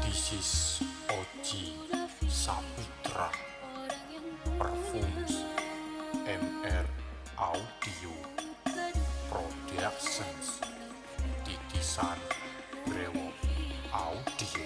This is Oji Saputra Perfumes MR Audio Productions Titisan Brewo Audio.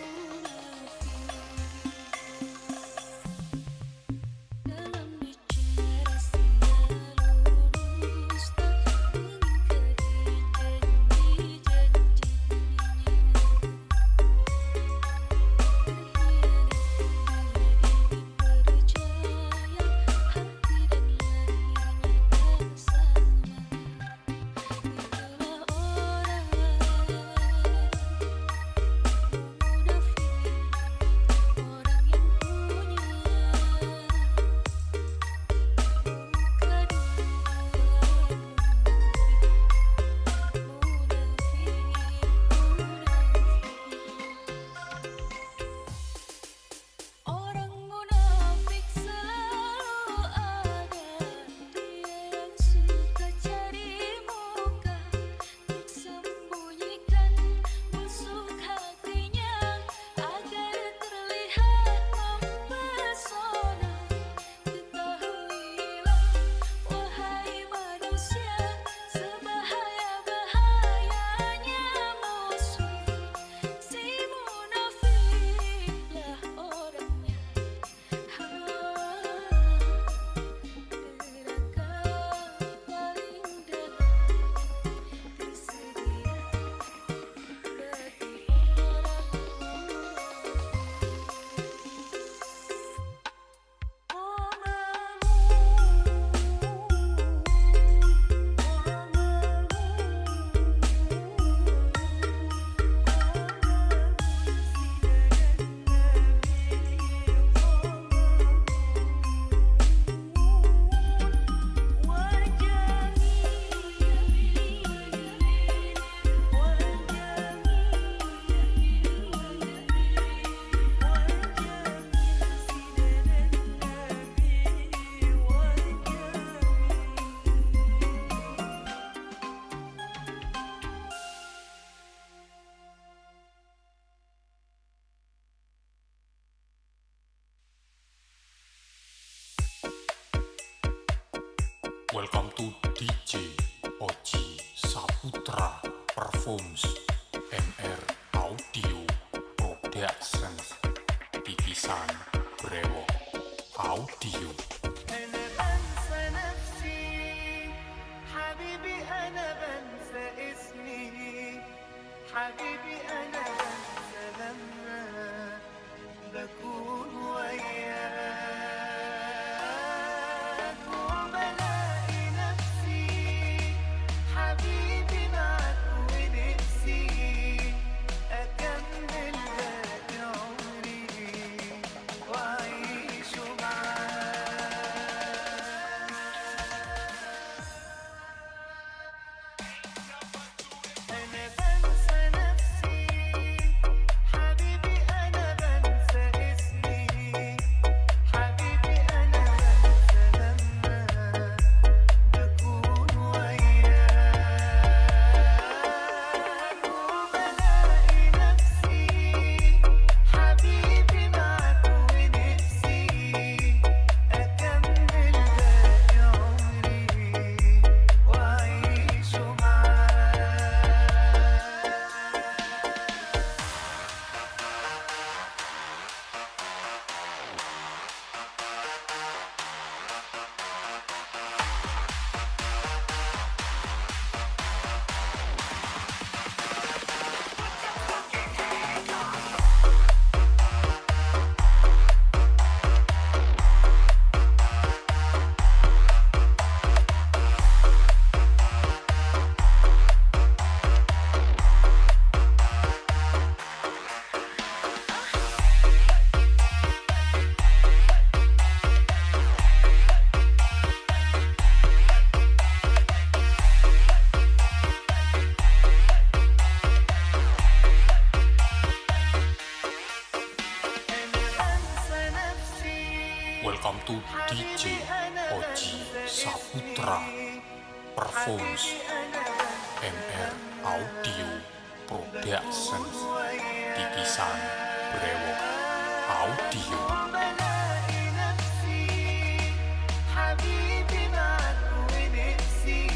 Welcome to DJ Oji Saputra Perfumes MR Audio Productions Titisan Brewo Audio. حبيبي أنا بنسى لما بكون وياك وبلاقي نفسي حبيبي معك ونفسي أكمل باقي عمري وأعيش Welcome to DJ Oji Saputra Perfumes MR Audio Productions Titisan Brewok Audio. بلاقي نفسي حبيبي معاك ونفسي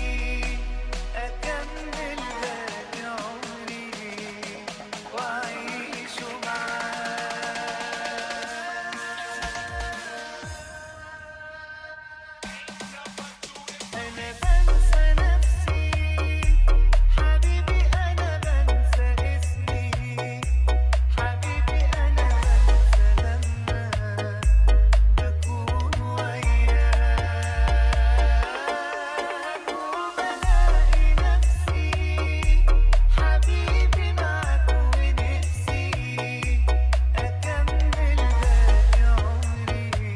أكمل باقي عمري وأعيش معاك. أنا بنسى نفسي حبيبي، أنا بنسى اسمي حبيبي، أنا بنسى لما بكون وياك وبلاقي نفسي حبيبي معاك ونفسي أكمل باقي عمري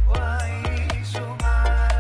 وأعيش معاك.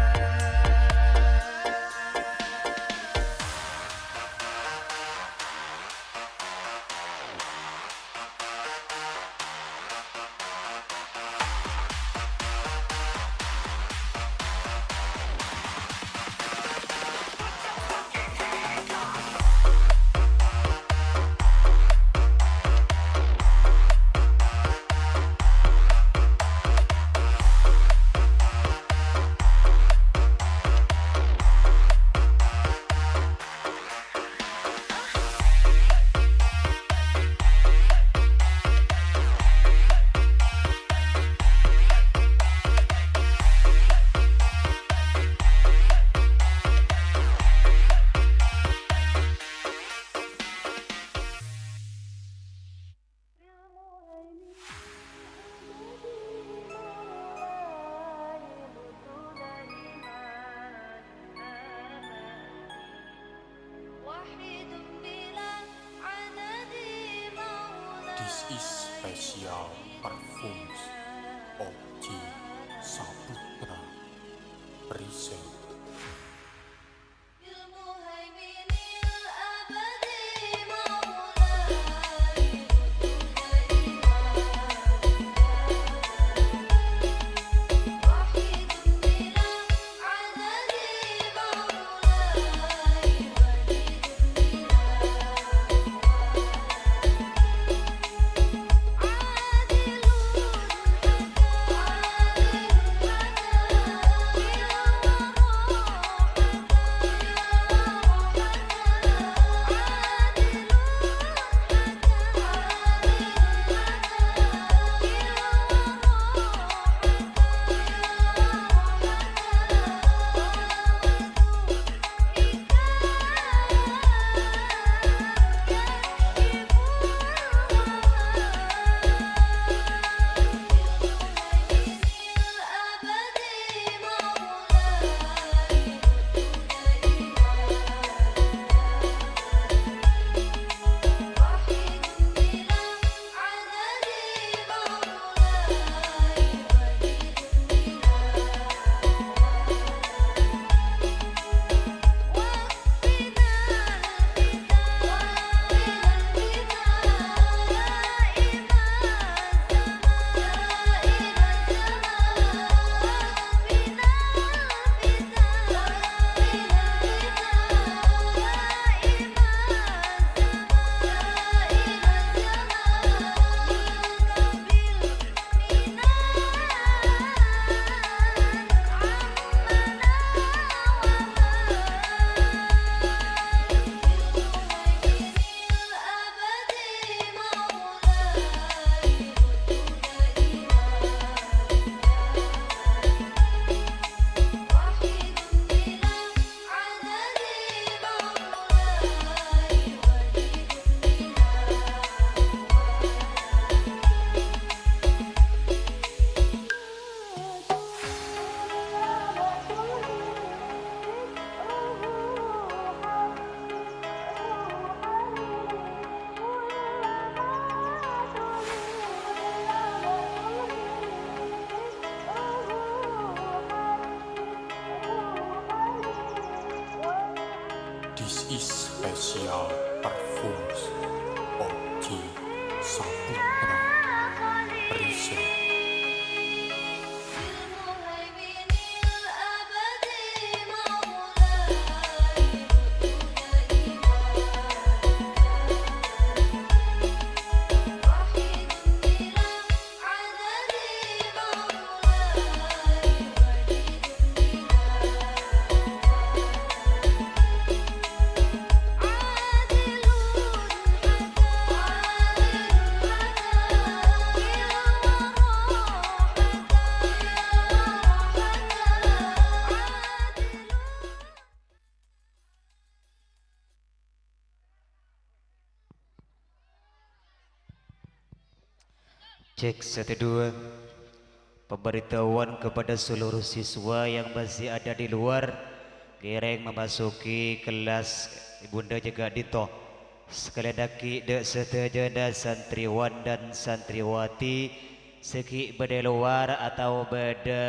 This is special perfumes of G Saputra present. This is special perfumes of G Saputra present. وحيد Cek satu dua. Pemberitahuan kepada seluruh siswa yang masih ada di luar, gereng memasuki kelas Ibunda juga Dito. Sekalian daki dek setajana santriwan dan santriwati seki beda luar atau beda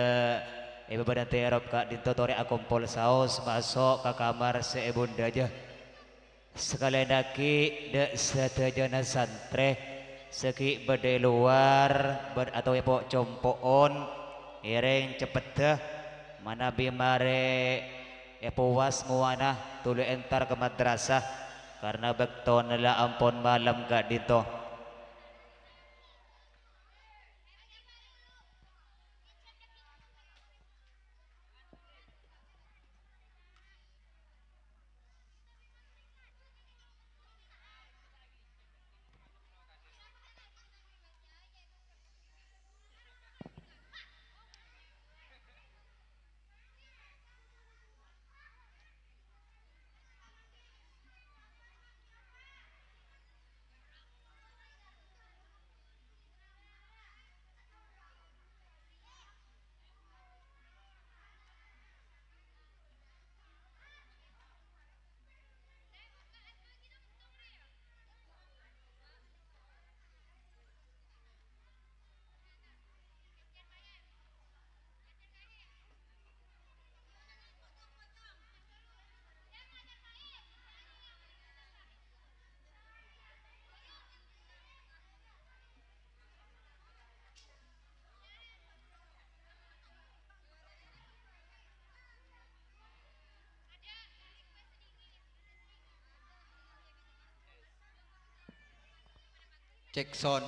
beda terop kak Dito tore akumpul saus masuk ke kamar se Ibunda aja. Sekalian daki dek setajana santre seki bade luar atau epo compoon ireng cepet dah mana bimare epo was muana tulu entar ke madrasah karena bekton nila ampon malam gak dito. Cek sound.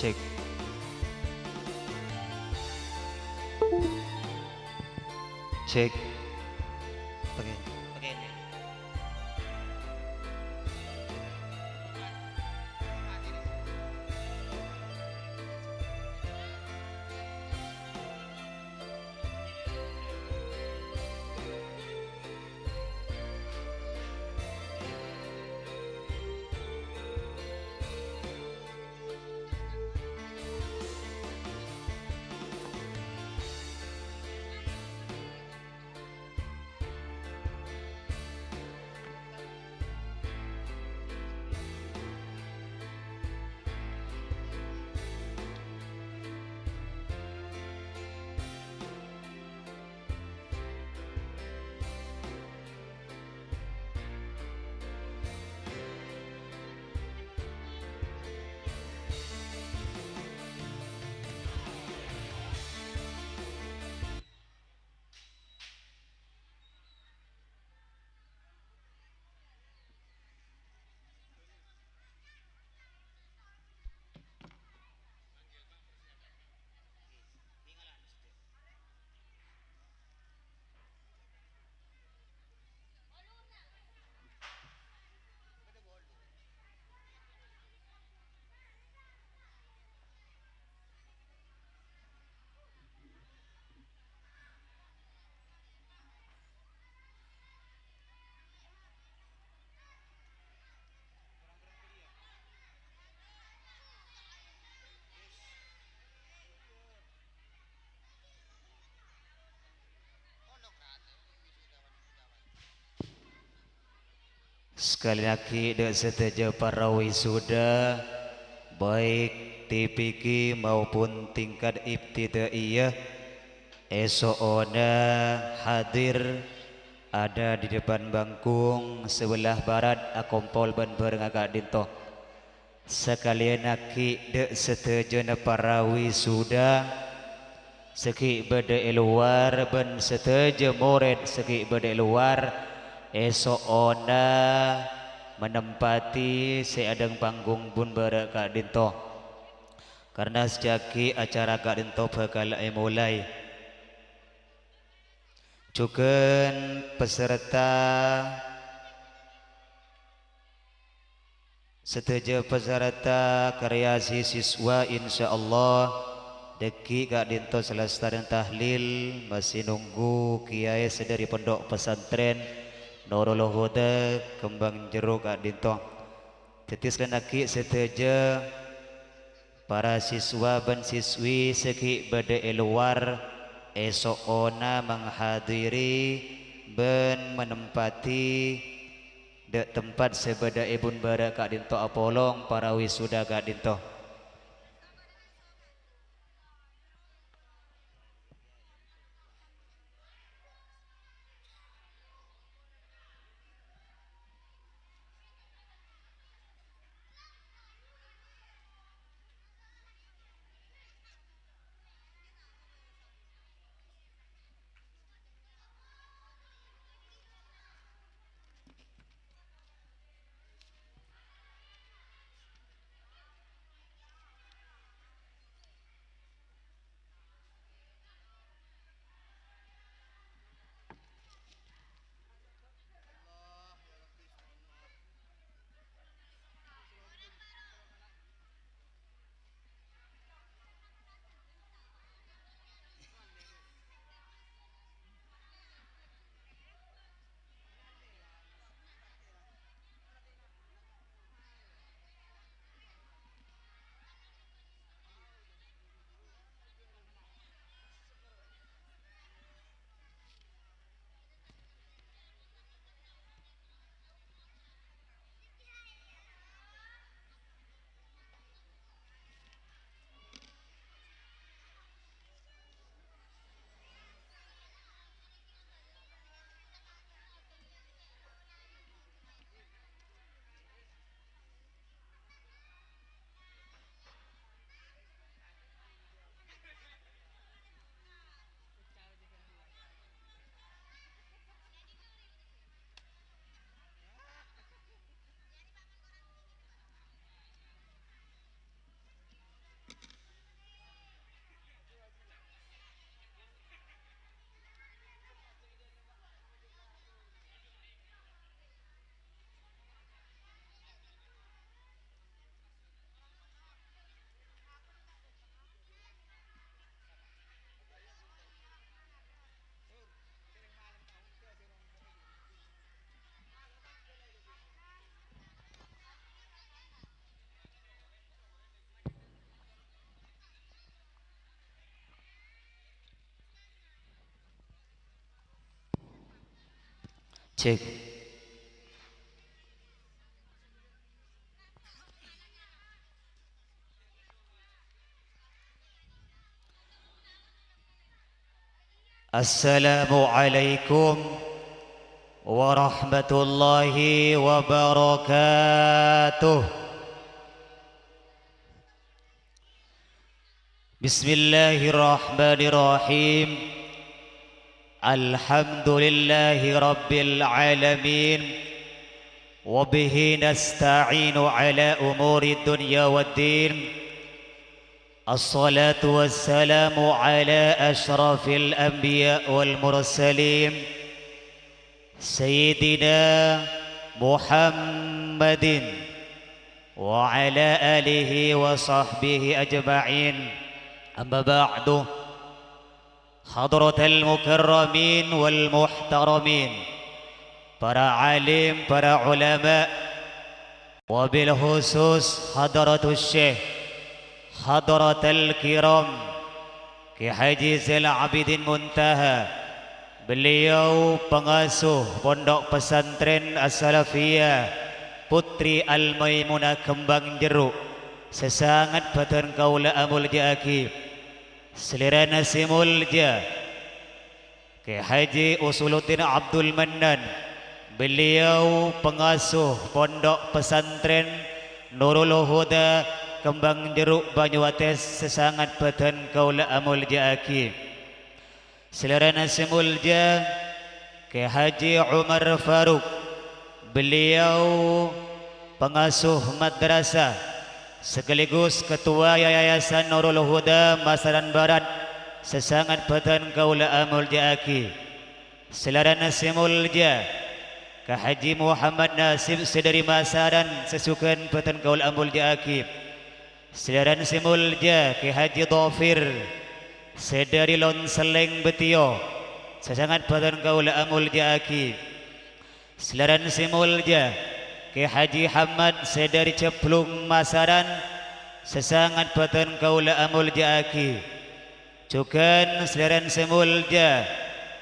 Cek. Cek. Pakai. Pakai ini. Sekali lagi dek seteja para wisuda baik TPQ maupun tingkat ibtidaiyah esok ona hadir ada di depan bangkung sebelah barat akompol ban bareng agak dinto. Sekalian aki dek seteja para wisuda seki bade luar ben seteja murid seki bade luar esok ona menempati seadang panggung bun bara Kak Dinto karena sejaki acara Kak Dinto bakal mulai juga peserta seteja peserta kreasi siswa insyaallah deki Kak Dinto selesai dan tahlil masih nunggu kiai sedari pondok pesantren Nurul Huda kembang jeruk Kak Dinto. Tetiskan lagi seteja para siswa dan siswi seki bade luar esok ona menghadiri ben menempati de tempat sebeda ibun bara Kak Dinto apolong para wisuda Kak Dinto. Cek. Assalamualaikum warahmatullahi wabarakatuh. Bismillahirrahmanirrahim. Alhamdulillahi rabbil alamin. Wabihi nasta'inu ala umuri dunya waddin. Assalatu wassalamu ala ashrafil anbiya wal mursalin Sayyidina Muhammadin wa ala alihi wa sahbihi ajma'in. Amma ba'du. Hadratal mukarramin wal muhtaramin, para alim, para ulama, wabil khusus hadratul syekh Hadratul Kiram Ki Haji Zail Abidin Muntaha, beliau pengasuh Pondok Pesantren As-Salafiyah Putri Al-Maimunah Kembang Jeruk, sesangat batan kaula amul jaki selera nasi mulja Ki Haji Usuluddin Abdul Mannan, beliau pengasuh Pondok Pesantren Nurul Huda Kembang Jeruk Banyuates, sesangat batan kaula amul jaki selera nasi mulja Ki Haji Umar Faruk, beliau pengasuh madrasah sekaligus ketua Yayasan Nurul Huda Masaran Barat, sesangat batan kaula amul jaki selera nasi mulja Ki Haji Muhammad Nasib sedari Masaran, sesukan batan kaula amul jaki selera nasi mulja Ki Haji Dhafir sedari Lon Seleng Betio, sesangat batan kaula amul jaki selera nasi mulja Ki Haji Hamad sedari Ceplung Masaran, sesangat batan kaula amul jaki cukan selera nasi mulja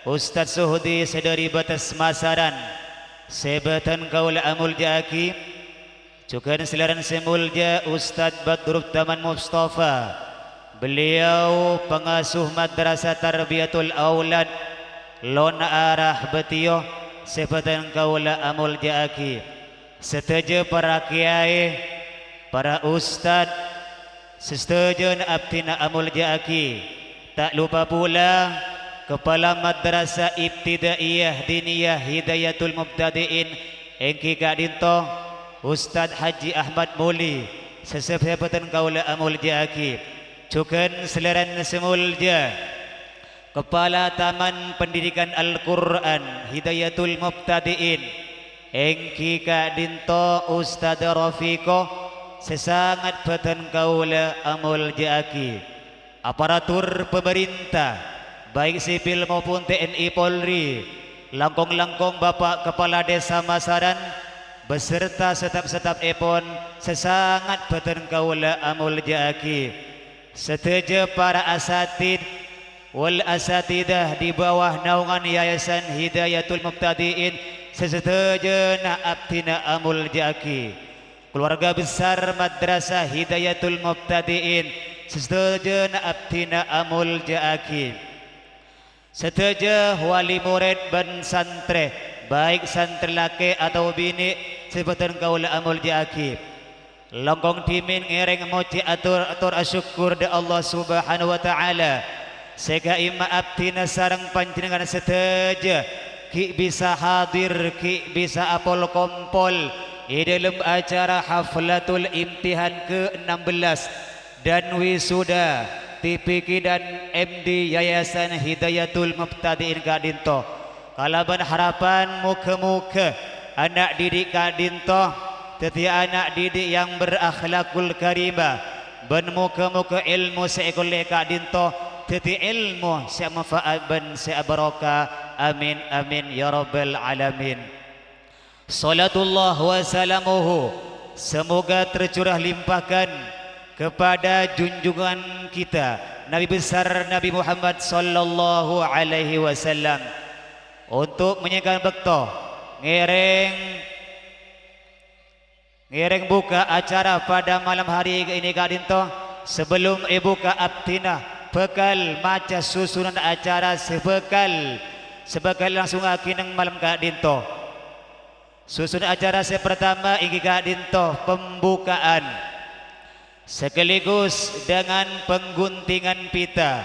Ustaz Suhdi sedari Batas Masaran, sebatan kaula amul jaki cukan selera nasi mulja Ustaz Badrul Taman Mustafa, beliau pengasuh Madrasah Tarbiyatul Aulad Lon Arah Betio, sebatan kaula amul jaki setuju para kiai, para ustad, setuju abtina amul jaki. Tak lupa pula Kepala Madrasah Ibtidaiyah Diniyah Hidayatul Mubtadiin Engki Kak Dinto Ustaz Haji Ahmad Muli, sesebatan kaula amul jaki cukan seleran semulja Kepala Taman Pendidikan Al-Quran Hidayatul Mubtadiin Engki Kak Dinto Ustaz Rafiqo, sesangat batan kaula amul jaki. Aparatur pemerintah baik sipil maupun TNI Polri, langkong-langkong Bapak Kepala Desa Masaran beserta setap-setap epon, sesangat batan kaula amul jaki. Setuju para asatid wal asatidah di bawah naungan Yayasan Hidayatul Mubtadiin, sesetuju abtina amul jaki. Keluarga besar Madrasah Hidayatul Mubtadiin, setuju abtina amul jaki. Setuju wali murid dan santri, baik santri laki atau bini, sebatan kaula amul jaki. Langkong timin ngereng moci atur asyukur da Allah Subhanahu wa taala. Sega ima abtina sarang panjenengan setuju ki bisa hadir, ki bisa apol kompol di dalam acara haflatul imtihan ke-16 dan wisuda TPK dan MD Yayasan Hidayatul Mubtadiin Kak Dinto. Kalaban harapan muka-muka anak didik Kak Dinto, tetiak anak didik yang berakhlakul karimah, ben muka-muka ilmu seekol Kak Dinto, teti ilmu se manfaat ben se barokah. Amin amin ya rabbal alamin. Salatullah wa salamuhu, semoga tercurah limpahkan kepada junjungan kita Nabi besar Nabi Muhammad sallallahu alaihi wasallam, untuk menyegar bekto ngiring buka acara pada malam hari ini Kak Dinto. Sebelum buka abtina bekal maca susunan acara sebekal langsung akineng malam Kak Dinto. Susunan acara pertama ini Kak Dinto pembukaan sekaligus dengan pengguntingan pita.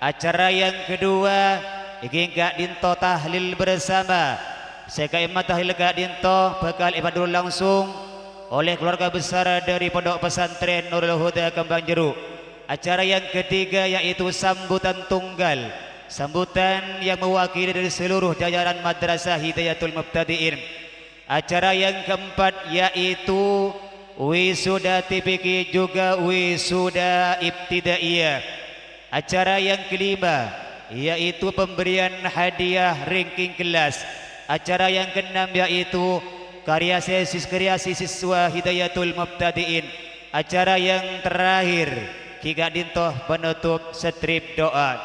Acara yang kedua ini Kak Dinto tahlil bersama. Sekalimat tahlil Kak Dinto bekal ibadah langsung oleh keluarga besar dari Pondok Pesantren Nurul Huda Kembang Jeruk. Acara yang ketiga yaitu sambutan tunggal. Sambutan yang mewakili dari seluruh jajaran Madrasah Hidayatul Mubtadiin. Acara yang keempat yaitu wisuda TPQ juga wisuda ibtidaiyah. Acara yang kelima yaitu pemberian hadiah ranking kelas. Acara yang keenam yaitu kreasi siswa Hidayatul Mubtadiin. Acara yang terakhir Ki Kak Dinto penutup strip doa.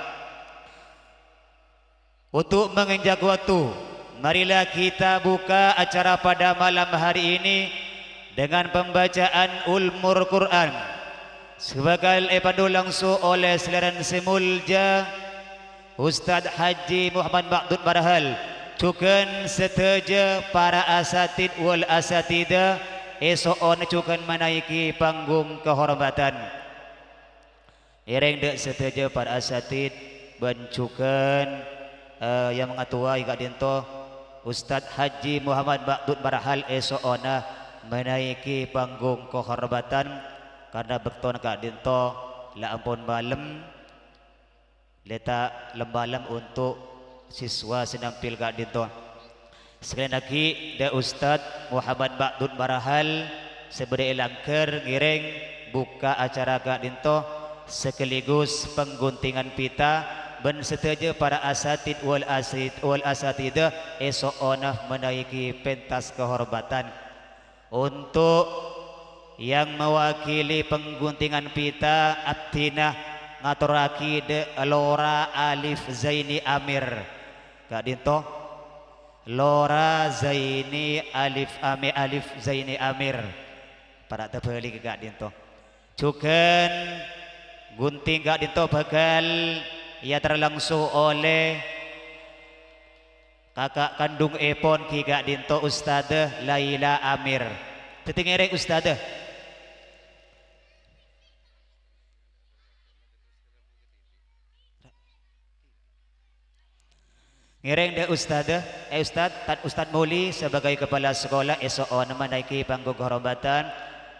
Untuk menginjak waktu, marilah kita buka acara pada malam hari ini dengan pembacaan Ulmur Quran sebagai pandu langsung oleh Seleran Semulja Ustaz Haji Muhammad Ba'dud Barahal. Cukan seteja para asatid wal asatida esoon cukan menaiki panggung kehormatan. Ireng dek seteja para asatid bencukan yang mengatua Kak Dinto Ustaz Haji Muhammad Ba'dud Barahal esoona menaiki panggung kehormatan karena bekton Kak Dinto la ampun malam letak lembalam untuk siswa senampil Kak Dinto. Sekali lagi da Ustaz Muhammad Ba'dud Barahal seberi langker ngiring buka acara Kak Dinto sekaligus pengguntingan pita ben seteja para asatid wal asatida esok onah menaiki pentas kehormatan. Untuk yang mewakili pengguntingan pita abdinah ngaturaki de Lora Alif Zaini Amir Kak Dinto. Lora Zaini Alif Zaini Amir para tebeli ke Kak Dinto. Cuken gunting Kak Dinto bakal ia terlangsung oleh kakak kandung epon Ki Kak Dinto Ustadzah Laila Amir. Tetingere Ustadzah. Ngereng de Ustadzah, Ustadz Muli sebagai kepala sekolah SOO menaiki panggung kehormatan.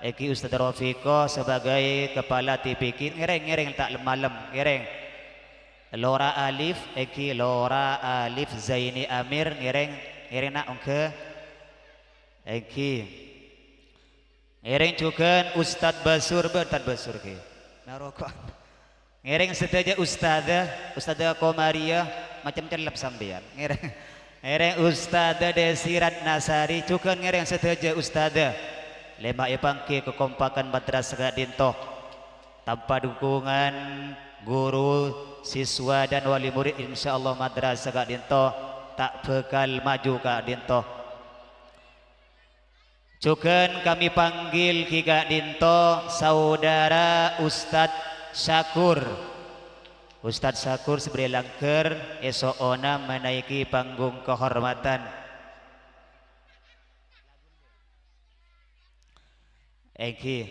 Eki Ustadz Rofiko sebagai kepala TPQ. Ngereng tak malam. Ngereng Lora Alif, Eki Lora Alif Zaini Amir. Ngereng nak ongke. Eki ngereng juga Ustadz Basur ke. Narokok. Ngereng seteja Ustadzah Komaria macam celap sambian. Ngereng Ustadzah Desirat Nasari juga ngereng seteja Ustadzah lema ipangki kekompakan Madrasah Kak Dinto tanpa dukungan guru, siswa dan wali murid insyaallah Madrasah Kak Dinto tak bakal maju Kak Dinto. Juga kami panggil Ki Kak Dinto saudara Ustadz Syakur. Ustadz Syakur seberi langker esoona menaiki panggung kehormatan. Eki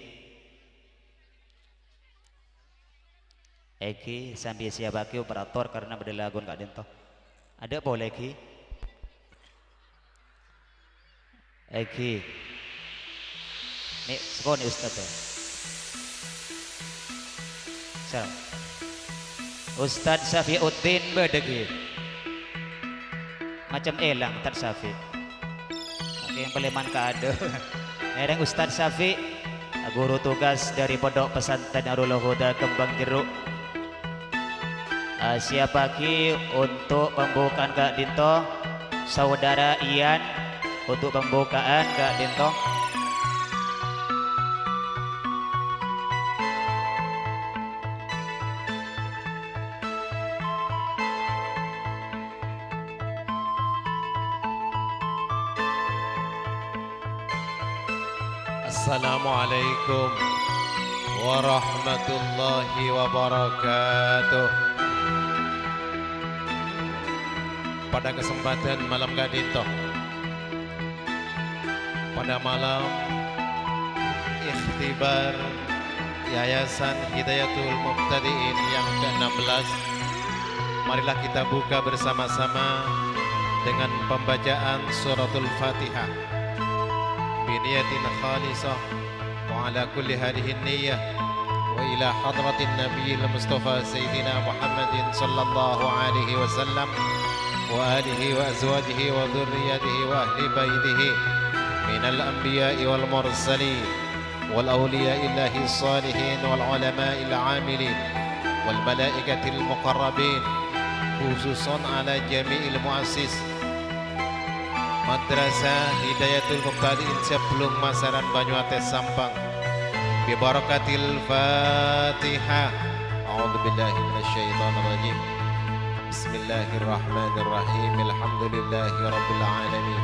sambil siapaki operator karena berdelagun Kak Dinto. Ada boleh Ki? Eki. Nih, sekolah nih Ustadz. Salam. Ustadz Safiuddin berdegi. Macam elang Ustadz Safi. Oke, yang peleman kado. Mereng Ustadz Safi, guru tugas dari Pondok Pesantren Nurul Huda Kembang Jeruk. Siapa Ki untuk pembukaan Kak Dinto? Saudara Ian untuk pembukaan Kak Dinto. Assalamualaikum warahmatullahi wabarakatuh. Pada kesempatan malam Gadinto, pada malam ikhtibar Yayasan Hidayatul Mubtadi'in yang ke-16, marilah kita buka bersama-sama dengan pembacaan suratul Fatihah biniyatin khalisah wa ala kulli hadhihi niyyah wa ila hadratin nabiyil mustafa sayyidina Muhammadin sallallahu alaihi wasallam wa alihi wa azwajihi wa dhurriyyatihi wa ahli baitihi minal anbiya'i wal mursalin wal awliya'illahi salihin wal ulama'il amilin wal malaikatil muqarrabin, khususan ala jami'il muassis Madrasah Hidayatul Mubtadi'in Ceplung Masaran Banyuates Sampang, bi barakatil Fatihah. A'udzu billahi minasyaitonir rajim. Bismillahirrahmanirrahim. Alhamdulillahi rabbil alamin.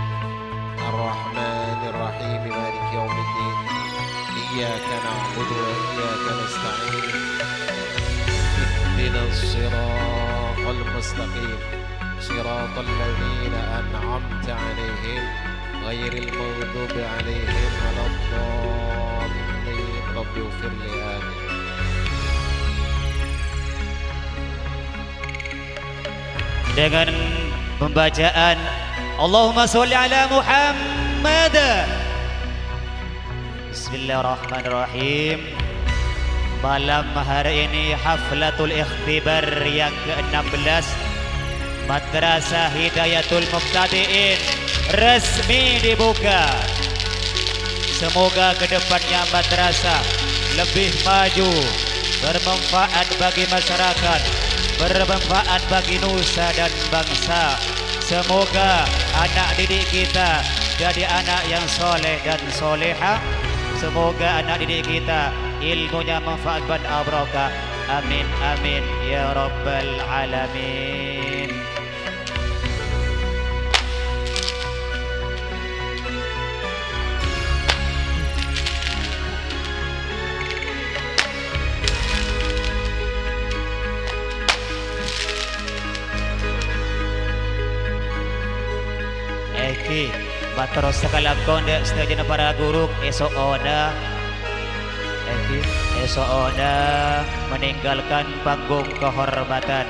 Arrahmanir rahim. Maliki yaumiddin. Iyyaka na'budu wa iyyaka nasta'in. Ihdinas siratal mustaqim. صراط الذين أنعمت عليهم غير المغضوب عليهم ولا الضالين رب اغفر لي آمين. Dengan pembacaan Allahumma sholli ala Muhammad. Bismillahirrahmanirrahim. Malam hari ini haflatul ikhtibar yang ke-16 Madrasah Hidayatul Mubtadi'in resmi dibuka. Semoga kedepannya madrasah lebih maju, bermanfaat bagi masyarakat, bermanfaat bagi nusa dan bangsa. Semoga anak didik kita jadi anak yang soleh dan soleha. Semoga anak didik kita ilmunya manfaat dan barokah. Amin amin ya rabbal alamin. Eki batros sekalakon de setuju para guru esok oda Eki esok oda meninggalkan panggung kehormatan.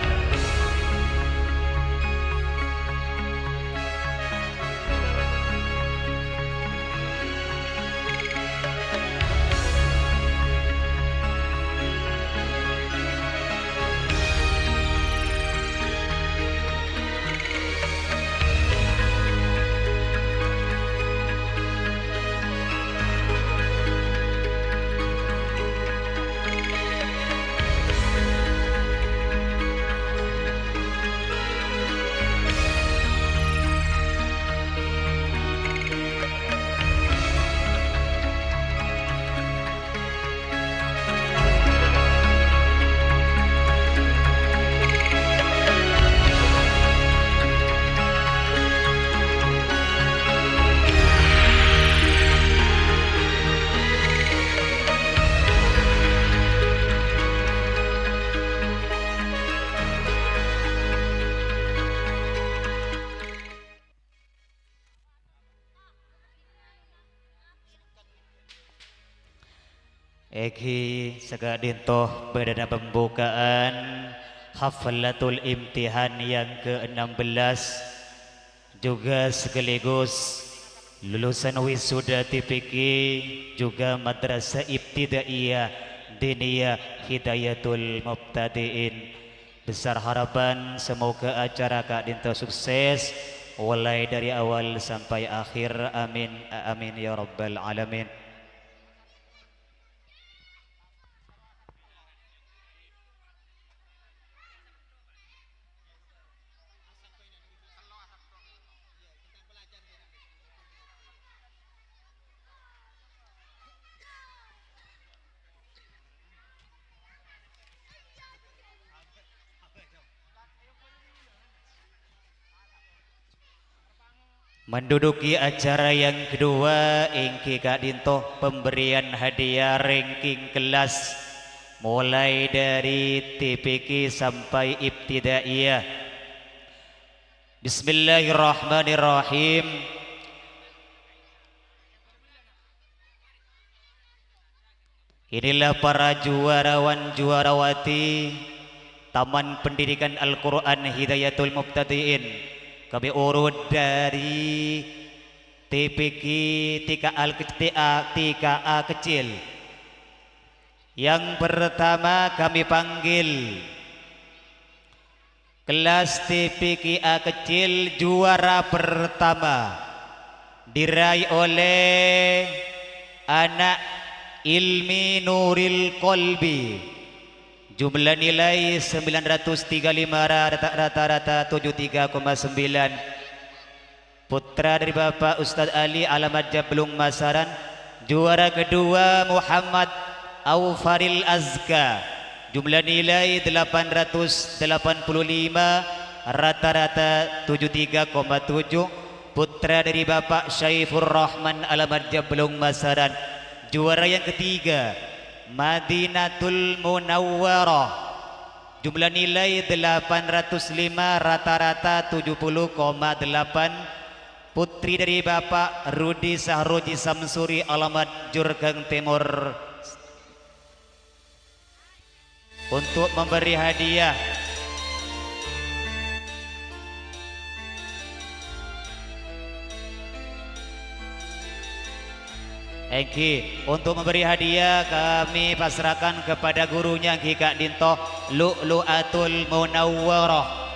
Eki segadintoh pada pembukaan haflatul imtihan yang ke-16 juga sekaligus lulusan wisuda TPQ juga Madrasah Ibtidaiyah Diniyah Hidayatul Mubtadi'in. Besar harapan semoga acara Kak Dinto sukses mulai dari awal sampai akhir. Amin amin ya rabbal alamin. Menduduki acara yang kedua ingki Kak Dinto pemberian hadiah ranking kelas mulai dari TPK sampai ibtidaiyah. Bismillahirrahmanirrahim. Inilah para juarawan juarawati Taman Pendidikan Al-Quran Hidayatul Mubtadiin. Kami urut dari TPK TKA kecil. Yang pertama kami panggil kelas TPKA kecil juara pertama diraih oleh anak Ilmi Nuril Kolbi. Jumlah nilai 935 rata-rata 73,9. Putra dari Bapak Ustadz Ali alamat Jablung Masaran. Juara kedua Muhammad Aufaril Azka. Jumlah nilai 885 rata-rata 73,7. Putra dari Bapak Syaifur Rahman alamat Jablung Masaran. Juara yang ketiga Madinatul Munawwarah. Jumlah nilai 805 rata-rata 70,8. Putri dari Bapak Rudi Sahroji Samsuri alamat Jurgang Timur. Untuk memberi hadiah untuk memberi hadiah kami pasrahkan kepada gurunya Kak Dinto Lu'lu'atul Munawwarah.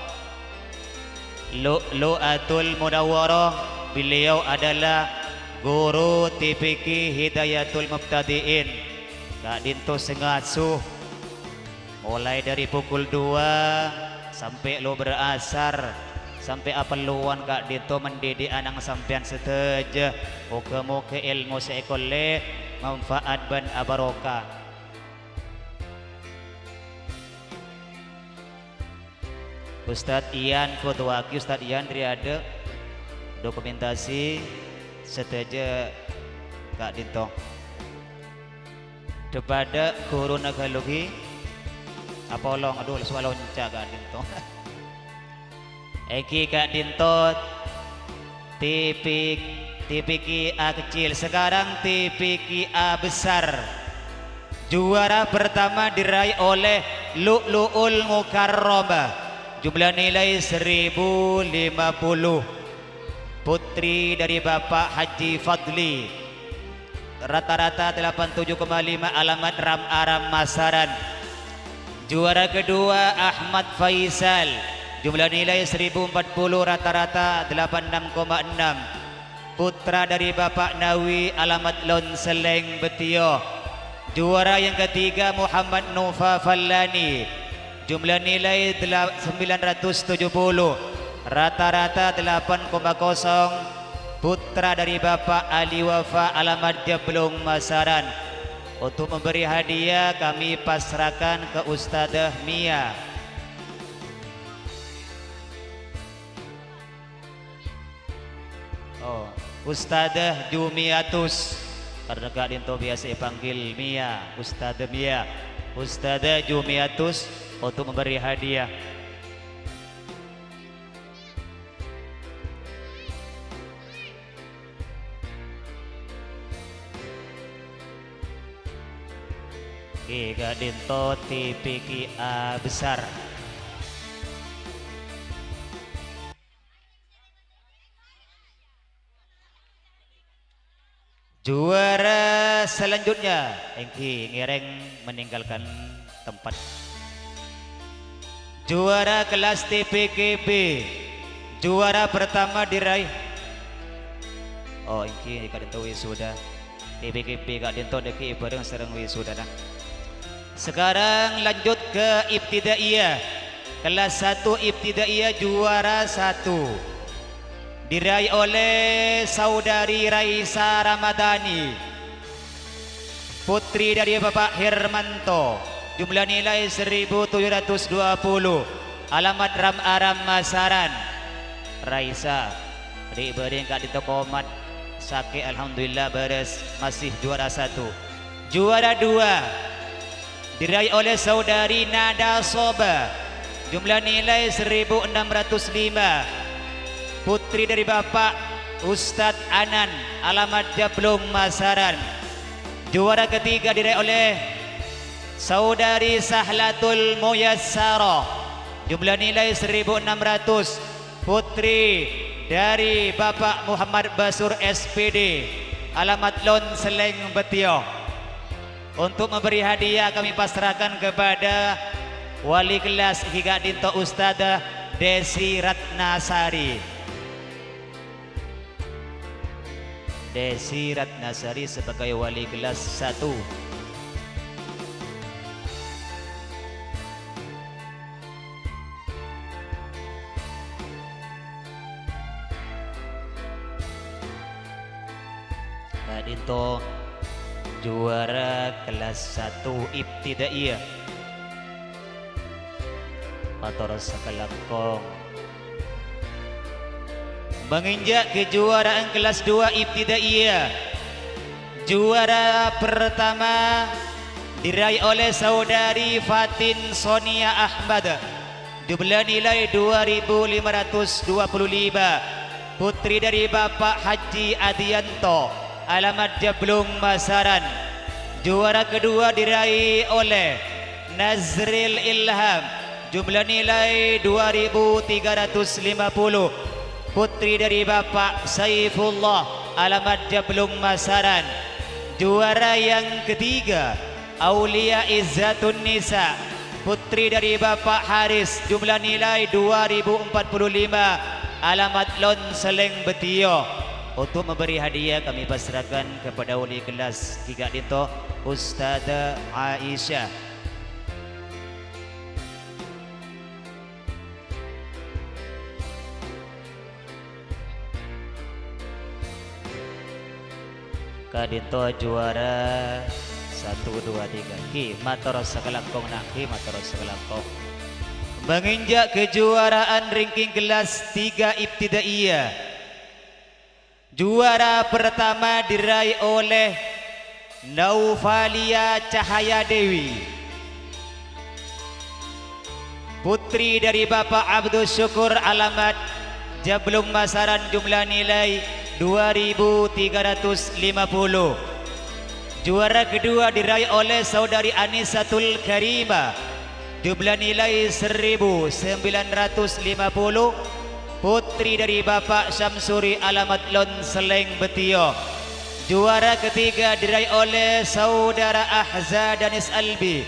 Lu'lu'atul Munawwarah, beliau adalah guru TPK Hidayatul Mubtadiin. Kak Dinto sengasuh mulai dari pukul 2 sampai lo berasar. Sampai apa luan Kak Dinto mendidik anak sampean seteja. Muka-muka ilmu seekole manfaat ban abaroka. Ustadz Ian Kutwaki, Ustadz Ian Riade dokumentasi seteja Kak Dinto. Kepada guru Nagalugi Apolong, aduh swalonca Kak Dinto. Eki Kak Dinto TPKA kecil, sekarang TPKA besar. Juara pertama diraih oleh Lu'lu'ul Mukarramah. Jumlah nilai 1050. Putri dari Bapak Haji Fadli. Rata-rata 87,5 alamat Ram Aram Masaran. Juara kedua Ahmad Faisal. Jumlah nilai 1040 rata-rata 86,6. Putra dari Bapak Nawi alamat Lon Seleng Betio. Juara yang ketiga Muhammad Nufa Fallani. Jumlah nilai 970 rata-rata 8,0. Putra dari Bapak Ali Wafa alamat Jablung Masaran. Untuk memberi hadiah kami pasrahkan ke Ustadzah Mia. Ustadzah Jumiatus, karena Kak Dinto biasa dipanggil Mia, Ustadzah Mia. Ustadzah Jumiatus untuk memberi hadiah. Kak Dinto TPKA besar. Juara selanjutnya Engki Ngereng meninggalkan tempat. Juara kelas TPKB. Juara pertama diraih Engki Kak Dinto wisuda. TPKB Kak Dinto deki bareng serang wisuda dah. Sekarang lanjut ke ibtidaiyah. Kelas 1 ibtidaiyah juara 1 diraih oleh saudari Raisa Ramadhani, putri dari Bapak Hermanto. Jumlah nilai 1720. Alamat Ram Aram Masaran. Raisa Adik-beradik Kak Dito Komat sakit alhamdulillah beres, masih juara 1. Juara 2 diraih oleh saudari Nada Soba. Jumlah nilai 1605. Putri dari Bapak Ustadz Anan, alamat Jablung Masaran. Juara ketiga diraih oleh saudari Sahlatul Muyassara. Jumlah nilai 1600. Putri dari Bapak Muhammad Basur SPD, alamat Lon Seleng Betio. Untuk memberi hadiah kami pasrahkan kepada wali kelas Higa Dinto Ustadzah Desi Ratnasari. Desi Ratnasari sebagai wali kelas 1. Kak Dinto juara kelas 1 Ibtidaiyah. Matur sakalangkong. Menginjak kejuaraan kelas 2 Ibtidaiyah. Juara pertama diraih oleh saudari Fatin Sonia Ahmad. Jumlah nilai 2525. Putri dari Bapak Haji Adianto, alamat Jablung Masaran. Juara kedua diraih oleh Nazril Ilham. Jumlah nilai 2350. Putri dari Bapak Saifullah, alamat Jablung Masaran. Juara yang ketiga Aulia Izzatun Nisa. Putri dari Bapak Haris. Jumlah nilai 2045. Alamat Lon Seleng Betio. Untuk memberi hadiah kami pasrahkan kepada wali kelas Higa Dinto Ustazah Aisyah. Kak Dinto juara 1, 2, 3. Ki matur sakalangkong nak, ki matur sakalangkong. Menginjak kejuaraan ranking kelas 3 Ibtidaiyah. Juara pertama diraih oleh Naufalia Cahaya Dewi. Putri dari Bapak Abdul Syukur, alamat Jablung Masaran. Jumlah nilai 2350. Juara kedua diraih oleh saudari Anisatul Karima. Jumlah nilai 1950. Putri dari Bapak Syamsuri, alamat Lon Seleng Betio. Juara ketiga diraih oleh saudara Ahza Danis Albi.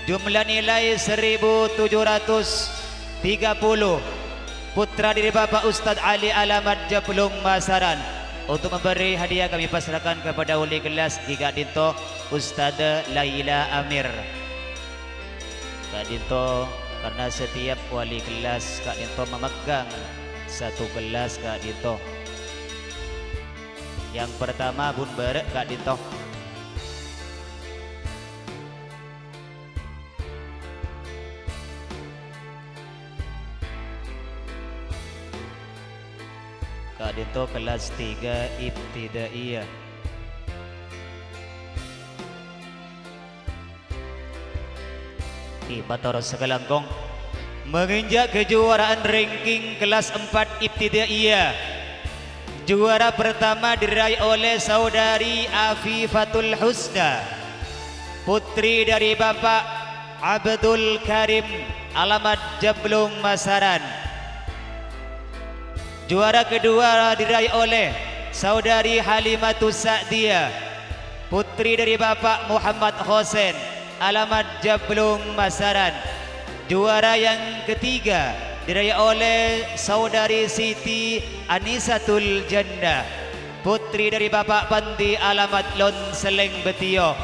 Jumlah nilai 1730. Putra dari Bapak Ustadz Ali, alamat Jablung Masaran. Untuk memberi hadiah kami pasrahkan kepada wali kelas Higa Dinto Ustazah Laila Amir. Kak Dinto, karena setiap wali kelas Kak Dinto memegang satu kelas Kak Dinto. Yang pertama Bun Barek Kak Dinto. Kak Dinto kelas 3 Ibtidaiyah. Bator Segalangkong menginjak kejuaraan ranking kelas 4 Ibtidaiyah. Juara pertama diraih oleh saudari Afifatul Husna. Putri dari Bapak Abdul Karim, alamat Jablung Masaran. Juara kedua diraih oleh saudari Halimatus Sa'diyah. Putri dari Bapak Muhammad Hosen, alamat Jablung Masaran. Juara yang ketiga diraih oleh saudari Siti Anisatul Janda. Putri dari Bapak Pandi, alamat Lon Seleng Betio.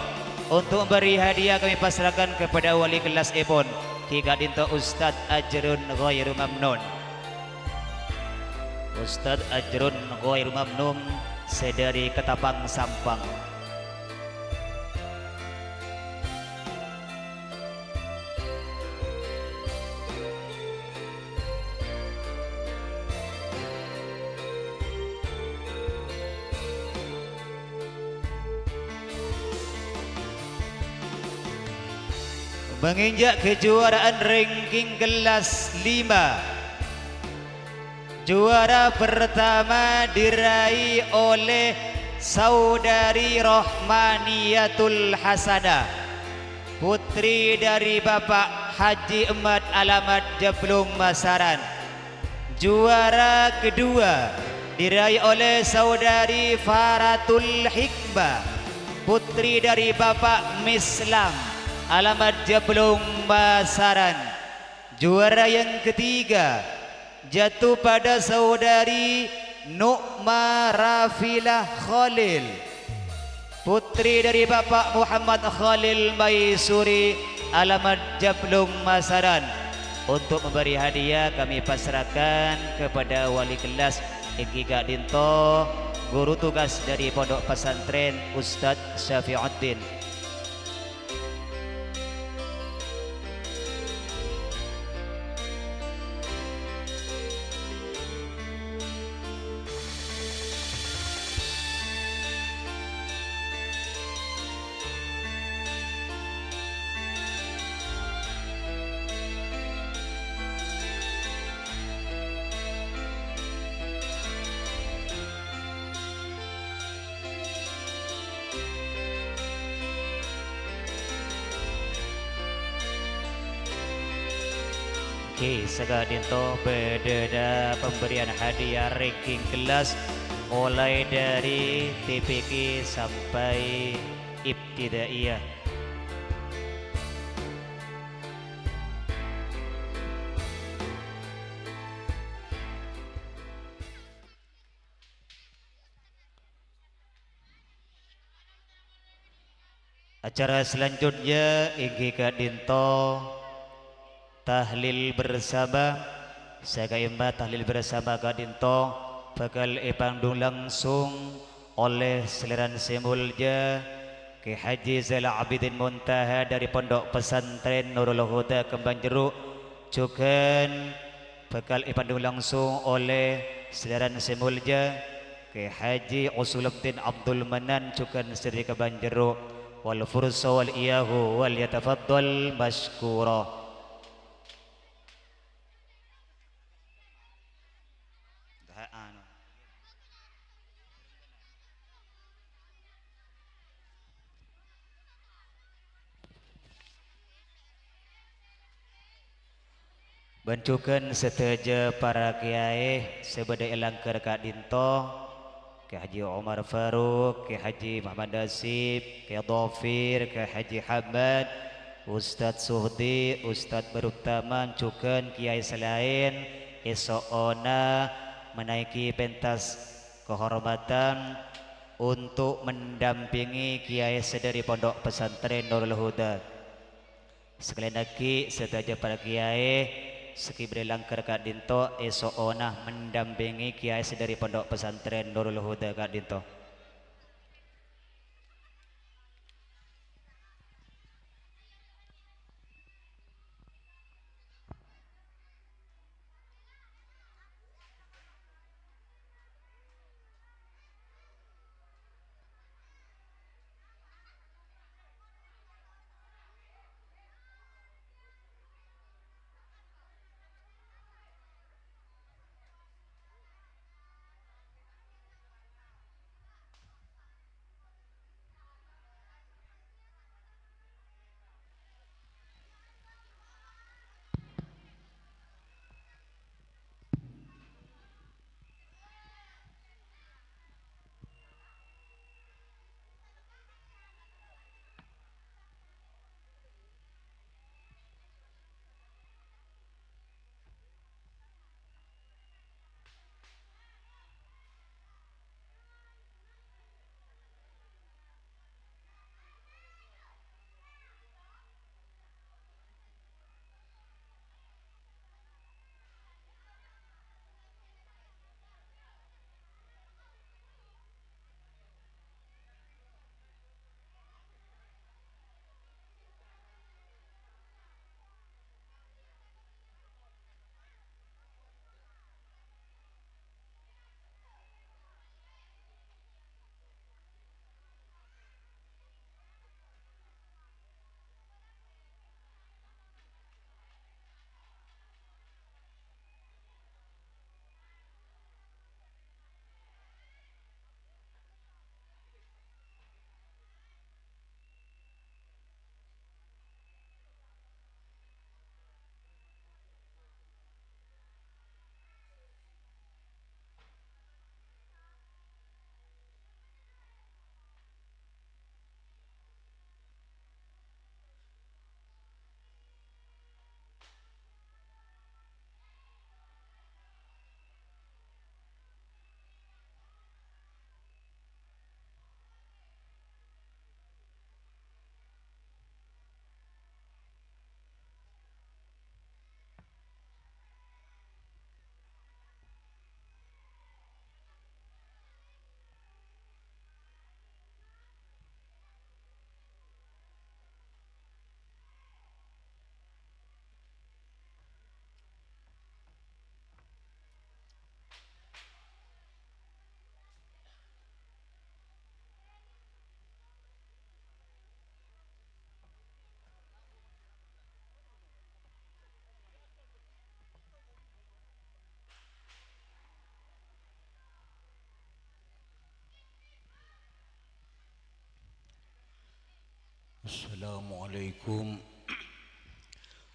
Untuk memberi hadiah kami pasrahkan kepada wali kelas Ebon Higa Dinto Ustadz Ajrun Ghairu Mamnun. Ustadz Ajrun Ghairu Mamnun sedari Ketapang Sampang. menginjak kejuaraan ranking kelas 5. Juara pertama diraih oleh saudari Rohmaniatul Hasanah, putri dari Bapak Haji Ahmad Alamat Jablung Masaran. Juara kedua diraih oleh saudari Faratul Hikmah, putri dari Bapak Mislam Alamat Jablung Masaran. Juara yang ketiga jatuh pada saudari Nu'ma Rafilah Khalil, putri dari Bapak Muhammad Khalil Maisuri Alamat Jablung Masaran. Untuk memberi hadiah kami pasrahkan kepada wali kelas Eki Kak Dinto, guru tugas dari Pondok Pesantren Ustadz Syafiuddin. Okey, Kak Dinto berdeda pemberian hadiah ranking kelas mulai dari TPK sampai Ibtidaiyah. Acara selanjutnya ingin Kak Dinto tahlil bersama. Saya imba tahlil bersama Kak Dinto bakal ipangdung langsung oleh Seliran Semulja Ki Haji Zainal Abidin Muntaha dari Pondok Pesantren Nurul Huda Kembang Jeruk. Juga bakal ipangdung langsung oleh Seliran Semulja Ki Haji Usuluddin Abdul Manan juga dari Kembang Jeruk. Wal fursa wal iyahu wal yatafaddal mashkura. Bentukan seteja para kiai sebeda elangker Kak Dinto, Ki Haji Umar Faruk, Ki Haji Muhammad Nasib, Ki Dhafir, Ki Haji Hamad, Ustadz Suhdi, Ustadz Beruktaman, juga kiai selain esokona menaiki pentas kehormatan untuk mendampingi kiai sedari Pondok Pesantren Nurul Huda. Sekali lagi seteja para kiai Seki berlangkar Kak Dinto esok onah mendampingi kiai dari Pondok Pesantren Nurul Huda Kak Dinto. Assalamualaikum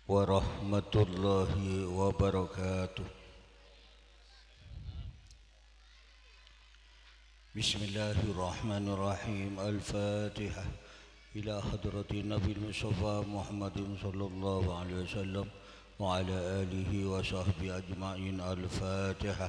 warahmatullahi wabarakatuh. Bismillahirrahmanirrahim. Al-Fatihah. Ila hadratin Nabi Mustafa Muhammadin sallallahu alaihi wasallam wa ala alihi wa sahbihi ajma'in. Al-Fatihah.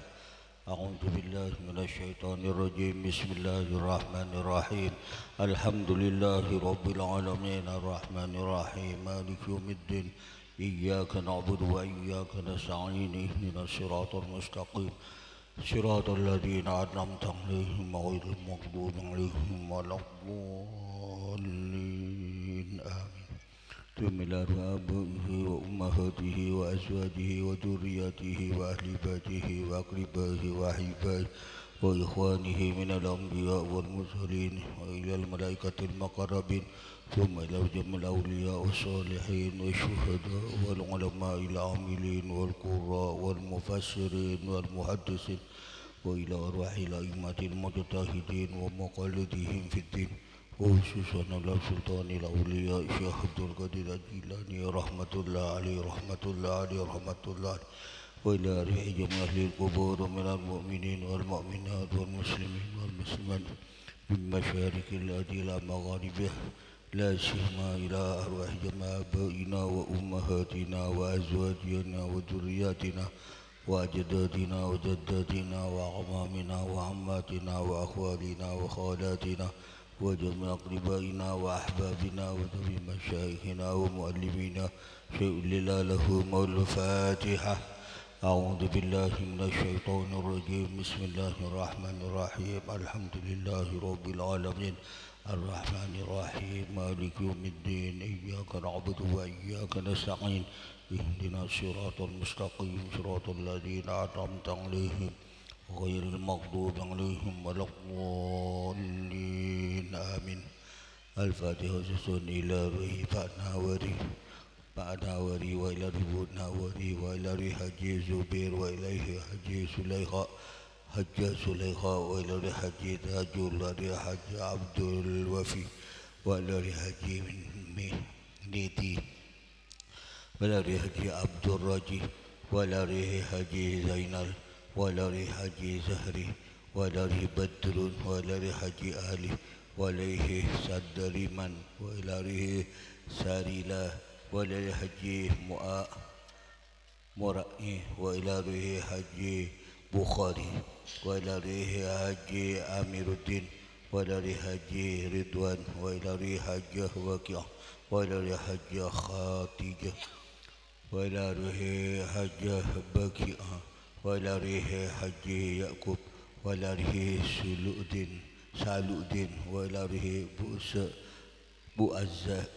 A'udzu billahi minasyaitonir rajim. Bismillahirrahmanirrahim. Alhamdulillahi rabbil alamin arrahmanir rahim maliki yaumiddin. Iyyaka na'budu wa iyyaka nasta'in. Ihdinas siratal mustaqim. Siratal ladzina an'amta 'alaihim ghairil maghdubi 'alaihim waladdallin. Amin. Bismillah abihi wa ummahatihi wa azwajihi wa dzurriyyatihi wa ahli baitihi wa aqribihi wa ahibaihi wa ikhwanihi minal anbiya wal mursalin wa ilal malaikatil muqarrabin thumma ila jamil awliya was salihin wa syuhada wal ulama'il amilin wal qurra wal mufassirin wal muhaddisin wa ila arwahil a'immatil mujtahidin wa muqallidihim fid din. Khususan ala sultanil awliya Syekh Abdul Qadir Al-Jilani rahmatullah alaihi rahmatullah alaihi rahmatullah wa ila rihi jami' ahli al-qubur minal mu'minin wal mu'minat wal muslimin wal muslimat min masyarikil ardi ila magharibih la siyama ila arwah jami' abaina wa ummahatina wa azwajina wa dhurriyyatina wa ajdadina wa jaddatina wa amamina wa ammatina wa akhwalina wa khalatina وجميع أقربائنا وأحبابنا وذوي مشايخنا ومؤلمينا شيء لله لهم الفاتحة. أعوذ بالله من الشيطان الرجيم. بسم الله الرحمن الرحيم. الحمد لله رب العالمين الرحمن الرحيم مالك يوم الدين. إياك نعبد وإياك نستعين. اهدنا الصراط المستقيم صراط الذين أنعمت عليهم غير المغضوب عليهم ولا الضالين. آمين. الفاتحة. سسون إلى روحي فأناوري فأناوري وإلى ربو ناوري وإلى ري حجي زبير وإليه حجي سليخا حج سليخا وإلى ري حجي تاج ري حج عبد الوفي وإلى ري حجي نيتي وإلى ري حجي عبد الرجي وإلى ري حجي زينال ولري حجي زهري ولري بدر ولري حجي آلي وليه صدري من ولري ساريلا ولري حجي مرائي ولري حجي بخاري ولري حجي أمير الدين ولري حجي رضوان ولري حجي وكيع ولري حجي خاتجة ولري حجي بكيع ولا ريه حجي يعقوب ولا ريه سالودين ولا ريه بؤزاء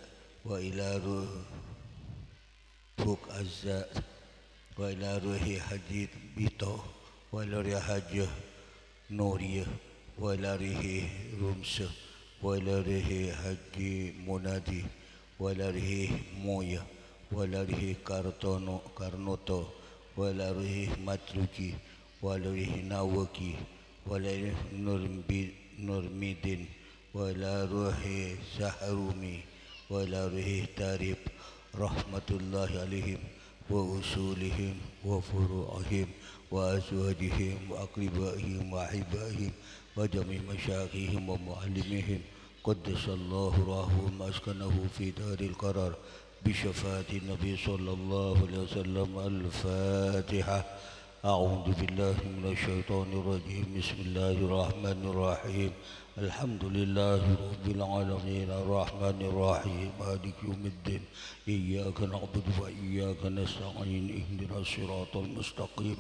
وإلى روح فوق أزاء وإلى ريه حجي بيتو ولا ريه حجي نورية ولا ريه رمس ولا ريه حجي منادي ولا ريه مويا ولا ريه كارنوتو ولا ريه متروكي ولا ريه ناوكي ولا ريه نورميدين ولا روح سحرومي ولا ريه تاريب رحمة الله عليهم وأصولهم وفروعهم وأزواجهم وأقربائهم وأحبائهم وجميع مشايخهم ومعلمهم قدس الله روحهم أسكنه في دار القرار بشفاعة النبي صلى الله عليه وسلم. الفاتحة. أعوذ بالله من الشيطان الرجيم. بسم الله الرحمن الرحيم. الحمد لله رب العالمين الرحمن الرحيم مالك يوم الدين. إياك نعبد وإياك نستعين. اهدنا الصراط المستقيم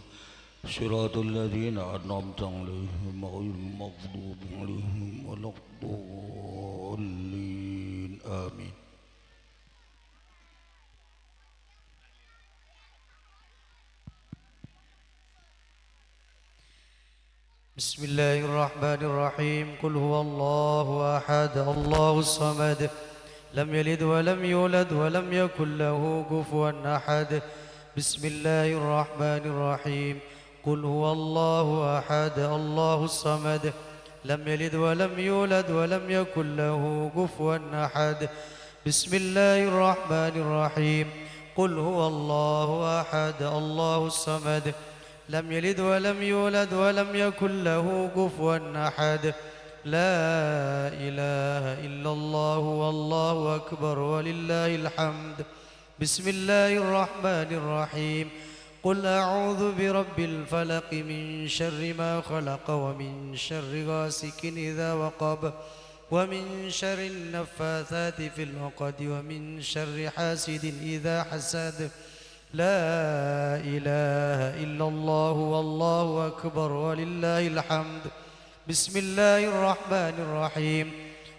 صراط الذين أنعمت عليهم غير المغضوب عليهم ولا الضالين. آمين. بسم الله الرحمن الرحيم. قل هو الله أحد الله الصمد لم يلد ولم يولد ولم يكن له كفوا أحد. بسم الله الرحمن الرحيم. قل هو الله أحد الله الصمد لم يلد ولم يولد ولم يكن له كفوا أحد. بسم الله الرحمن الرحيم قل هو الله أحد الله الصمد لم يلد ولم يولد ولم يكن له كفوا أحد لا إله إلا الله والله أكبر ولله الحمد بسم الله الرحمن الرحيم قل أعوذ برب الفلق من شر ما خلق ومن شر غاسق إذا وقب ومن شر النفاثات في العقد ومن شر حاسد إذا حسد لا إله إلا الله والله أكبر ولله الحمد بسم الله الرحمن الرحيم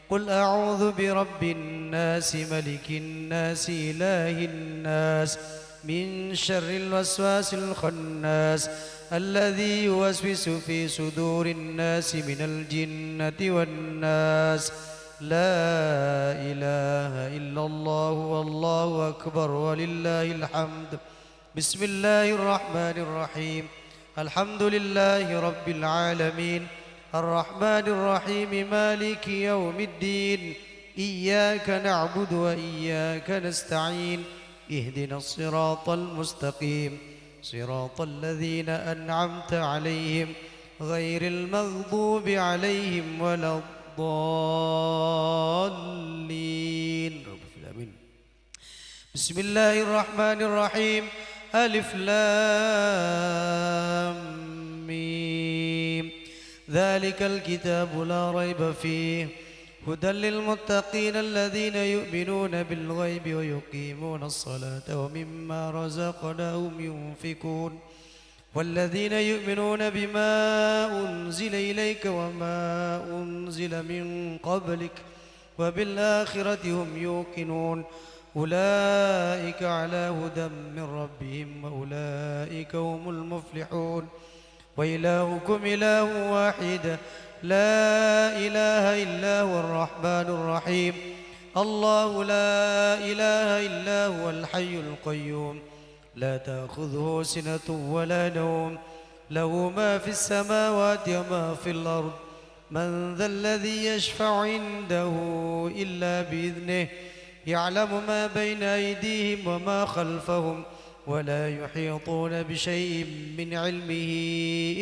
قل أعوذ برب الناس ملك الناس إله الناس من شر الوسواس الخناس الذي يوسوس في صدور الناس من الجنة والناس لا إله إلا الله والله أكبر ولله الحمد بسم الله الرحمن الرحيم الحمد لله رب العالمين الرحمن الرحيم مالك يوم الدين إياك نعبد وإياك نستعين اهدنا الصراط المستقيم صراط الذين أنعمت عليهم غير المغضوب عليهم ولا الضالين آمين بسم الله الرحمن الرحيم ألف لام ميم ذلك الكتاب لا ريب فيه هدى للمتقين الذين يؤمنون بالغيب ويقيمون الصلاة ومما رزقناهم ينفقون والذين يؤمنون بما أنزل إليك وما أنزل من قبلك وبالآخرة هم يوقنون أولئك على هدى من ربهم وأولئك هم المفلحون وإلهكم إله واحد لا إله إلا هو الرحمن الرحيم الله لا إله إلا هو الحي القيوم لا تأخذه سنة ولا نوم له ما في السماوات وما في الأرض من ذا الذي يشفع عنده إلا بإذنه يعلم ما بين أيديهم وما خلفهم ولا يحيطون بشيء من علمه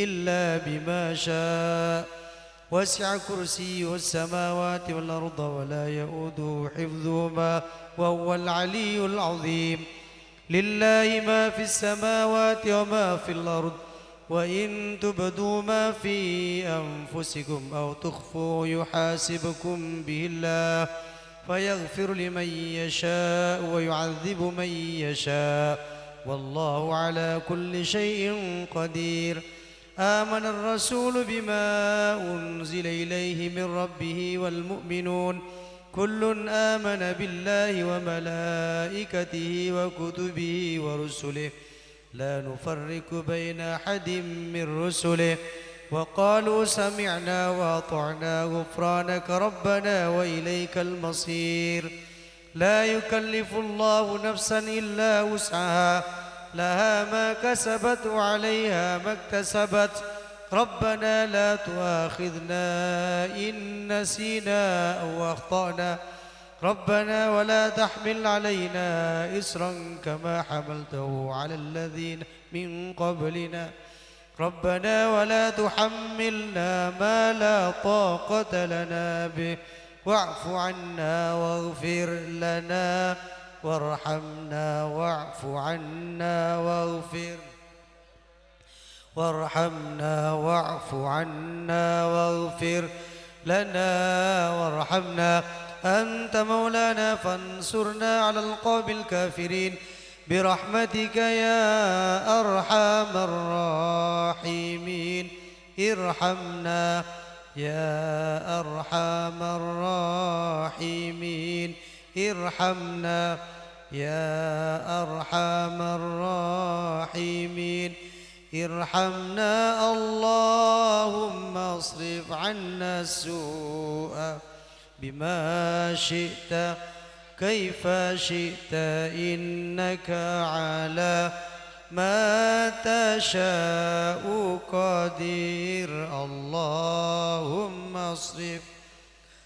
إلا بما شاء وسع كرسيه السماوات والأرض ولا يؤوده حفظهما وهو العلي العظيم لله ما في السماوات وما في الأرض وإن تبدوا ما في أنفسكم أو تخفوا يحاسبكم به الله فيغفر لمن يشاء ويعذب من يشاء والله على كل شيء قدير آمن الرسول بما أنزل إليه من ربه والمؤمنون كل آمن بالله وملائكته وكتبه ورسله لا نفرق بين أحد من رسله وقالوا سمعنا وأطعنا غفرانك ربنا وإليك المصير لا يكلف الله نفسا إلا وسعها لها ما كسبت وعليها ما اكتسبت ربنا لا تؤاخذنا إن نسينا أو أخطأنا ربنا ولا تحمل علينا إصرا كما حملته على الذين من قبلنا ربنا ولا تحملنا ما لا طاقة لنا به واعف عنا واغفر لنا وارحمنا واعف عنا وارحمنا واعف عنا واغفر لنا وارحمنا أنت مولانا فانصرنا على القوم الكافرين برحمتك يا أرحم الراحمين ارحمنا يا أرحم الراحمين ارحمنا يا أرحم الراحمين ارحمنا اللهم اصرف عنا السوء بما شئت كيف شئت إنك على ما تشاء قدير اللهم اصرف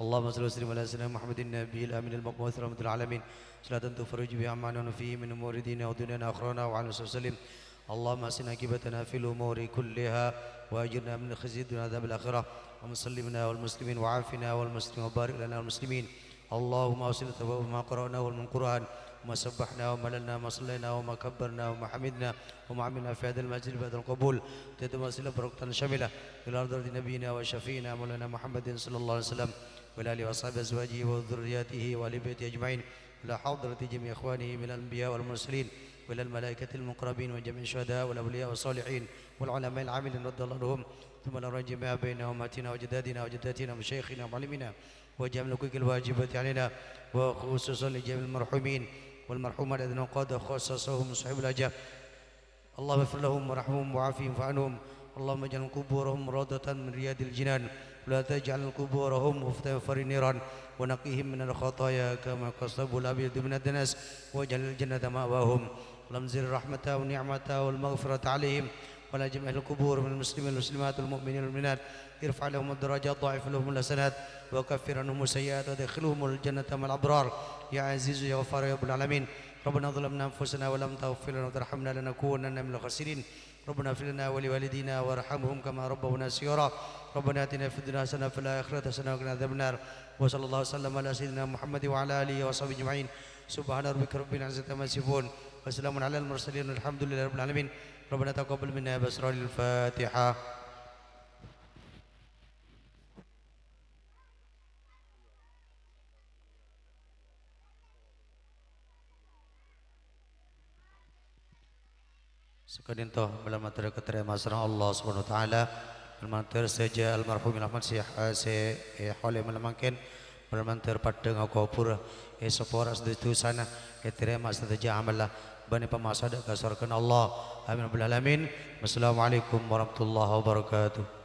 اللهم صل وسلم على سيدنا محمد النبي الامين المبعوث رحمة العالمين صلاة تفرج بها عما فيه من امور ديننا ودنيانا واخرانا وعلى وسلم. اللهم اسن عاقبتنا في الامور كلها واجرنا من خزي الدنيا عذاب الاخره ومسلمنا والمسلمين وعافنا والمسلمين وبارك لنا والمسلمين. اللهم اوصل ثواب ما قرأناه من القرآن وما سبحنا وما لنا وما صلينا وما كبرنا وما حمدنا وما عملنا في هذا المسجد بعد القبول تتمثل بركة شاملة إلى أرض نبينا وشفينا مولانا محمد صلى الله عليه وسلم وإلى آله وأصحابه أزواجه وذرياته وآل بيته أجمعين إلى حضرة جميع إخوانه من الأنبياء والمرسلين وإلى الملائكة المقربين وجميع الشهداء والأولياء والصالحين والعلماء العاملين رضي الله عنهم ثم الأرواح جميعا بين أمهاتنا وجدادنا وجداتنا ومشايخنا ومعلمينا وجميع الحقوق الواجبة علينا وخصوصا لجميع المرحومين والمرحومات الذين قد خصصهم صاحب الأجاب. اللهم اغفر لهم وارحمهم وعافهم فعنهم. اللهم اجعل قبورهم روضة من رياض الجنان ولا تجعل قبورهم مفتفر النيران ونقيهم من الخطايا كما قصبوا الأبيض من الدنس واجعل الجنة مأواهم. اللهم انزل الرحمة والنعمة والمغفرة عليهم ولا جميع القبور من المسلمين والمسلمات والمؤمنين والمؤمنات ارفع لهم الدرجات ضاعف لهم الحسنات وكفر عنهم السيئات وادخلهم الجنة مع الأبرار يا عزيز يا غفار يا رب العالمين. ربنا ظلمنا أنفسنا ولم تغفر لنا وترحمنا لنكونن من الخاسرين. ربنا اغفر لنا ولوالدينا وارحمهم كما ربونا صغارا. ربنا آتنا في الدنيا حسنة وفي الآخرة حسنة وقنا عذاب النار. وصلى الله وسلم على سيدنا محمد وعلى آله وصحبه أجمعين. سبحان ربك رب العزة عما يصفون وسلام على المرسلين والحمد لله رب العالمين. ربنا تقبل منا بأسرار الفاتحة. Sekalian toh bermantar keterima masra Allah Subhanahu Wa Taala bermantar saja almarhum Ahmad Syekh Halim Malamangkin bermantar pada ngakopur seporas itu sana keterima saja amalah bani pemasada kasarkan Allah amin rabbil alamin. Wassalamualaikum warahmatullahi wabarakatuh.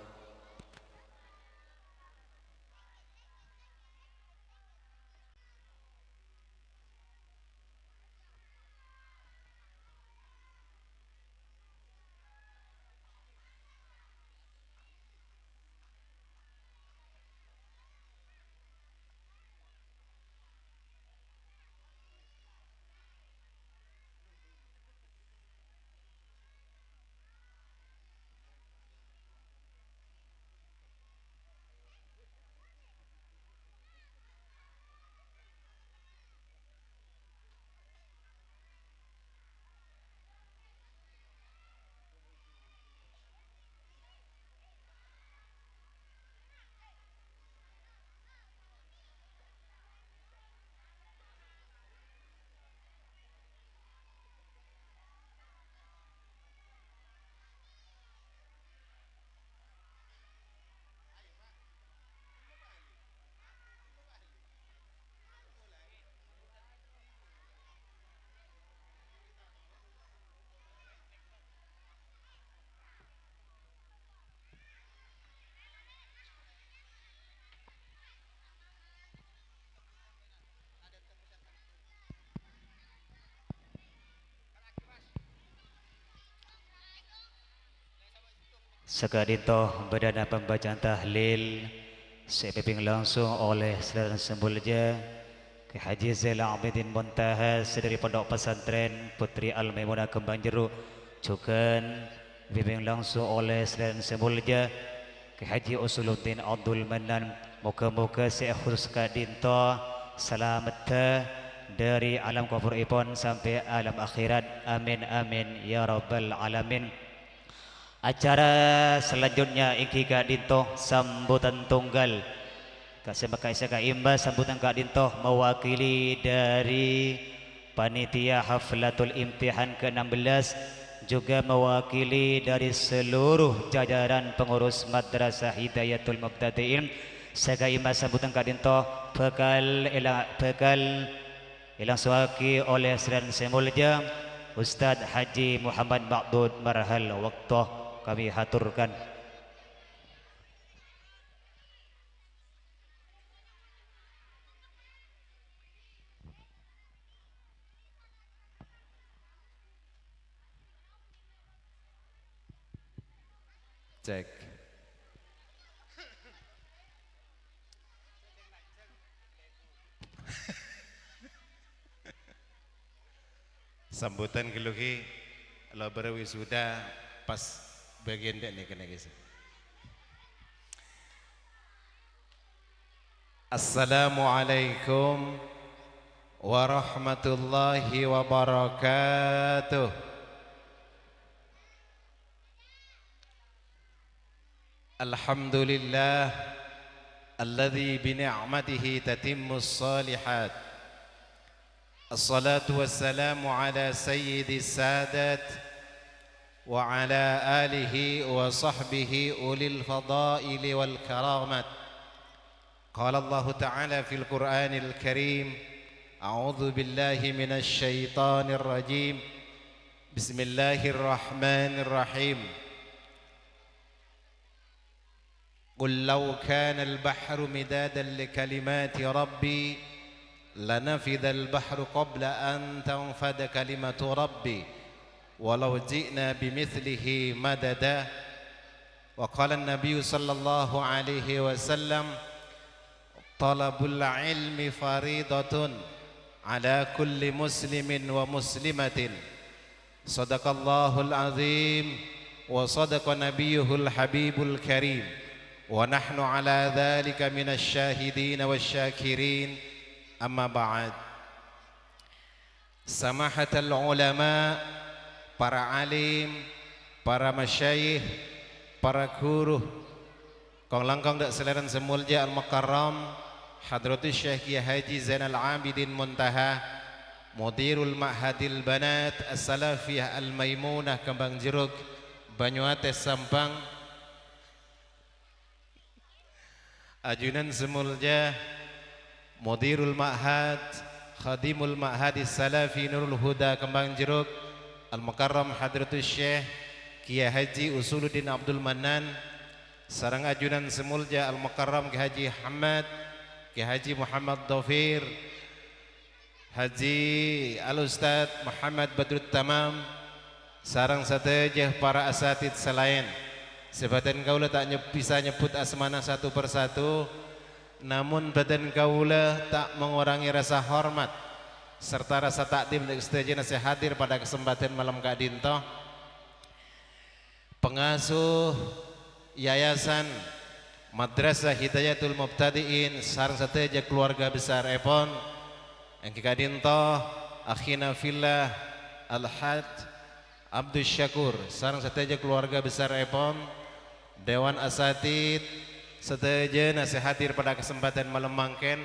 Sekadito berdana pembacaan tahlil sepimpin langsung oleh Saudara Sembulja ke Haji Zail Abidin Muntahas dari Pondok Pesantren Putri Al-Maimunah Kembang Jeruk juga dibimbing langsung oleh Saudara Sembulja ke Haji Usuluddin Abdul Manan. Moga-moga sekhus kadinto selamat dari alam kubur ipon sampai alam akhirat. Amin amin ya rabbal alamin. Acara selanjutnya iki Kak Dinto sambutan tunggal. Kak sebagai Kak Imba sambutan Kak Dinto mewakili dari panitia Haflatul Imtihan ke-16 juga mewakili dari seluruh jajaran pengurus Madrasah Hidayatul Mubtadi'in. Kak Imba sambutan Kak Dinto bekal ilang suaki oleh Seren Semulja Ustaz Haji Muhammad Ma'dud Marhal waktu kami haturkan. Cek. sambutan geluhi lo berwisuda pas bagian dek nih kena guys. Assalamualaikum warahmatullahi wabarakatuh. Alhamdulillah alladzi bi ni'matihi tatimmus shalihat. Assalatu wassalamu ala sayyidis sadat wa ala alihi wa sahbihi ulil fadaili wal karamat. Qala Allah Ta'ala fil Qur'anil Karim, a'udzu billahi minasy syaithanir rajim. Bismillahirrahmanirrahim. Qul law kana al-bahru midadan li kalimati rabbi lanafidha al-bahru qabla an tanfada kalimatu rabbi walau ji'na bimithlihi madada. Wa qala an-nabiy sallallahu alaihi wasallam, talabul ilmi faridatun ala kulli muslimin wa muslimatin. Sadaqallahul azim wa sadaqa nabiyyuhul habibul karim. Wa nahnu ala dhalika minasy syahidin wasyakirin. Amma ba'd. Samahatul ulama, para alim, para masyayikh, para guru, kong langkong dak seleran semulja al-mukarram Hadratus Syekh Kiai Haji Zainal Abidin Muntaha, Mudirul Ma'hadil Banat As-Salafiyah Al-Maimunah Kembang Jeruk Banyuates Sampang, ajunan semulja Mudirul Ma'had Khadimul Ma'hadis Salafi Nurul Huda Kembang Jeruk Al-Mukarram Hadratus Syekh Kiai Haji Usuluddin Abdul Manan, sarang ajunan semulja Al-Mukarram Kiai Haji Hamad, Kiai Haji Muhammad Dhafir, Haji Al-Ustad Muhammad Badrut Tamam, sarang sateja para asatid selain. Sebatan kaula tak bisa nyebut asmana satu persatu, namun badan kaula tak mengurangi rasa hormat serta rasa takdim dan setuju nasi hadir pada kesempatan malam kadinto. Pengasuh Yayasan Madrasah Hidayatul Mubtadiin sareng sateja keluarga besar Epon yang kadinto akhina fillah Al-Had Abdus Syakur sareng sateja keluarga besar Epon, Dewan Asatid sateja nasi hadir pada kesempatan malam mangken,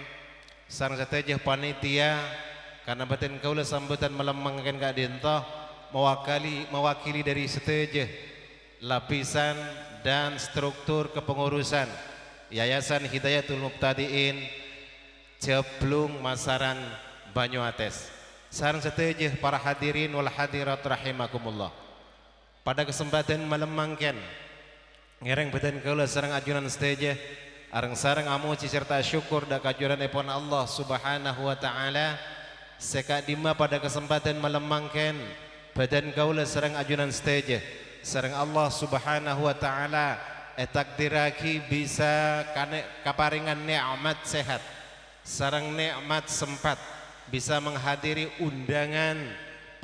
sareng sateja panitia karena batin kaula sambutan malam mangken kadinto mewakili dari sateja lapisan dan struktur kepengurusan Yayasan Hidayatul Mubtadiin Jeblung Masaran Banyuates. Sareng sateja para hadirin wal hadirat rahimakumullah. Pada kesempatan malam mangken ngereng badan kaula sareng ajunan sateja areng sareng amuji serta syukur da kajuran epon Allah Subhanahu wa taala. Sekadima pada kesempatan malam mangken badan kaula sareng ajunan sateja sareng Allah Subhanahu wa taala takdiraki bisa kaparingan nikmat sehat sareng nikmat sempat bisa menghadiri undangan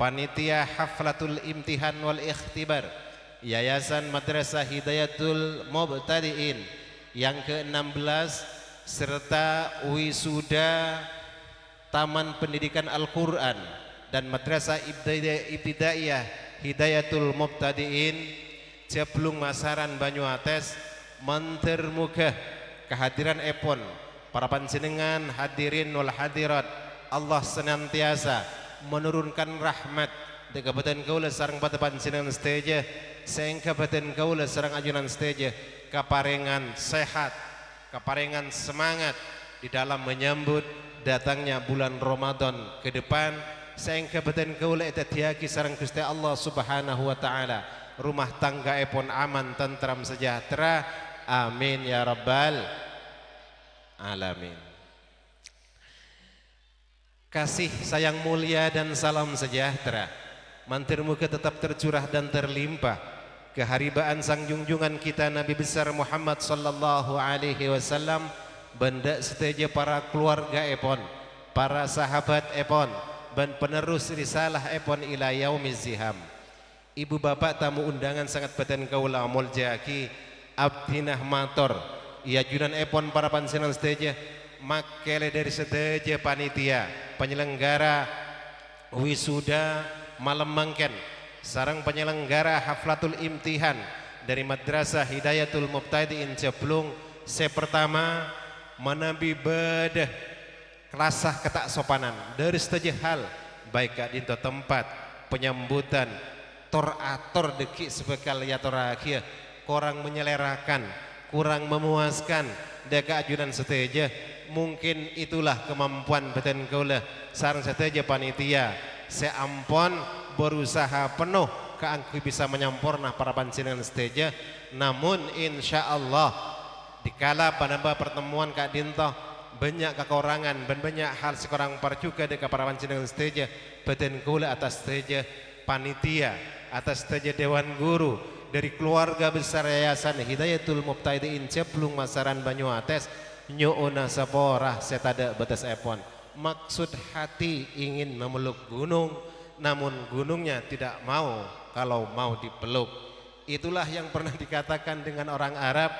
panitia haflatul imtihan wal ikhtibar Yayasan Madrasah Hidayatul Mubtadiin yang ke-16 serta wisuda Taman Pendidikan Al-Quran dan Madrasah Ibtidaiyah Hidayatul Mubtadiin Jeblung Masaran Banyuates. Mentermuga kehadiran epon para panjenengan hadirin wal hadirat, Allah senantiasa menurunkan rahmat di kabupaten kaula sareng pada panjenengan seteja sehingga kabupaten kaula sareng ajunan seteja kaparengan sehat, kaparengan semangat di dalam menyambut datangnya bulan Ramadan ke depan, sehingga badan kaula eta tiaki sareng Gusti Allah Subhanahu wa taala rumah tangga epon aman tentram sejahtera. Amin ya rabbal alamin. Kasih sayang mulia dan salam sejahtera mantir muka tetap tercurah dan terlimpah keharibaan sang junjungan kita Nabi besar Muhammad sallallahu alaihi wasallam, benda seteja para keluarga epon, para sahabat epon, dan penerus risalah epon ila yaumiz ziham. Ibu bapak tamu undangan sangat beten kaula amol jaki abdinah mator ia junan epon para pansinan stage makele dari stage panitia penyelenggara wisuda malam mangken sarang penyelenggara haflatul imtihan dari Madrasah Hidayatul Mubtadiin Ceplung pertama menabi bedah kelasah ketak sopanan dari stage hal baik kak dinto tempat penyambutan tor-ator deki sebekal ya torakia kurang menyelerakan kurang memuaskan deka ajunan seteja mungkin itulah kemampuan beten kaula sareng seteja panitia seampon berusaha penuh keangku bisa menyampurna para pancingan seteja namun insyaallah dikala panambah pertemuan kak dinto banyak kekurangan dan banyak hal sekurang parcuka deka para pancingan seteja beten kaula atas seteja panitia atas saja Dewan Guru dari keluarga besar Yayasan Hidayatul Mubtadiin Ceplung Masaran Banyuates nyoona saporah setada batas epon maksud hati ingin memeluk gunung namun gunungnya tidak mau kalau mau dipeluk itulah yang pernah dikatakan dengan orang Arab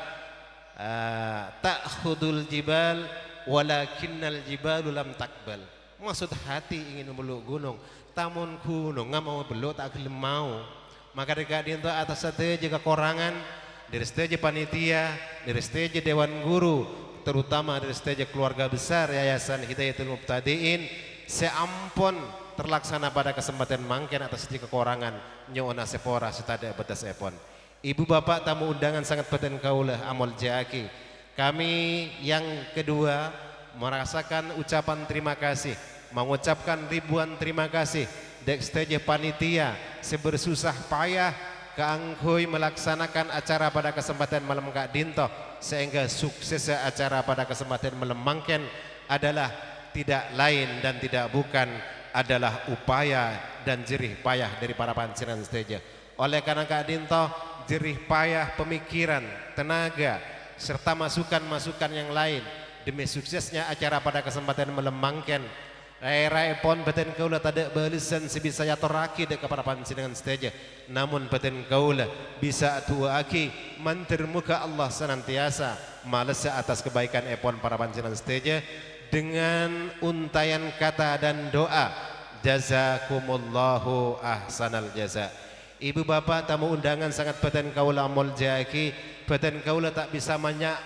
ta'khudul jibal walakinnal jibalu lam takbal maksud hati ingin memeluk gunung tamun gunung nggak mau belok tak gelem mau maka dekat itu atas stage kekurangan dari stage panitia dari stage Dewan Guru terutama dari stage keluarga besar Yayasan Hidayatul Mubtadiin seampun terlaksana pada kesempatan mangken atas stage kekurangan nyona sepora setada batas epon ibu bapak tamu undangan sangat beten kaulah amol jaki kami yang kedua merasakan ucapan terima kasih mengucapkan ribuan terima kasih dek stage panitia sebersusah payah keangkui melaksanakan acara pada kesempatan malam Kak Dinto sehingga sukses acara pada kesempatan malam mangken adalah tidak lain dan tidak bukan adalah upaya dan jerih payah dari para pancingan stage oleh karena Kak Dinto jerih payah pemikiran tenaga serta masukan-masukan yang lain demi suksesnya acara pada kesempatan malam mangken Rai pon beten kaula tada balisan sebisa ya toraki dek kepada pancingan stage namun beten kaula bisa tuaki mantermuka Allah senantiasa malas atas kebaikan epon para pancingan stage dengan untayan kata dan doa jazakumullahu ahsanal jaza ibu bapak tamu undangan sangat beten kaula amol jaki beten kaula tak bisa banyak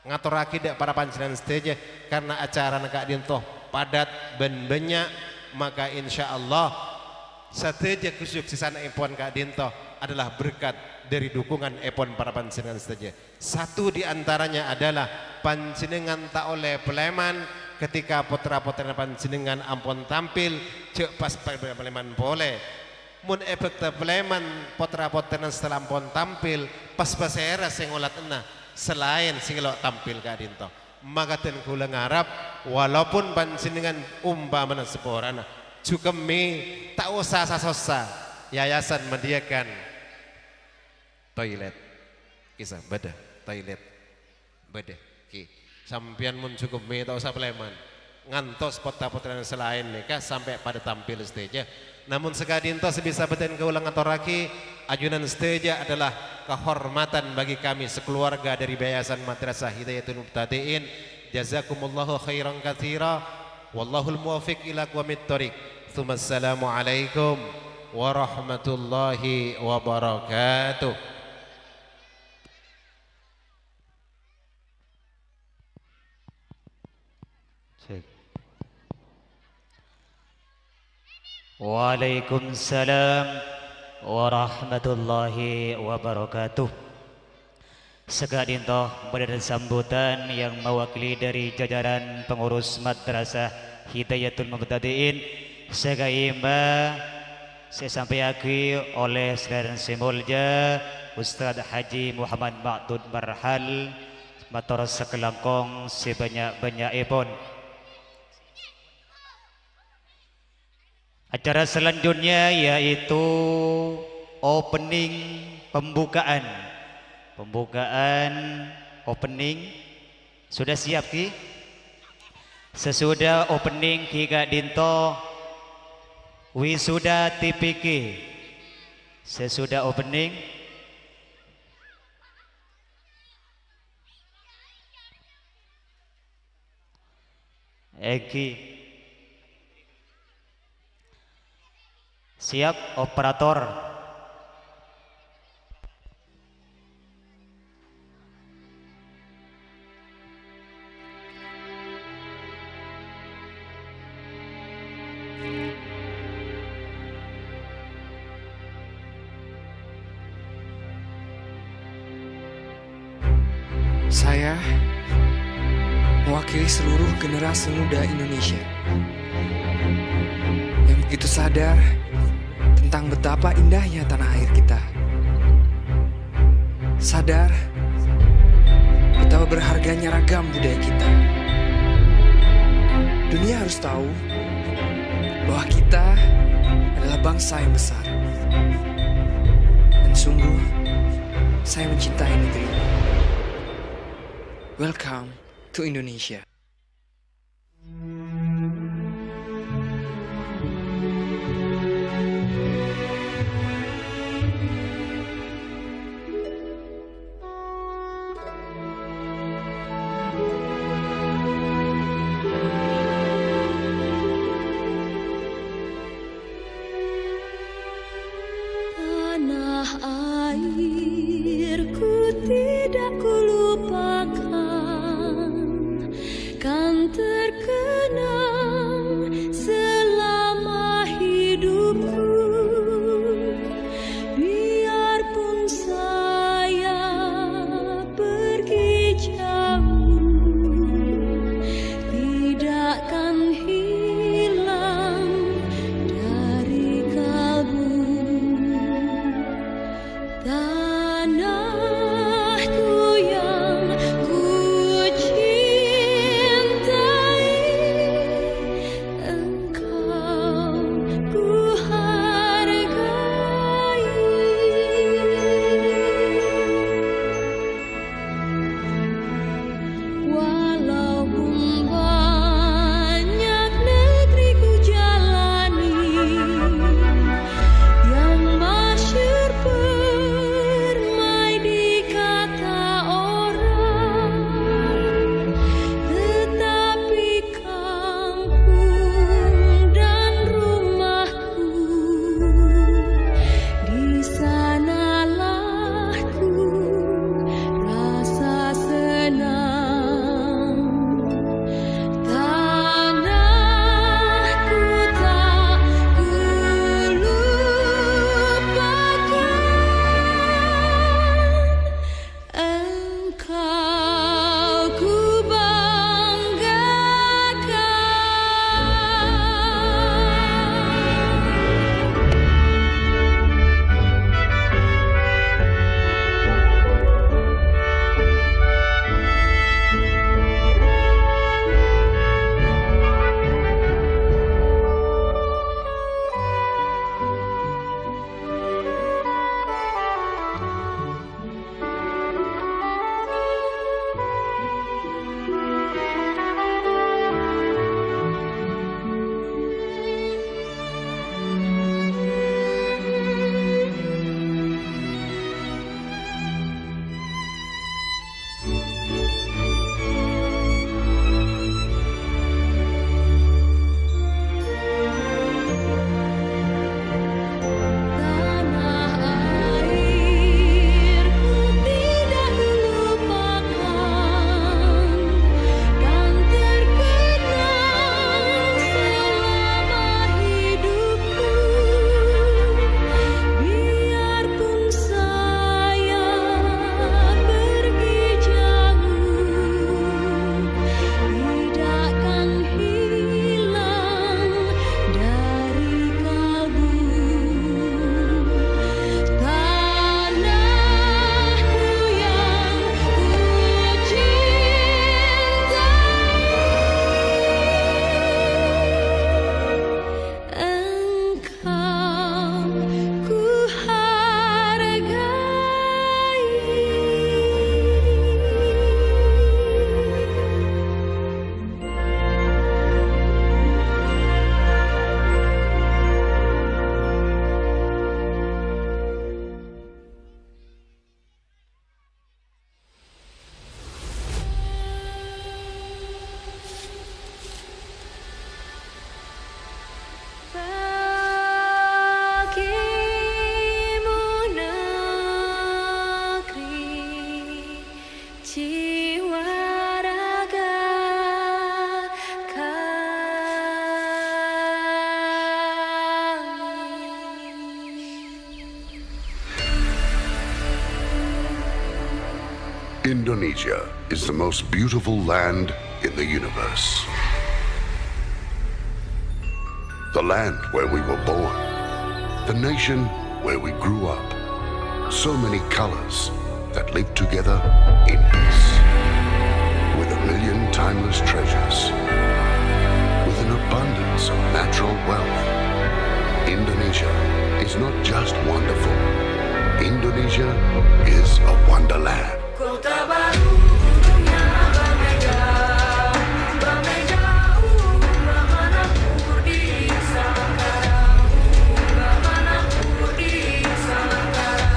ngaturaki dek para pancingan stage karena acara Kak Dinto padat dan banyak maka insya Allah sateja kesuksesan epon Kak Dinto adalah berkat dari dukungan epon para pancingan saja satu diantaranya adalah pancingan tak oleh peleman ketika putra-putra pancingan ampun tampil cek pas peleman boleh mun efek peleman putra-putra setelah ampun tampil pas era sengolat enah selain singelok tampil Kak Dinto maka ten kula ngarap walaupun pancingan umpamana seporana cukemi tak usah sasa yayasan mediakan toilet kisah beda toilet beda ki sampian mun cukemi tak usah peleman ngantos pota-pota selain nikah sampai pada tampil stage namun sekadinto sebisa beten keulang atoraki ajunan stage adalah kehormatan bagi kami sekeluarga dari Yayasan Madrasah Hidayatul Mubtadiin jazakumullahu khairan katsira wallahul muwaffiq ila aqwamit thoriq tsummassalamu alaikum warahmatullahi wabarakatuh. Waalaikumsalam warahmatullahi wabarakatuh. Sekadintoh pada sambutan yang mewakili dari jajaran pengurus Madrasah Hidayatul Mubtadiin segaimba saya sampaikan oleh Saudara Simulja Ustaz Haji Muhammad Ma'dud Marhal matur sekelangkong sebanyak-banyak ipun. Acara selanjutnya yaitu opening pembukaan opening sudah siap Ki? Sesudah opening Ki Kak Dinto Wisuda TPK sesudah opening Eki siap operator. Saya mewakili seluruh generasi muda Indonesia yang begitu sadar tentang betapa indahnya tanah air kita. Sadar betapa berharganya ragam budaya kita. Dunia harus tahu bahwa kita adalah bangsa yang besar. Dan sungguh, saya mencintai negeri ini. Welcome to Indonesia. Tanah airku tidak kulupakan, Indonesia is the most beautiful land in the universe. The land where we were born. The nation where we grew up. So many colors that live together in peace. With a million timeless treasures. With an abundance of natural wealth. Indonesia is not just wonderful. Indonesia is a wonderland. Kota baru dunia bermegah, bermegah, bermanapun di Nusantara, bermanapun di Nusantara.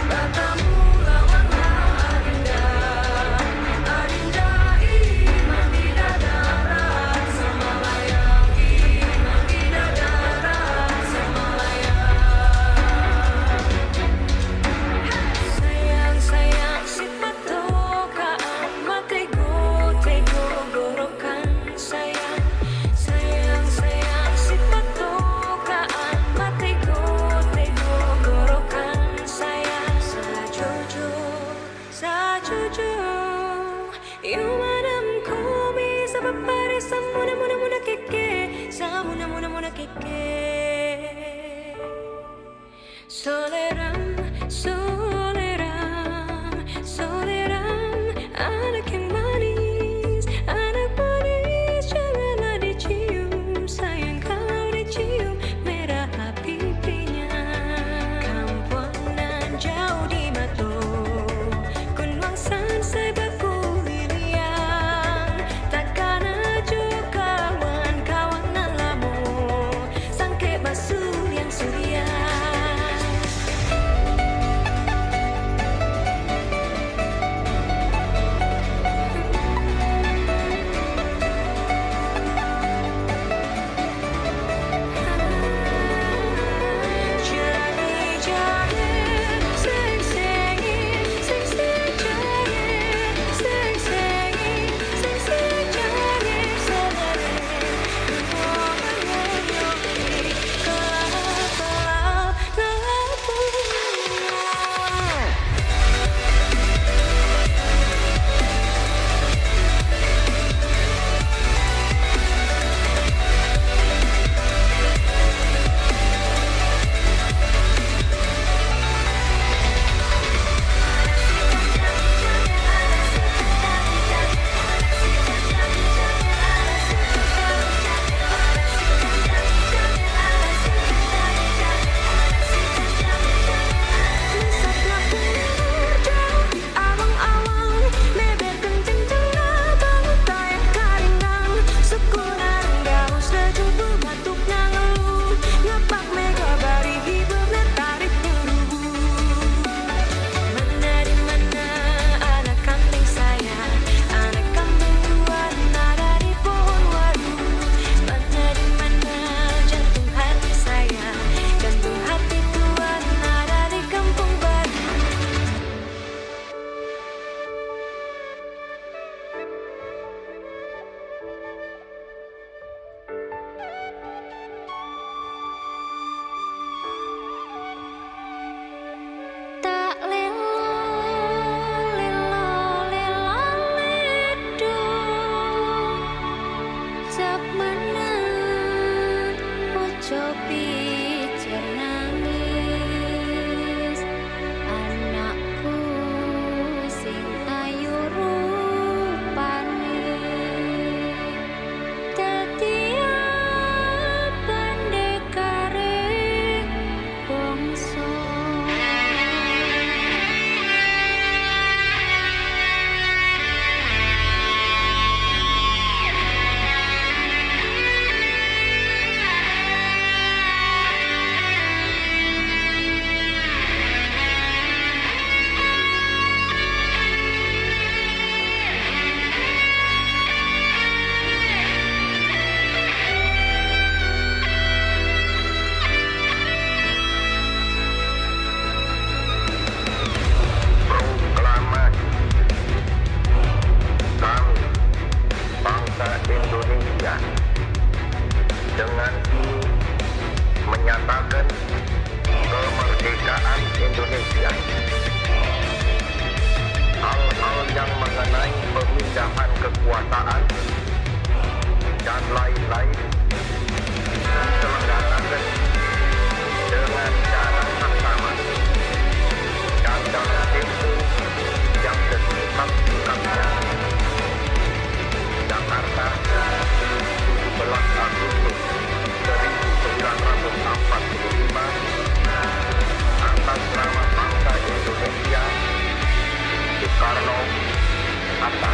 Bertemu lawanlah adinda, adinda iman bidadara, semalayang iman bidadara, semalayang. Sayang, sayang, si patokaan, matego, tego, gorokan. Sayang, sayang, sayang, si patokaan, matego, tego, gorokan. Sayang, sajujur, sajujur, yumadam ko bisa berparis samuna muna muna keke, samuna muna muna keke. Soleram, soleram, soleram, anak yang manis, janganlah dicium, sayang kalau dicium, merah pipinya. Kampuanan jauh di Batu, Kunwangsan saya baku liliang, takkan aja kawan-kawan nalamu, sangke basuh yang surya. Tak lelo, lelo, lelo, ledo, sak menang, ojo pijer nangis, anakku sing ayu rupane, tetia pandekare bangsa. menyatakan kemerdekaan Indonesia hal-hal yang mengenai pemindahan kekuasaan dan lain-lain diselenggarakan dengan cara saksama dan dalam tempo yang sesingkat-singkatnya. Jakarta, 17 Agustus 1945, atas nama bangsa Indonesia, Soekarno Hatta.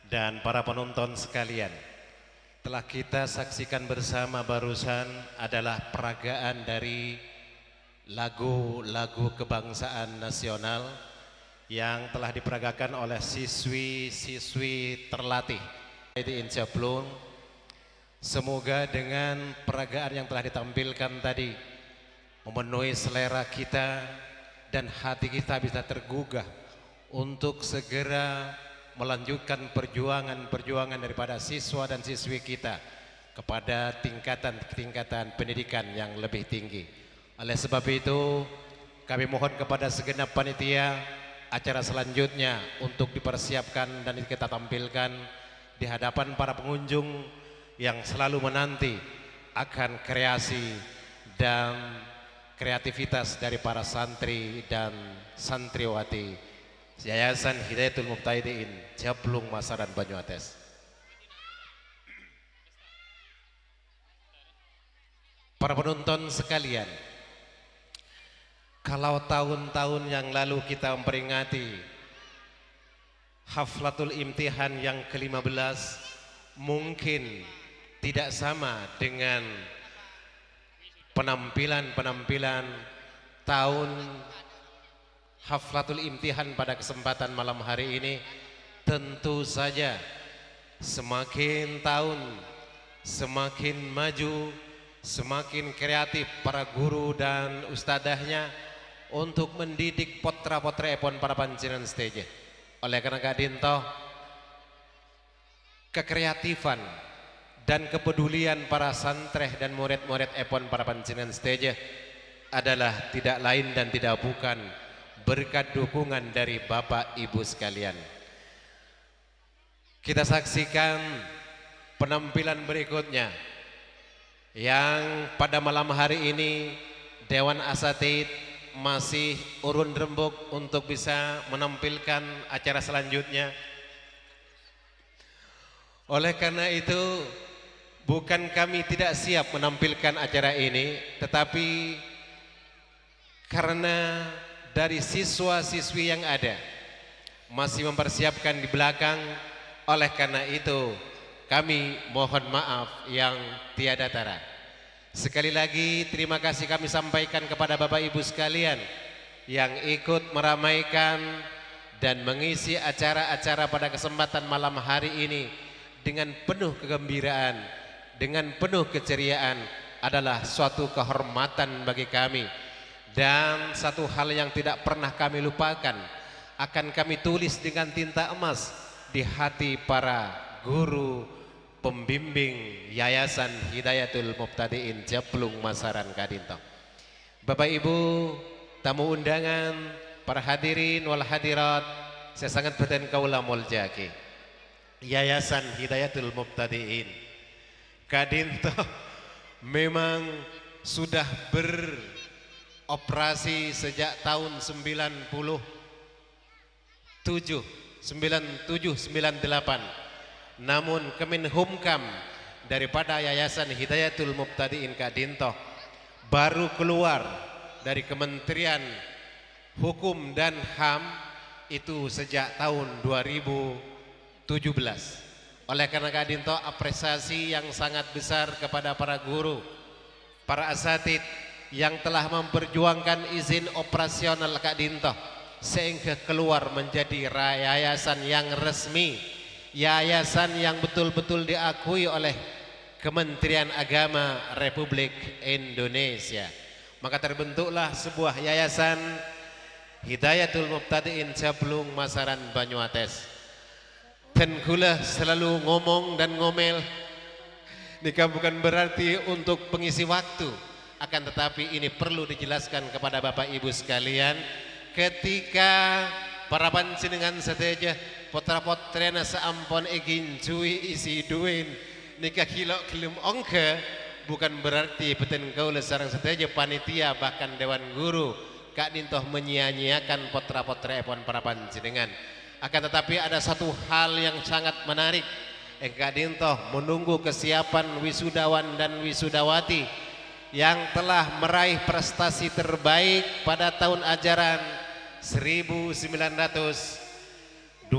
Dan para penonton sekalian, telah kita saksikan bersama barusan adalah peragaan dari lagu-lagu kebangsaan nasional yang telah diperagakan oleh siswi-siswi terlatih di Incaplung. Semoga dengan peragaan yang telah ditampilkan tadi memenuhi selera kita dan hati kita bisa tergugah untuk segera melanjutkan perjuangan-perjuangan daripada siswa dan siswi kita kepada tingkatan-tingkatan pendidikan yang lebih tinggi. Oleh sebab itu, kami mohon kepada segenap panitia acara selanjutnya untuk dipersiapkan dan kita tampilkan di hadapan para pengunjung yang selalu menanti akan kreasi dan kreativitas dari para santri dan santriwati Yayasan Hidayatul Mubtadiin Jablung Masaran Banyuates. Para penonton sekalian, kalau tahun-tahun yang lalu kita memperingati Haflatul Imtihan yang ke-15 mungkin tidak sama dengan penampilan-penampilan tahun Haflatul Imtihan pada kesempatan malam hari ini. Tentu saja semakin tahun semakin maju, semakin kreatif para guru dan ustadahnya untuk mendidik potra-potra epon para panjenengan stage. Oleh karena kadinto kekreatifan dan kepedulian para santreh dan murid-murid epon para panjenengan stage adalah tidak lain dan tidak bukan berkat dukungan dari Bapak Ibu sekalian. Kita saksikan penampilan berikutnya yang pada malam hari ini Dewan Asatid masih urun rembuk untuk bisa menampilkan acara selanjutnya. Oleh karena itu, bukan kami tidak siap menampilkan acara ini, tetapi karena dari siswa-siswi yang ada masih mempersiapkan di belakang, oleh karena itu kami mohon maaf yang tiada tara. Sekali lagi terima kasih kami sampaikan kepada Bapak Ibu sekalian yang ikut meramaikan dan mengisi acara-acara pada kesempatan malam hari ini dengan penuh kegembiraan, dengan penuh keceriaan. Adalah suatu kehormatan bagi kami. Dan satu hal yang tidak pernah kami lupakan akan kami tulis dengan tinta emas di hati para guru pembimbing Yayasan Hidayatul Mubtadiin Jablung Masaran Kadinto. Bapak Ibu, tamu undangan, para hadirin wal hadirat, saya sangat beten kaula muljaki. Yayasan Hidayatul Mubtadiin Kadinto memang sudah beroperasi sejak tahun 97-98. Namun Kemenhumkam daripada Yayasan Hidayatul Mubtadiin Kadinto baru keluar dari Kementerian Hukum dan HAM itu sejak tahun 2017. Oleh karena Kadinto apresiasi yang sangat besar kepada para guru, para asatid yang telah memperjuangkan izin operasional Kadinto sehingga keluar menjadi yayasan yang resmi, yayasan yang betul-betul diakui oleh Kementerian Agama Republik Indonesia. Maka terbentuklah sebuah yayasan Hidayatul Mubtadiin Jablung Masaran Banyuates. Dan kula selalu ngomong dan ngomel, nikah bukan berarti untuk pengisi waktu, akan tetapi ini perlu dijelaskan kepada Bapak Ibu sekalian. Ketika para panjenengan sateja potra-potrena saampon egin cuy isi duin nikah kilok gelem ongke, bukan berarti beten kaula sareng sateja panitia bahkan dewan guru Kak Dintoh menyia-nyiakan potra-potra epon para panjenengan. Akan tetapi ada satu hal yang sangat menarik. Kak Dintoh menunggu kesiapan wisudawan dan wisudawati yang telah meraih prestasi terbaik pada tahun ajaran 1922-24.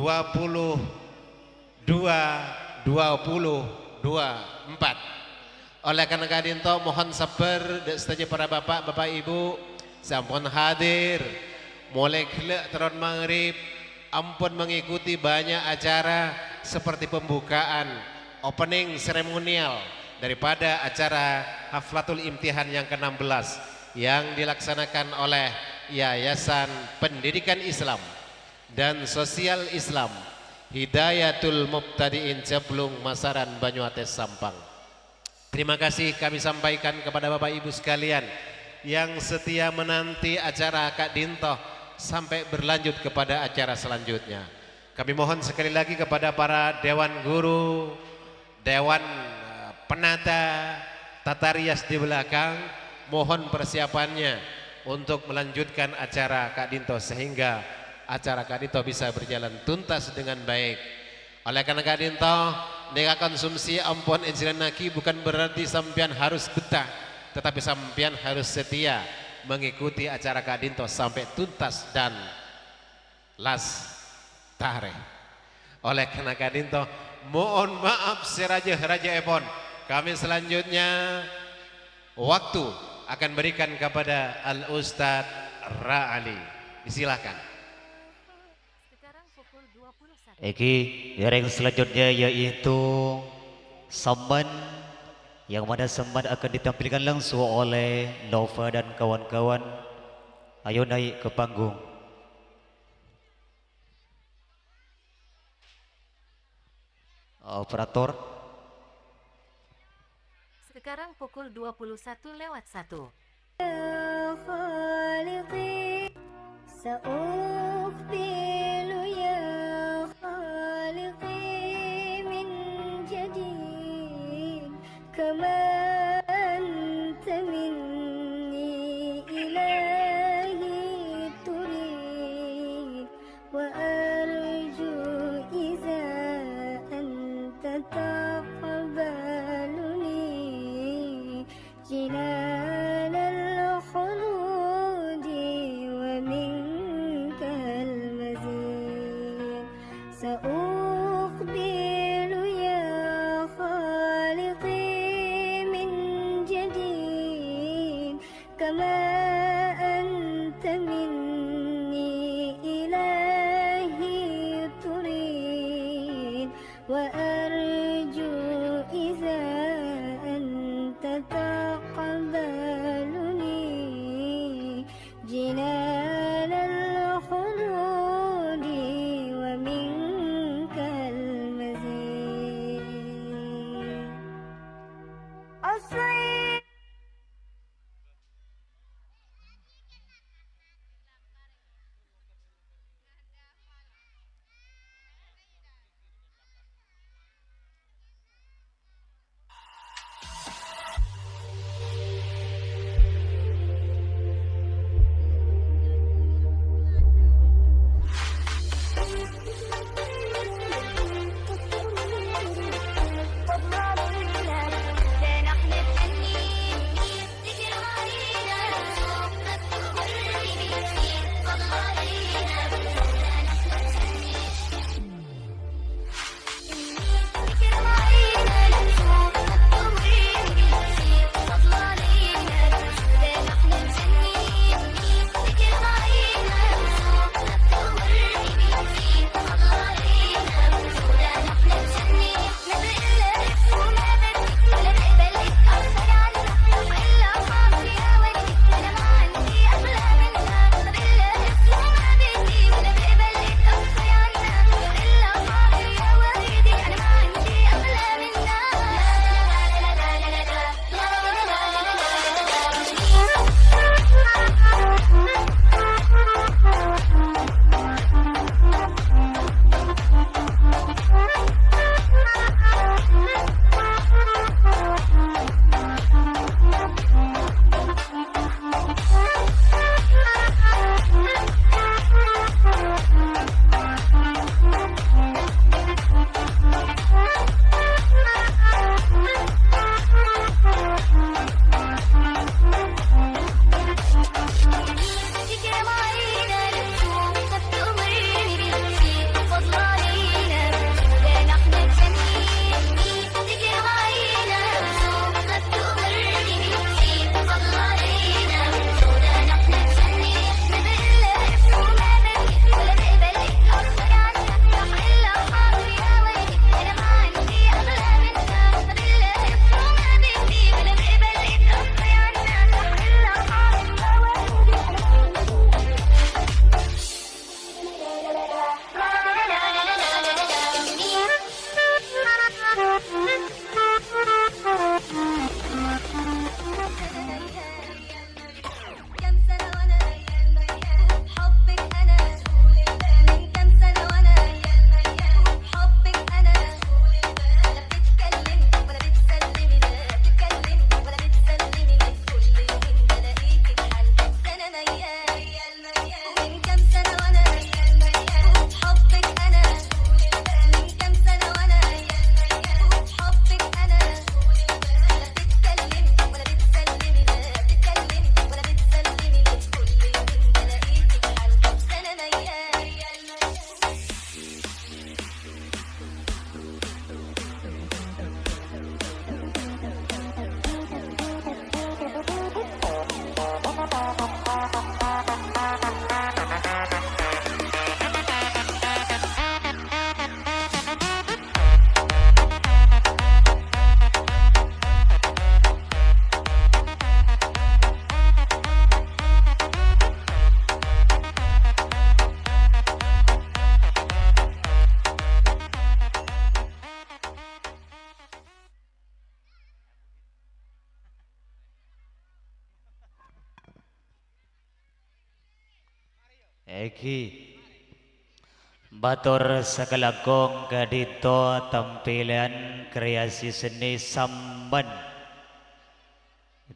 Oleh karena Kak Dintoh mohon sabar saja para bapak ibu sampun hadir mulai gelek teron maghrib, ampun mengikuti banyak acara seperti pembukaan, opening seremonial daripada acara Haflatul Imtihan yang ke-16 yang dilaksanakan oleh Yayasan Pendidikan Islam dan Sosial Islam Hidayatul Mubtadiin Jablung Masaran Banyuates Sampang. Terima kasih kami sampaikan kepada Bapak Ibu sekalian yang setia menanti acara Kak Dintoh sampai berlanjut kepada acara selanjutnya. Kami mohon sekali lagi kepada para dewan guru, dewan penata, tata rias di belakang, mohon persiapannya untuk melanjutkan acara Kak Dintoh sehingga acara Kak Dintoh bisa berjalan tuntas dengan baik. Oleh karena Kak Dintoh, neka konsumsi ampun ejilan naki bukan berarti sampean harus betah, tetapi sampean harus setia mengikuti acara Kak Dintoh sampai tuntas dan lestari. Oleh karena Kak Dintoh, mohon maaf seraja epon. Kami selanjutnya waktu akan berikan kepada Al Ustadz Ra'ali. Disilakan. Eki yang selanjutnya yaitu Samban, yang mana Samban akan ditampilkan langsung oleh Nova dan kawan-kawan. Ayo naik ke panggung. Operator Sekarang pukul 21:01. يا خالقي سأقبل يا خالقي من جديد كما أنت مني إلهي تريد وأرجو إذا أنت تقبلني جنان الخلود ومنك المزيد سأقبل يا خالقي من جديد كما أنت مني إلهي تريد وأرجو إذا أنت تقبلني جنان الخلود ومنك المزيد الصيد Eki Batur Sakalagong kadito tampilan kreasi seni samban.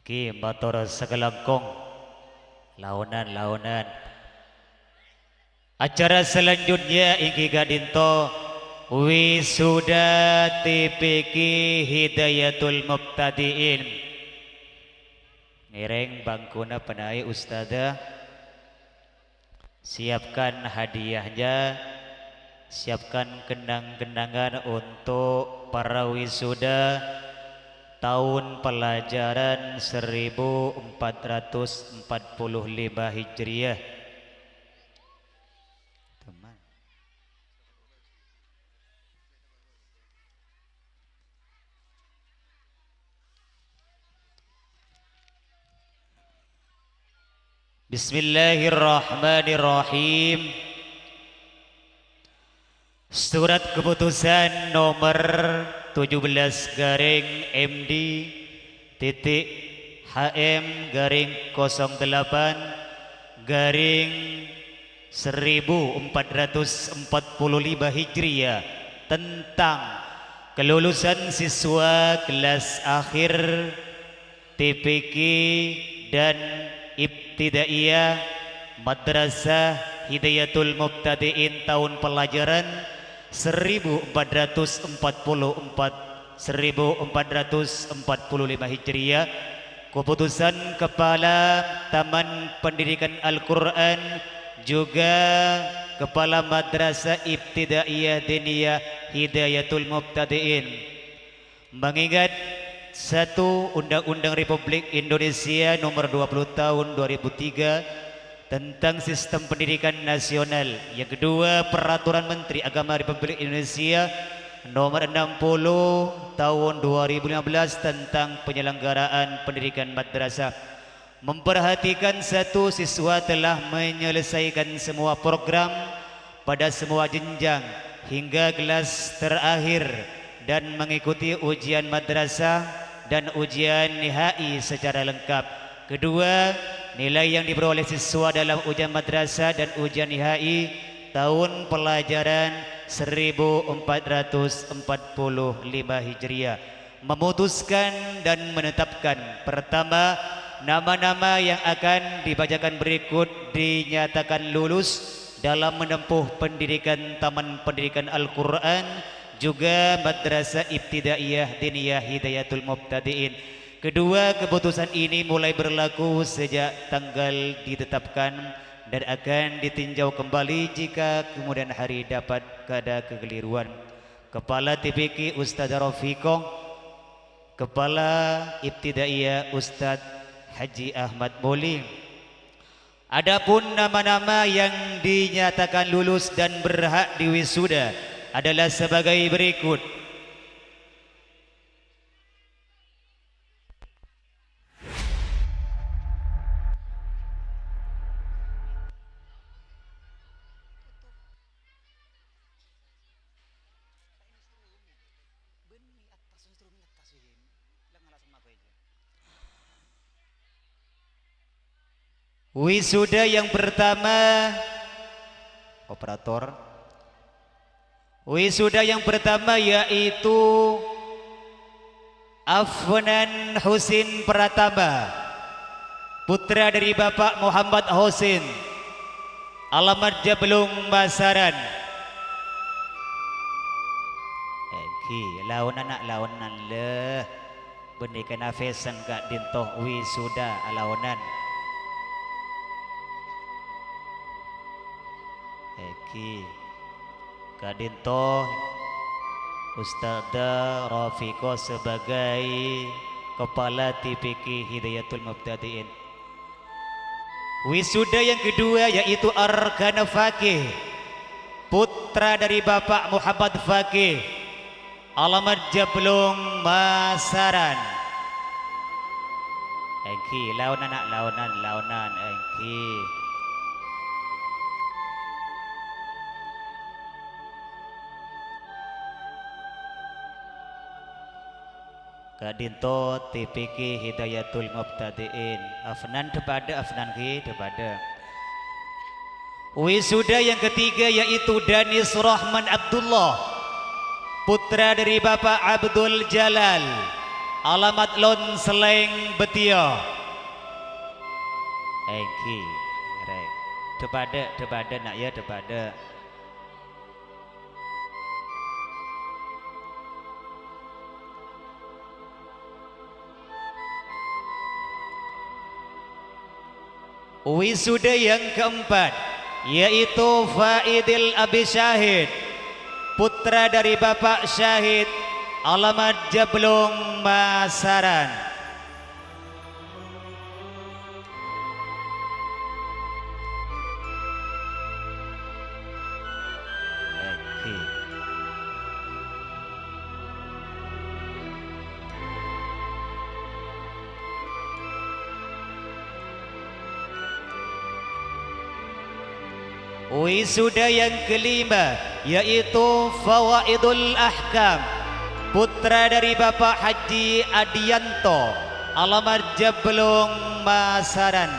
Eki Batur Sakalagong launan. Acara selanjutnya iki kadito wisuda TPQ Hidayatul Mubtadiin. Ngereng bangkuna penai ustadzah. Siapkan hadiahnya, siapkan kenang-kenangan untuk para wisuda tahun pelajaran 1445 Hijriah. Bismillahirrahmanirrahim. Surat keputusan nomor 17 garing MD titik HM garing 08 garing 1445 Hijriah tentang kelulusan siswa kelas akhir TPQ dan Ibtidaiyah Madrasah Hidayatul Mubtadiin tahun pelajaran 1445 Hijriah. Keputusan Kepala Taman Pendidikan Al-Quran juga Kepala Madrasah Ibtidaiyah Diniyah Hidayatul Mubtadiin mengingat 1. Undang-Undang Republik Indonesia Nomor 20 Tahun 2003 tentang Sistem Pendidikan Nasional. Yang kedua, Peraturan Menteri Agama Republik Indonesia Nomor 60 Tahun 2015 tentang penyelenggaraan pendidikan madrasah. Memperhatikan 1. Siswa telah menyelesaikan semua program pada semua jenjang hingga kelas terakhir dan mengikuti ujian madrasah dan ujian nihai secara lengkap. Kedua, nilai yang diperoleh siswa dalam ujian madrasah dan ujian nihai tahun pelajaran 1445 Hijriah memutuskan dan menetapkan: pertama, nama-nama yang akan dibacakan berikut dinyatakan lulus dalam menempuh pendidikan Taman Pendidikan Al-Quran juga Madrasah Ibtidaiyah Diniyah Hidayatul Mubtadiin. Kedua, keputusan ini mulai berlaku sejak tanggal ditetapkan dan akan ditinjau kembali jika kemudian hari dapat ada kekeliruan. Kepala TPQ Ustadz Rafiqo, Kepala Ibtidaiyah Ustadz Haji Ahmad Moli. Adapun nama-nama yang dinyatakan lulus dan berhak diwisuda adalah sebagai berikut. Wisuda yang pertama, operator. Wisuda yang pertama yaitu Afnan Husin Pratama, putra dari Bapak Muhammad Husin, alamat Jablung Basaran. Launan leh bendikan afesan kak dintoh wisuda launan. Kadinto Ustadzah Rafiqo sebagai Kepala TPQ Hidayatul Mubtadiin. Wisuda yang kedua yaitu Arkana Fakih, putra dari Bapak Muhammad Fakih, alamat Jablung Masaran. Launan Kadinto TPQ Hidayatul Mubtadiin. Afnan depada Afnan ki depada. Wisuda yang ketiga yaitu Danis Rahman Abdullah, putra dari Bapak Abdul Jalal, alamat Lon Seleng Betia. Engki, rek. Depada nak ya depada. Wisuda yang keempat yaitu Faidil Abi Syahid, putra dari Bapak Syahid, alamat Jablung Masaran. Wisuda yang kelima yaitu Fawaidul Ahkam, putra dari Bapak Haji Adianto, alamat Jablung Masaran.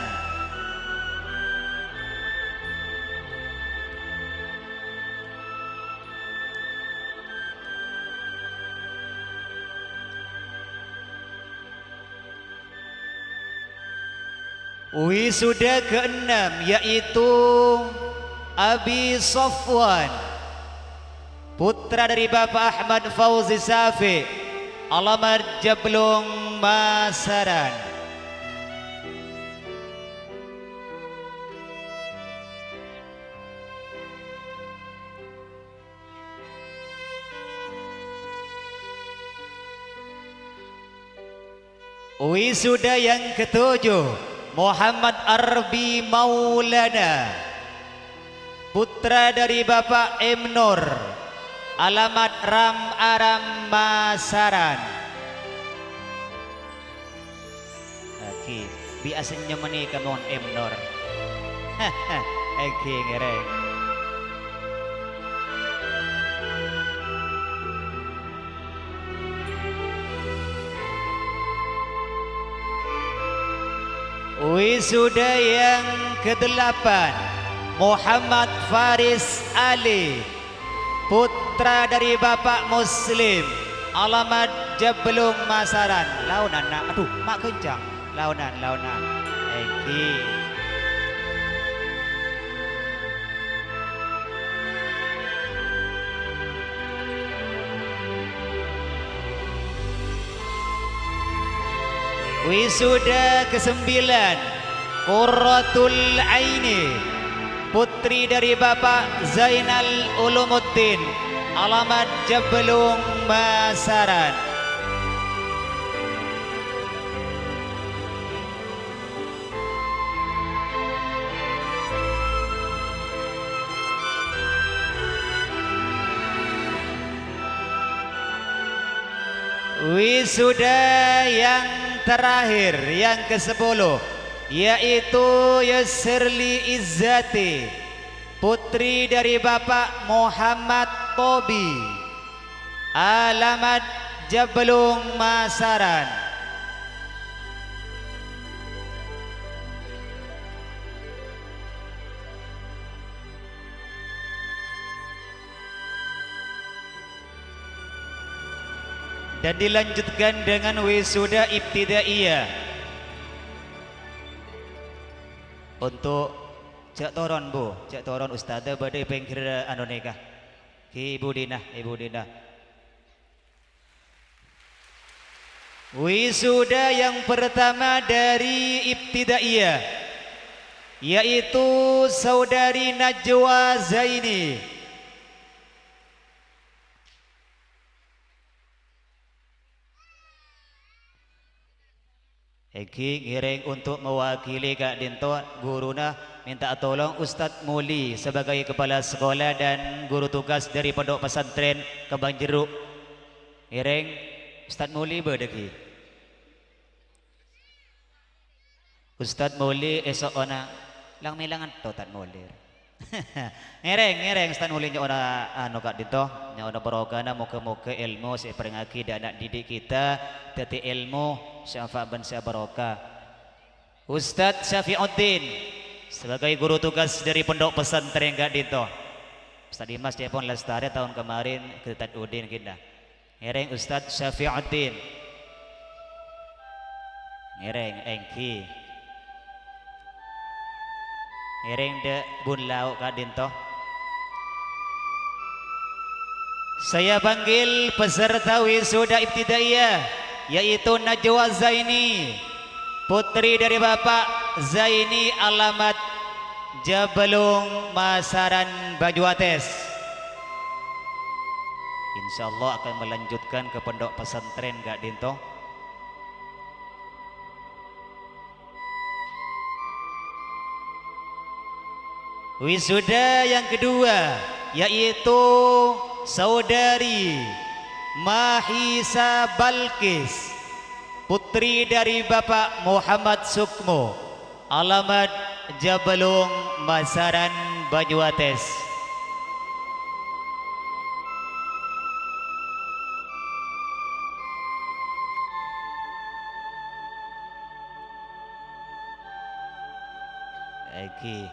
Wisuda keenam yaitu Abi Sofwan, putra dari Bapak Ahmad Fauzi Safi, alamat Jablung Masaran. Wisuda yang ketujuh Muhammad Arbi Maulana, putra dari Bapak M. Nur, alamat Ram Aram Masaran. Aki, biasanya menikah mohon M. Nur. Aki ngereng. Wisuda yang kedelapan Muhammad Faris Ali, putra dari Bapak Muslim, alamat Jablung Masaran. Launan nak, aduh mak kencang. Launan. Eki. Wisuda kesembilan Qurratul Aini, putri dari Bapak Zainal Ulumuddin, alamat Jablung Masaran. Wisuda yang terakhir yang ke-10 yaitu Yusrli Izzati, putri dari Bapak Muhammad Tobi, alamat Jablung Masaran. Dan dilanjutkan dengan wisuda ibtidaiyah. Untuk cak toron bu, cak toron ustazah badai pengkir anu nikah. Ki Ibu Dina. Wisuda yang pertama dari ibtidaiyah yaitu saudari Najwa Zaini. Eki ngiring untuk mewakili Kak Dinto, guruna minta tolong Ustadz Muli sebagai kepala sekolah dan guru tugas dari Pondok Pesantren Kembang Jeruk. Ngiring Ustadz Muli berdeki. Ustadz Muli esok ona lang milangan to Ustadz Muli. ngereng Ustadz Muli nya ona anu Kak Dinto, nya ona barokana muka-muka ilmu saya peringaki dan anak didik kita teti ilmu syafa' ban barokah. Ustadz Syafi'uddin sebagai guru tugas dari pondok pesantren Gak Dito. Ustaz Dimas dia pun lestari tahun kemarin kita udin kita. Ngereng Ustaz Syafi'uddin. Ngereng Engki. Ngereng de Bun Lau Gak Dito. Saya panggil peserta wisuda ibtidaiyah yaitu Najwa Zaini, putri dari Bapak Zaini, alamat Jabalung, Masaran, Bajuates. Insyaallah akan melanjutkan ke pondok pesantren Gak Dinto. Wisuda yang kedua yaitu saudari Mahisa Balkis, putri dari Bapak Muhammad Sukmo, alamat Jabalung, Masaran, Bajuates. Eki.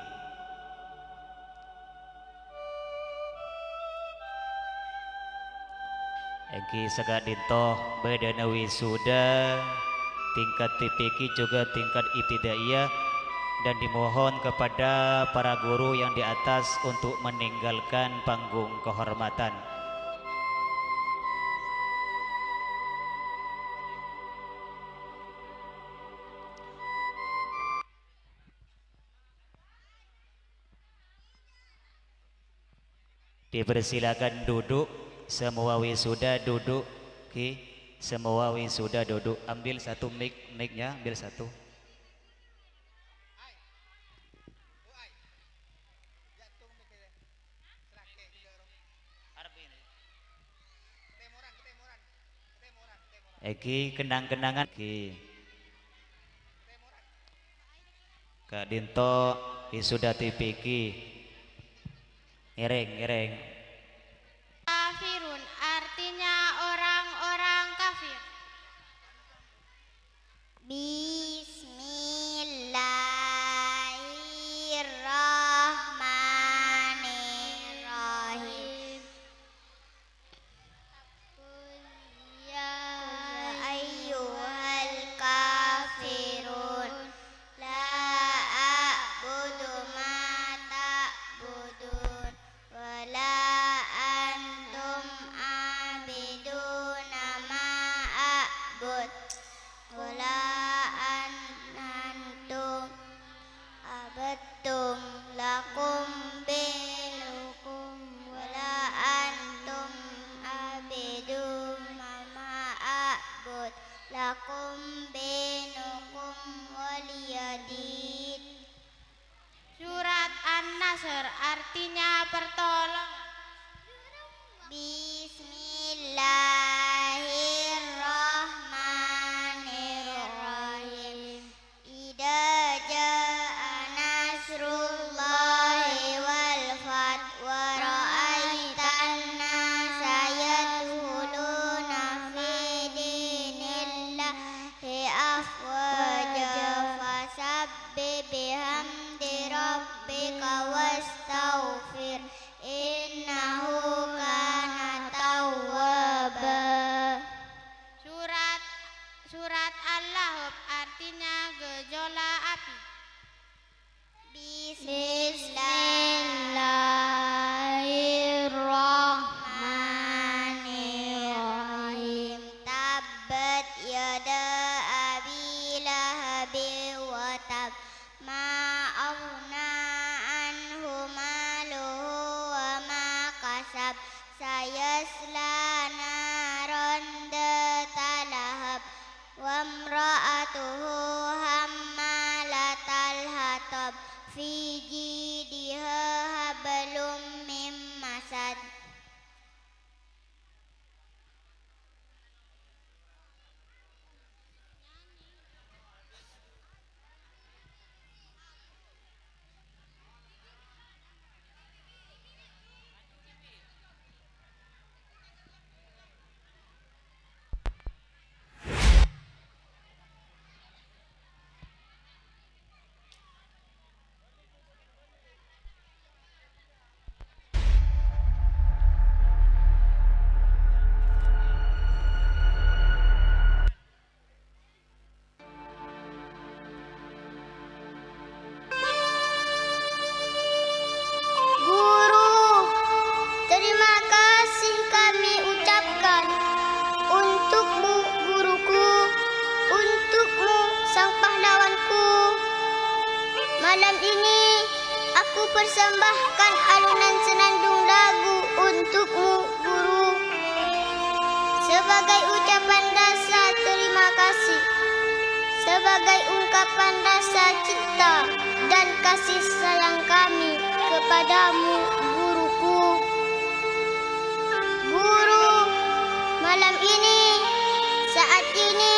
Eki Sagak Dinto bedana wisuda tingkat TPQ juga tingkat ibtidaiyah, dan dimohon kepada para guru yang di atas untuk meninggalkan panggung kehormatan. Dipersilakan duduk, semua wisuda duduk. Oke, semua wisuda duduk. Ambil satu mic-nya, ambil satu. Eki kenang-kenangan Ki Kak Dinto wisuda TPQ. Ngereng. Kafirun artinya orang-orang kafir. Bismillahirrahmanirrahim. Ya ayyuhal kafirun la a'budu ma ta'budun wala antum abiduna ma a'bud wala antum abadtum lakum binukum wala antum abidun ma a'bud lakum binukum waliyadin. Surat An-Nasr artinya pertolongan. Bismillahirrahmanirrahim. Idza jaa nasrullahi wal fath wa ra'aitan nasa yadkhuluna fi dinillahi afwaja fasabbih bihamdi rabbika wastaghfir innahu kana tawwaba. Surat Al-Lahab artinya gejolak api. Bismillahirrahmanirrahim. Tabbat yada abi lahabi wa tab ma aghna anhu maluhu wa ma kasab sayasla naran data lahab wa imra'atuhu hammalatal hatab fi jidiha hablum mim masad. persembahkan alunan senandung lagu untukmu, Guru, sebagai ucapan rasa terima kasih, sebagai ungkapan rasa cinta dan kasih sayang kami kepadamu, Guruku. Guru, malam ini, saat ini,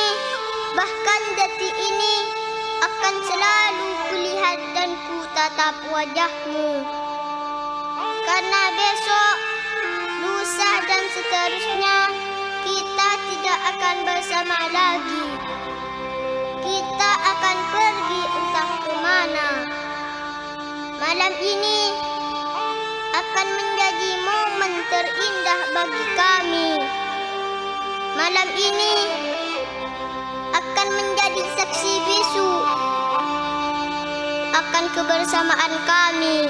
bahkan detik ini akan selalu kulihat dan kutatap wajahmu. Karena besok, lusa dan seterusnya kita tidak akan bersama lagi. Kita akan pergi entah kemana. Malam ini akan menjadi momen terindah bagi kami. Malam ini akan menjadi saksi bisu akan kebersamaan kami.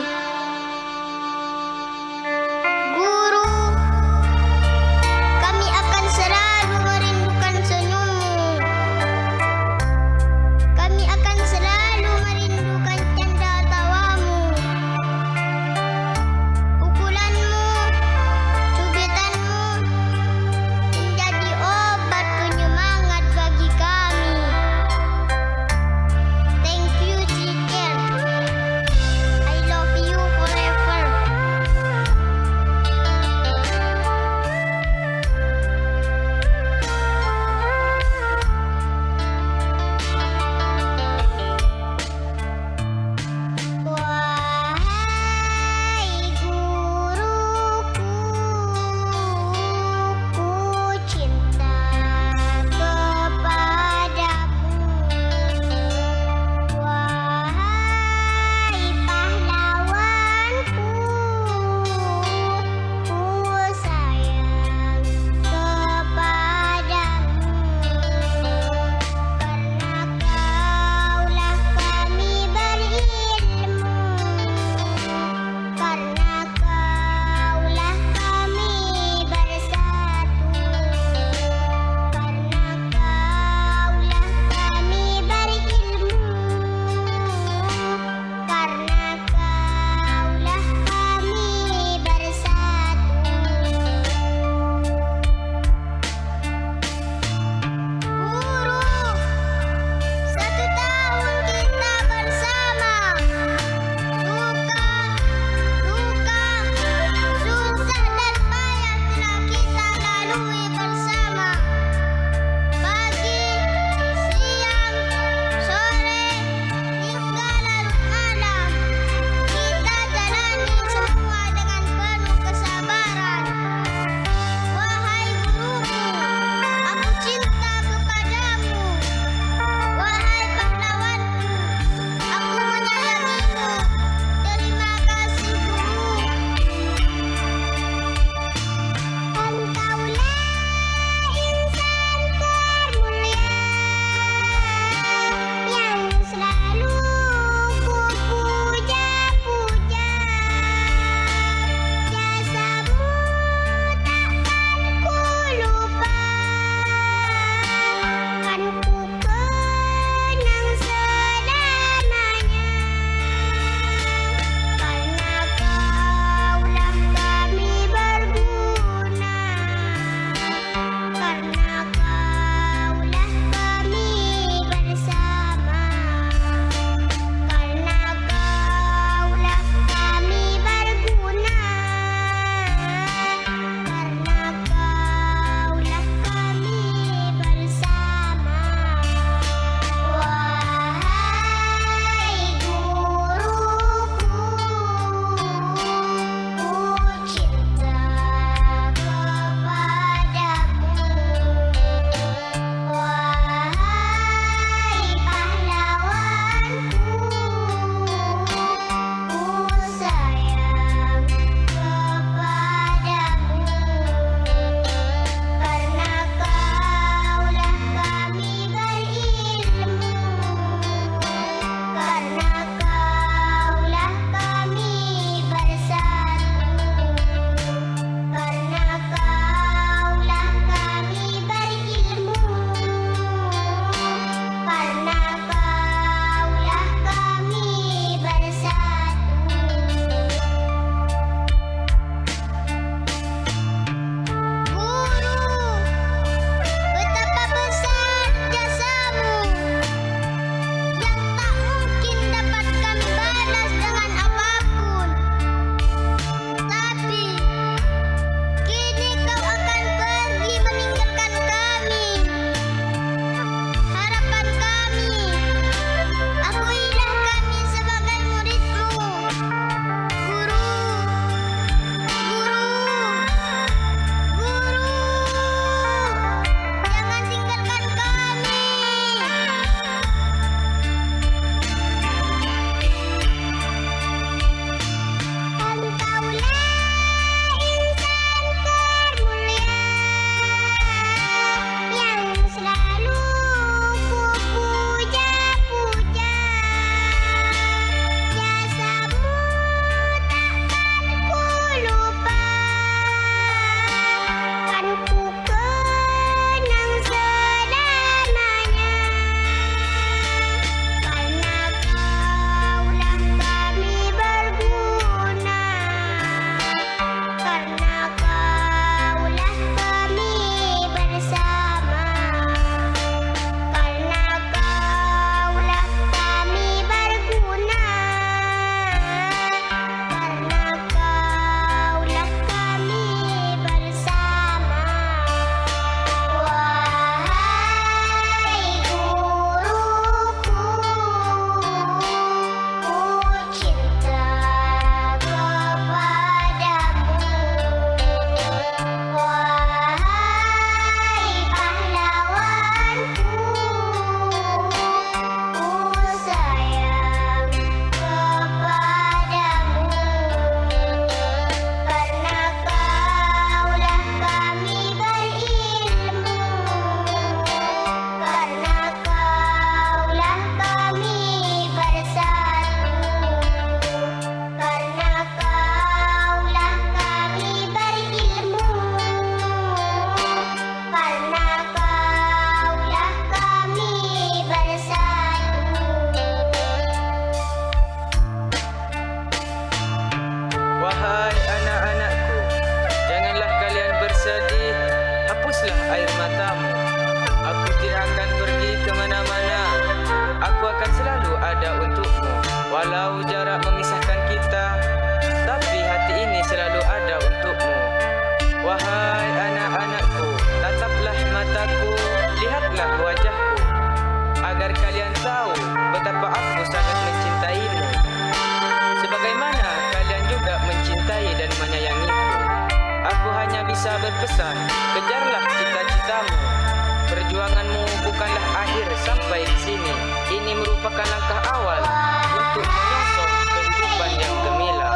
Guru, kami akan selalu merindukan senyummu. Kami akan selalu merindukan canda tawamu. Pukulanmu, cubitanmu menjadi obat penyemangat bagi kami. Thank you, teacher. I love you. cintaku, lihatlah wajahku, agar kalian tahu betapa aku sangat mencintaimu. Sebagaimana kalian juga mencintai dan menyayangiku. Aku hanya bisa berpesan, kejarlah cita-citamu. Perjuanganmu bukanlah akhir sampai di sini. Ini merupakan langkah awal untuk menyongsong kehidupan yang gemilang.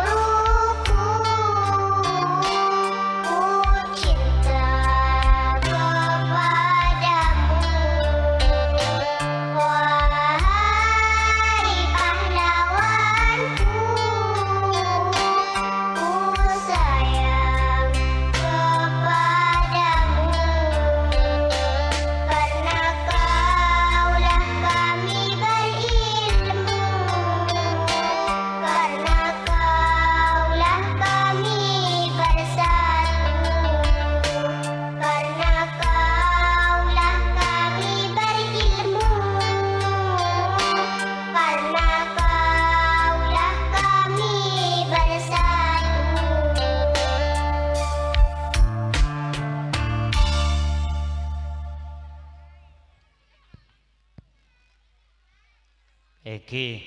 Eki,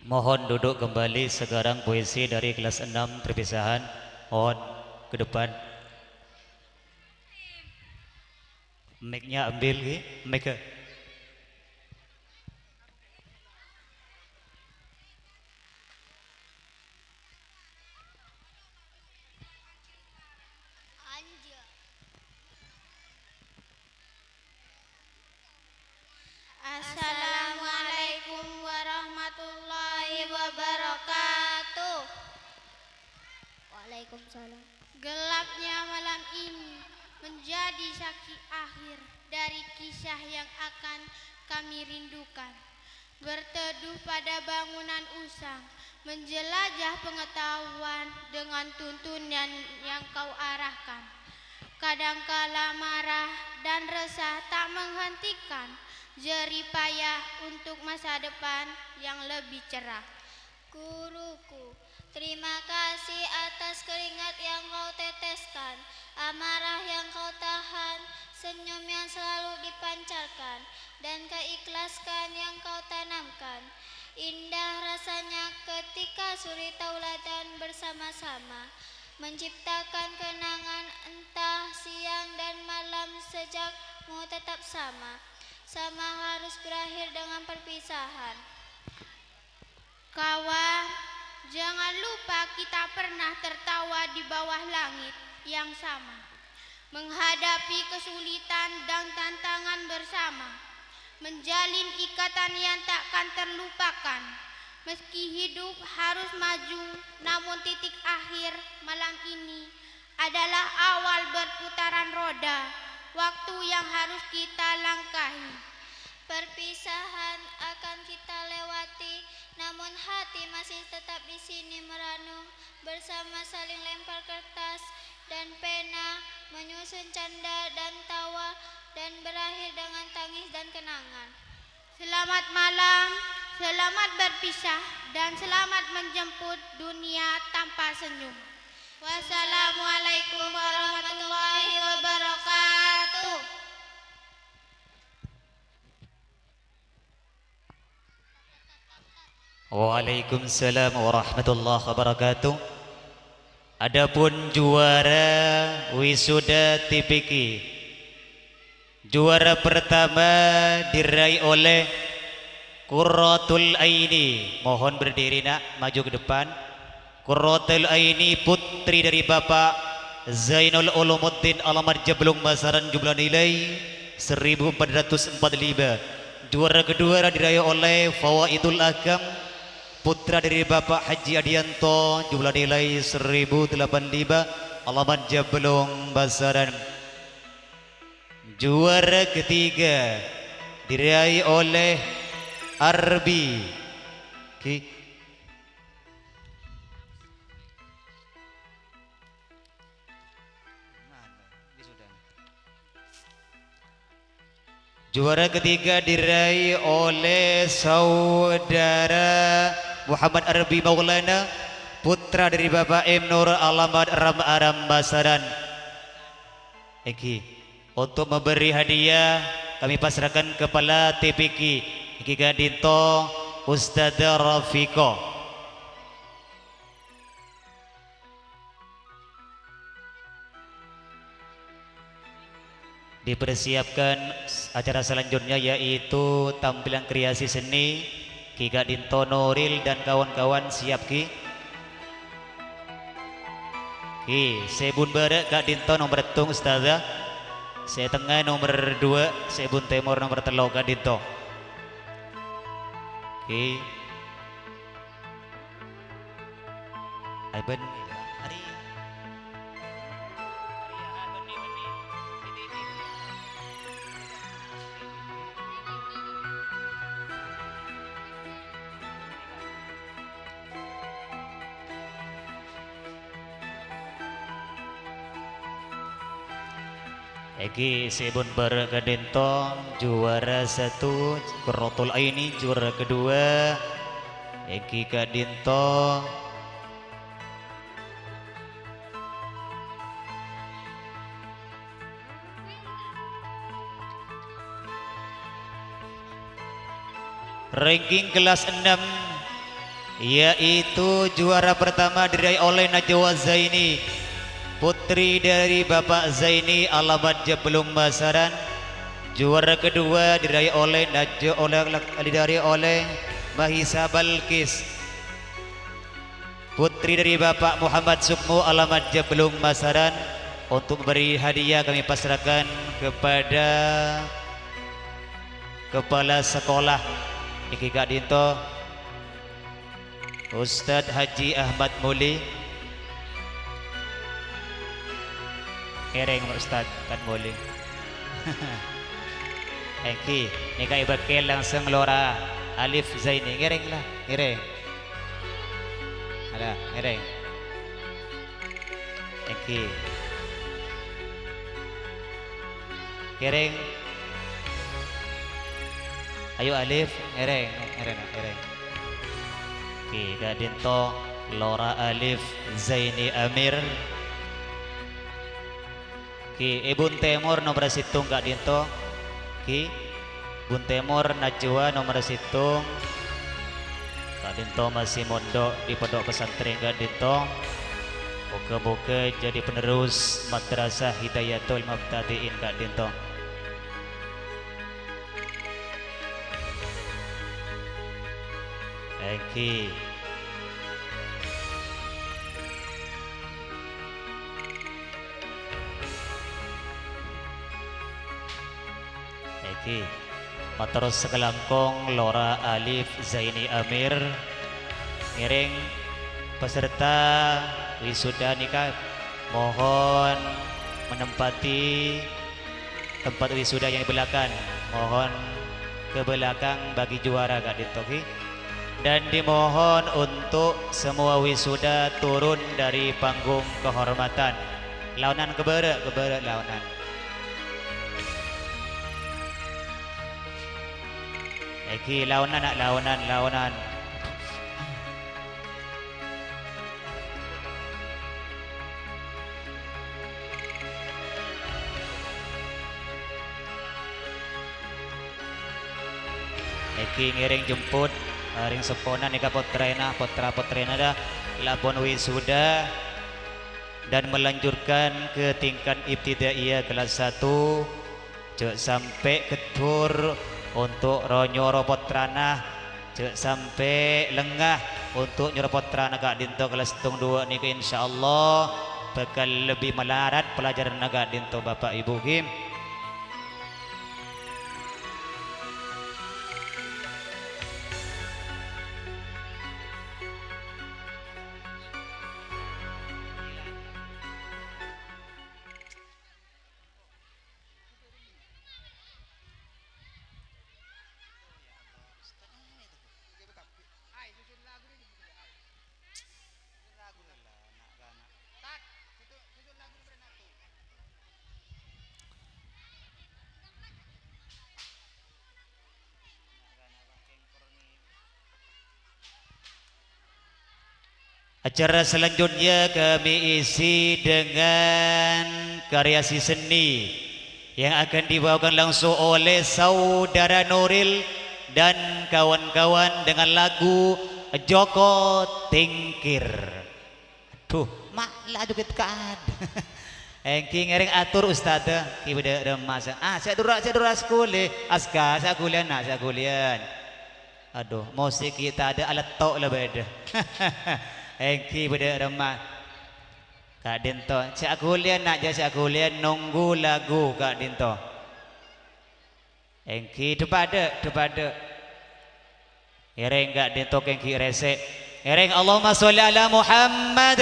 mohon duduk kembali. Sekarang puisi dari kelas 6 perpisahan. Mohon ke depan. Mic-nya ambil, mic-nya. Assalamualaikum warahmatullahi wabarakatuh. Waalaikumsalam. Gelapnya malam ini menjadi saksi akhir dari kisah yang akan kami rindukan. Berteduh pada bangunan usang, menjelajah pengetahuan dengan tuntunan yang kau arahkan. Kadangkala marah dan resah tak menghentikan jerih payah untuk masa depan yang lebih cerah. Guruku, terima kasih atas keringat yang kau teteskan, amarah yang kau tahan, senyum yang selalu dipancarkan, dan keikhlasan yang kau tanamkan. Indah rasanya ketika suri tauladan bersama-sama, menciptakan kenangan entah siang dan malam sejakmu tetap sama. Sama harus berakhir dengan perpisahan. Kawan, jangan lupa kita pernah tertawa di bawah langit yang sama, menghadapi kesulitan dan tantangan bersama, menjalin ikatan yang takkan terlupakan. Meski hidup harus maju, namun titik akhir malam ini adalah awal berputaran roda, waktu yang harus kita langkahi. Perpisahan akan kita lewati, namun hati masih tetap di sini meranu, bersama saling lempar kertas dan pena, menyusun canda dan tawa, dan berakhir dengan tangis dan kenangan. Selamat malam, selamat berpisah, dan selamat menjemput dunia tanpa senyum. Wassalamualaikum warahmatullahi wabarakatuh. Waalaikumsalam warahmatullahi wabarakatuh. Adapun juara wisuda TPQ, juara pertama diraih oleh Qurratul Aini. Mohon berdiri nak, maju ke depan. Qurratul Aini, putri dari Bapak Zainul Ulumuddin Alamat Jablung Basaran, jumlah nilai 1445. Juara kedua diraih oleh Fawaidul Akam, putra dari Bapak Haji Adianto, jumlah nilai 1085, Alamat Jablung Basaran. Juara ketiga diraih oleh Arbi. Juara ketiga diraih oleh saudara Muhammad Arbi Maulana, putra dari Bapak M Nur Alamat Ram Aram Basaran. Eki, Untuk memberi hadiah kami pasrahkan kepala TPK Ki Gadinto Ustaz Rafiqo. Dipersiapkan acara selanjutnya yaitu tampilan kreasi seni Ki Gadinto Nuril dan kawan-kawan. Siap Ki? Ki, Sebun Barat Gadinto nomor tung Ustazah. Saya tengah nomor 2, Sebun Timur nomor 3 Gadinto. Ki. Aiben hari Eki Sebun Barat Gadinto juara 1, Qurratul Aini juara kedua. Eki Gadinto ranking kelas 6 yaitu juara pertama diraih oleh Najwa Zaini, putri dari Bapak Zaini alamat Jeblung Basaran. Juara kedua diraih oleh Mahisa Balkis, putri dari Bapak Muhammad Sukmu alamat Jeblung Basaran. Untuk memberi hadiah kami pasrahkan kepada kepala sekolah Ki Gadinto Ustadz Haji Ahmad Muli. Kereng Ustadz kan Muli. Eki, ni kay bakil langsung Lora Alif Zaini. Kereng lah, kereng. Ada, kereng. Eki. Kereng. Ayo Alif, ereng. Ki Gadinto Lora Alif Zaini Amir. Ki Ibun Temur nomor 1 Gadinto. Ki Bun Temur Najwa nomor 1. Gadinto masih mondok di pondok pesantren Gadinto. Moga-moga jadi penerus Madrasah Hidayatul Mubtadiin Gadinto. Eki. Eki. Matros Sekelangkong Lora Alif Zaini Amir. Ngiring peserta wisuda nikah mohon menempati tempat wisuda yang di belakang. Mohon ke belakang bagi juara Gadinto. Dan dimohon untuk semua wisuda turun dari panggung kehormatan. Launan kebere launan. Eki launan nak launan. Eki ngiring jemput ring sempona nika potrena dah lapon wisuda dan melanjutkan ke tingkat ibtidaiyah kelas 1 cek sampai ketur untuk ronyo potrana cek sampai lengah untuk nyeropotrana Gadinto kelas 2 nika insyaallah bakal lebih melarat pelajaran Gadinto Bapak Ibu Kim. Acara selanjutnya kami isi dengan karyasi seni yang akan dibawakan langsung oleh saudara Nuril dan kawan-kawan dengan lagu Joko Tingkir. Tuh, malah juga kan. Engki ngereng atur ustazah ki beda remas. Saya dura sekolah, aska saya kuliah nak saya kuliah. Aduh, musik kita ada alat tok lah beda. Engki beda remas. Kak Dinto, saya kuliah nak je saya kuliah nunggu lagu Kak Dinto. Engki depada. Ereng Kak Dinto engki resek. Ereng Allahumma sholli ala Muhammad.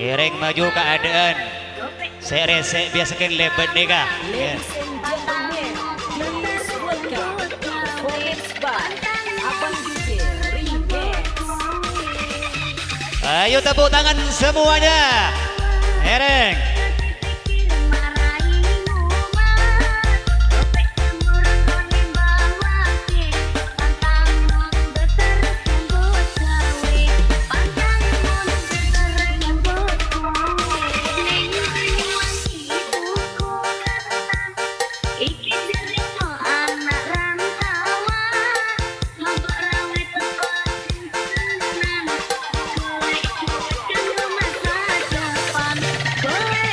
Ereng maju keadaan. Saya resek biasakan lebat nih kak. Ya. Ayo tepuk tangan semuanya. Ereng. Boleh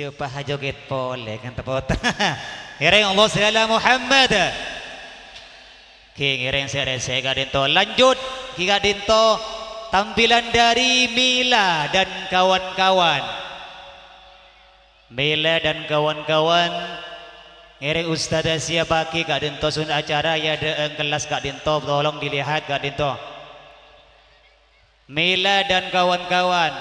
Coba joget pole kan tepot. Ngereng Allah Sayyidina Muhammad. Ki ngereng saya Gadinto. Lanjut Ki Gadinto tampilan dari Mila dan kawan-kawan. Mila dan kawan-kawan. Ngereng Ustazah siapa Ki Gadinto sun acara ya de kelas Gadinto tolong dilihat Gadinto. Mila dan kawan-kawan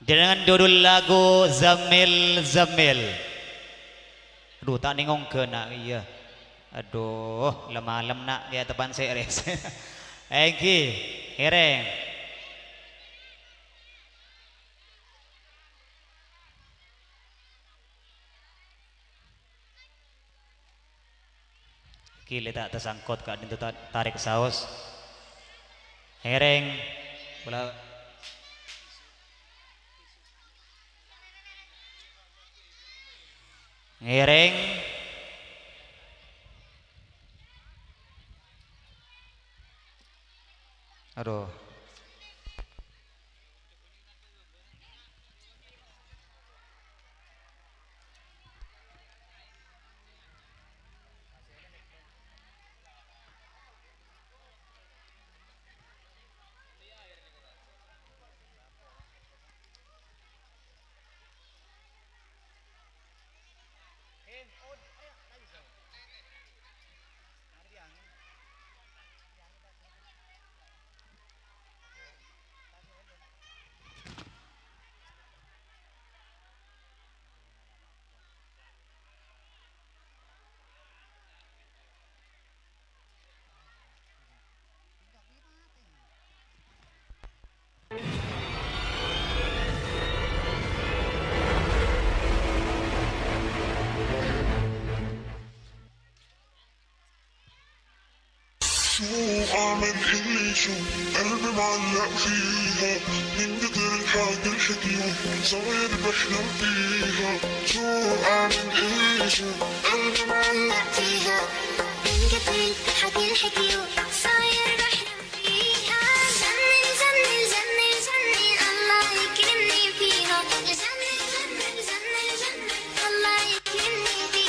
dengan judul lagu Zamil Zamil. Aduh tak nengong ke nak iya. Aduh lama-lama nak ya tepan saya res. Engki Ngereng. Ki letak tersangkut Kak Dinto tarik saus. Ngereng bola Ngereng aduh أعمل اللي شو قلبي معلق فيها من كتر الحاجة الحكيوة صاير بحلم فيها شو أعمل اللي شو قلبي معلق فيها من كتر الحاجة الحكيوة صاير بحلم فيها زمن زمن زمن زمن الله يكرمني فيها زمن زمن زمن زمن الله يكرمني فيها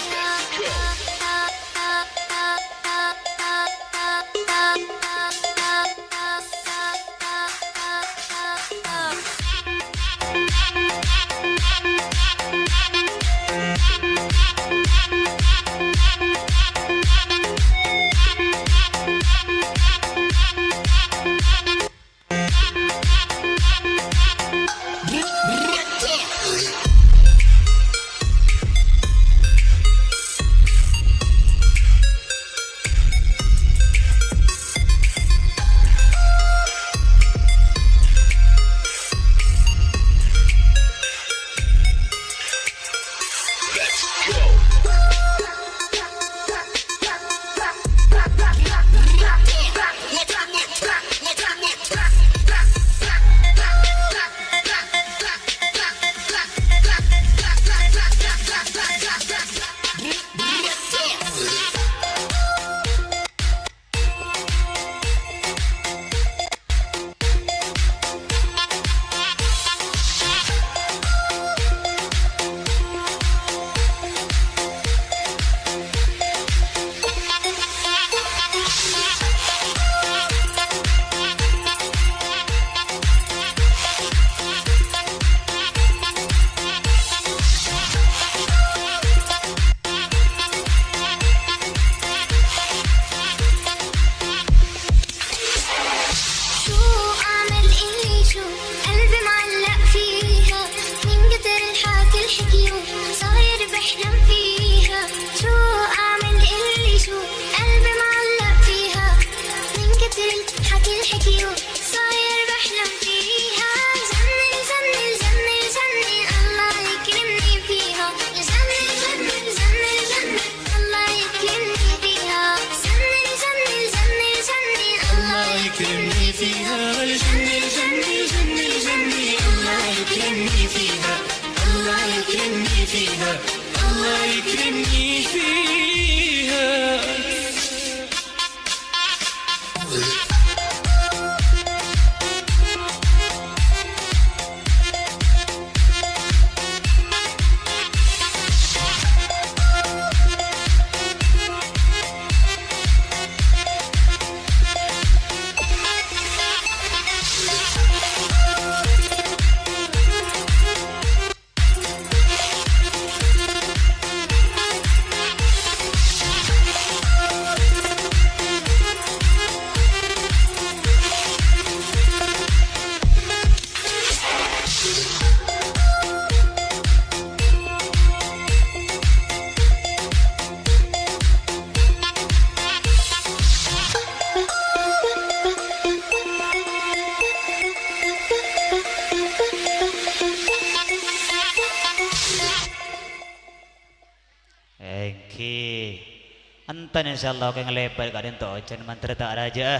Antan insyaallah akan ngelebar kat dento jan mantra tak raja.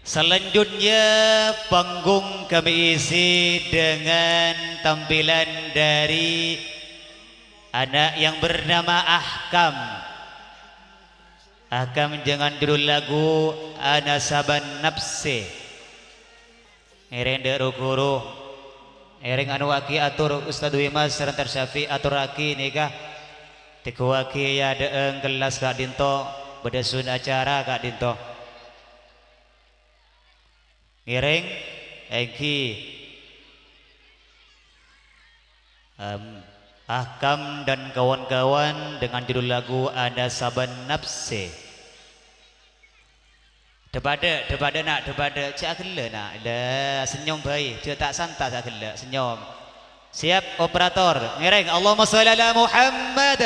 Selanjutnya panggung kami isi dengan tampilan dari anak yang bernama Ahkam. Ahkam jangan judul lagu Ana Saban Nafsi. Ereng de rukuru. Ereng anu aki atur Ustaz Wimas serentar Syafi atur aki nikah. Tikuwaki ya deeng kelas kak dinto bedesun acara kak dinto ngiring engki Ahkam dan kawan-kawan dengan judul lagu Ana Saban Nafsi. Depada nak depada cak gela nak dah senyum baik cak tak santai tak gela senyum. Siap operator ngiring Allahumma shalli ala Muhammad.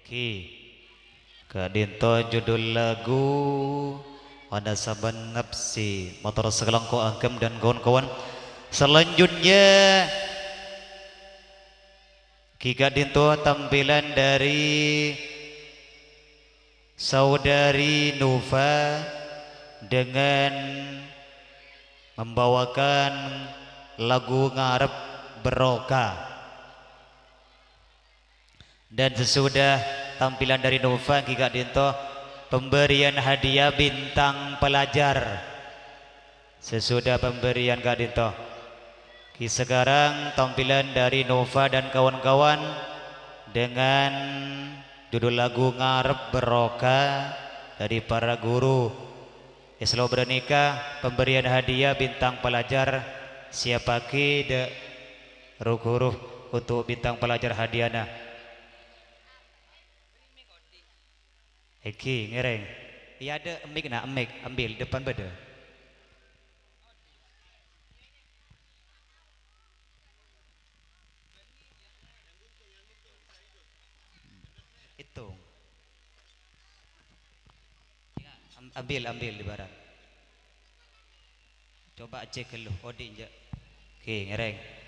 Ki kadinto judul lagu Pada Saban Nafsi motor segelangko agam dan kawan-kawan. Selanjutnya Ki kadinto tampilan dari saudari Nova dengan membawakan lagu Ngarep Beroka. Dan sesudah tampilan dari Nova Ki Kadinto pemberian hadiah bintang pelajar. Sesudah pemberian Kadinto Ki sekarang tampilan dari Nova dan kawan-kawan dengan judul lagu Ngarep Beroka dari para guru Islam bernikah. Pemberian hadiah bintang pelajar siapa ki de rukuruh untuk bintang pelajar hadiahna. Eki ngereng. Iya ada emik nak emik ambil depan beda. Itu. Ambil di barang. Coba cek dulu. Odi je. Oke ngereng.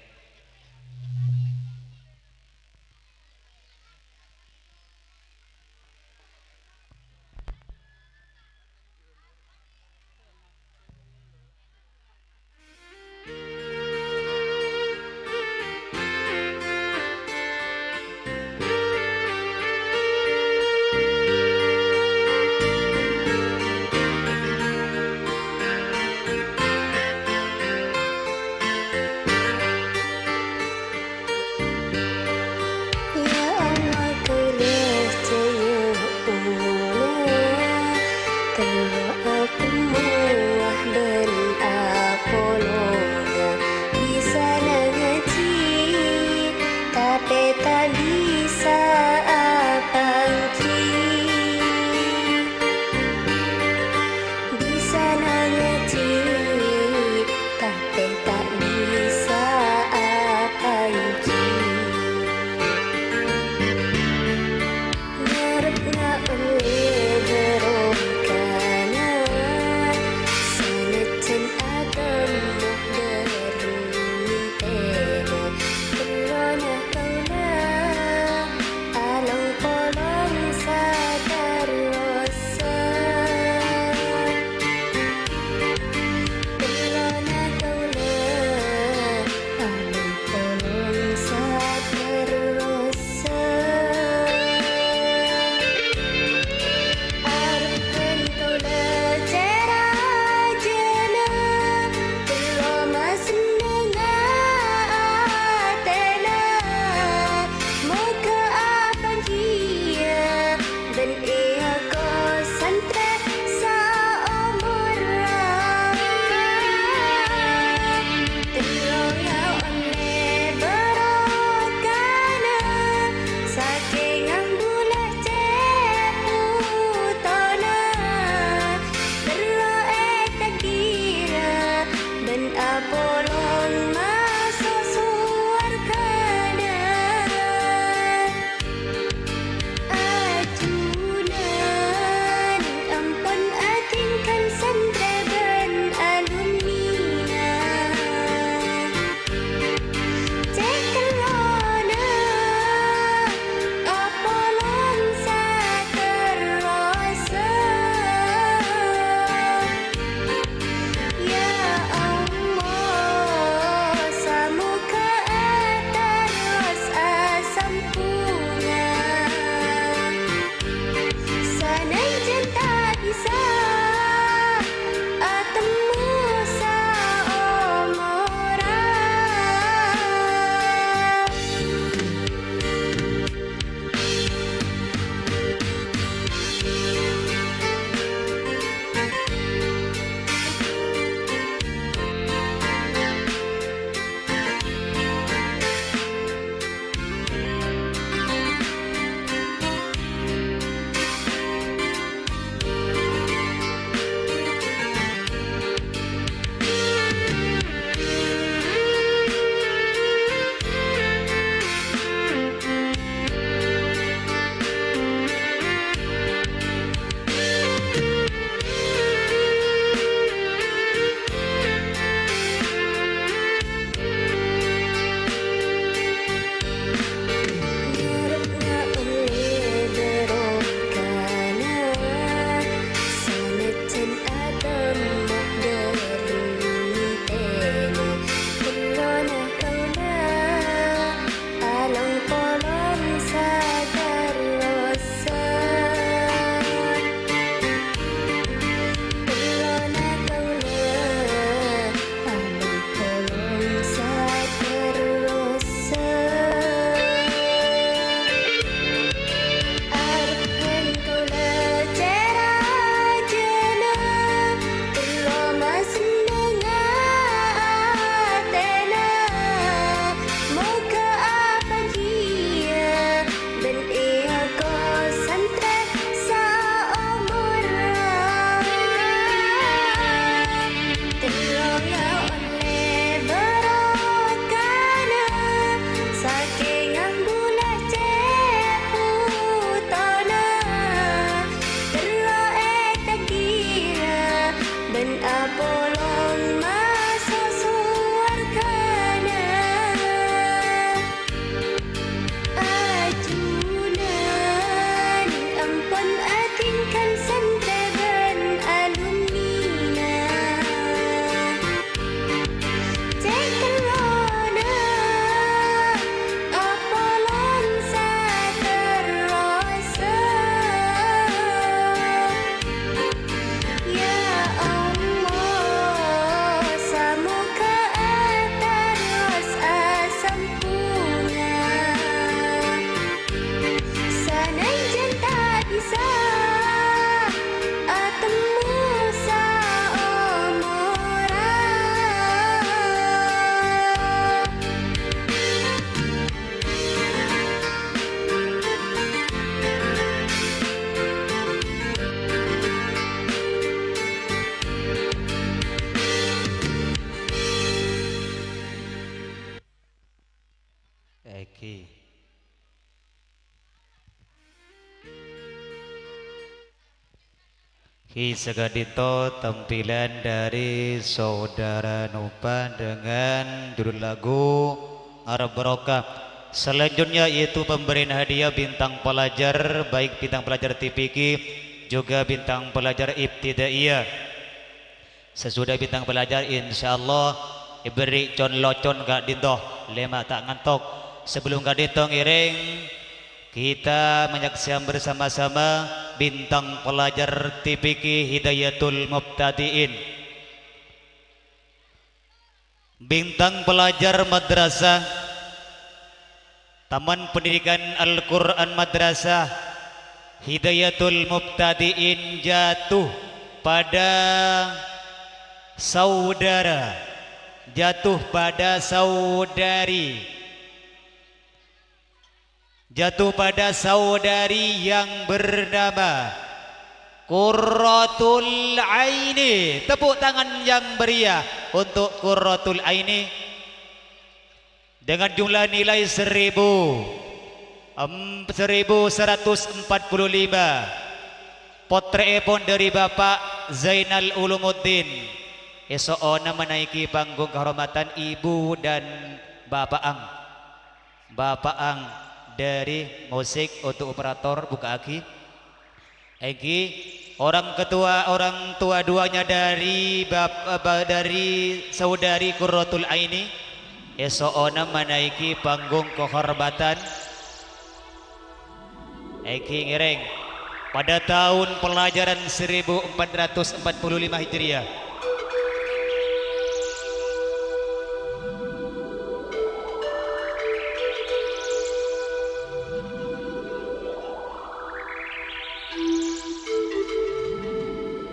Eki. Ki segadito tampilan dari saudara Nupan dengan judul lagu Arab Barokah. Selanjutnya yaitu pemberian hadiah bintang pelajar, baik bintang pelajar TPQ juga bintang pelajar ibtidaiyah. Sesudah bintang pelajar insyaallah diberi con-locon gak dintoh lema tak ngantok. Sebelum gak dintoh ngiring kita menyaksikan bersama-sama bintang pelajar TPQ Hidayatul Mubtadiin. Bintang pelajar madrasah Taman Pendidikan Al-Quran Madrasah Hidayatul Mubtadiin jatuh pada saudara, jatuh pada saudari, jatuh pada saudari yang bernama Qurratul Aini. Tepuk tangan yang meriah untuk Qurratul Aini dengan jumlah nilai 1145. Potret pun dari Bapak Zainal Ulumuddin. Esok ona menaiki panggung kehormatan Ibu dan Bapak Ang. Bapak Ang dari musik untuk operator buka aki. Eki orang tua duanya dari dari saudari Qurratul Aini. Esok ona menaiki panggung kehormatan. Eki ngiring pada tahun pelajaran 1445 Hijriah.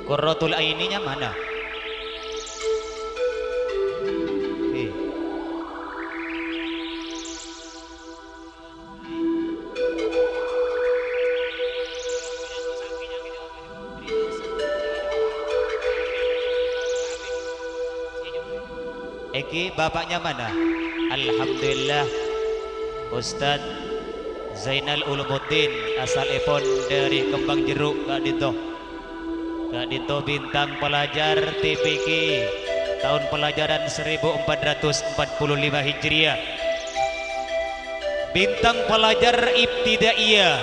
Qurratul Aininya mana? Eki bapaknya mana? Alhamdulillah Ustadz Zainal Ulumuddin asalipun dari Kembang Jeruk Kak Dito. Kak Dito bintang pelajar TPQ tahun pelajaran 1445 Hijriah. Bintang pelajar ibtidaiyah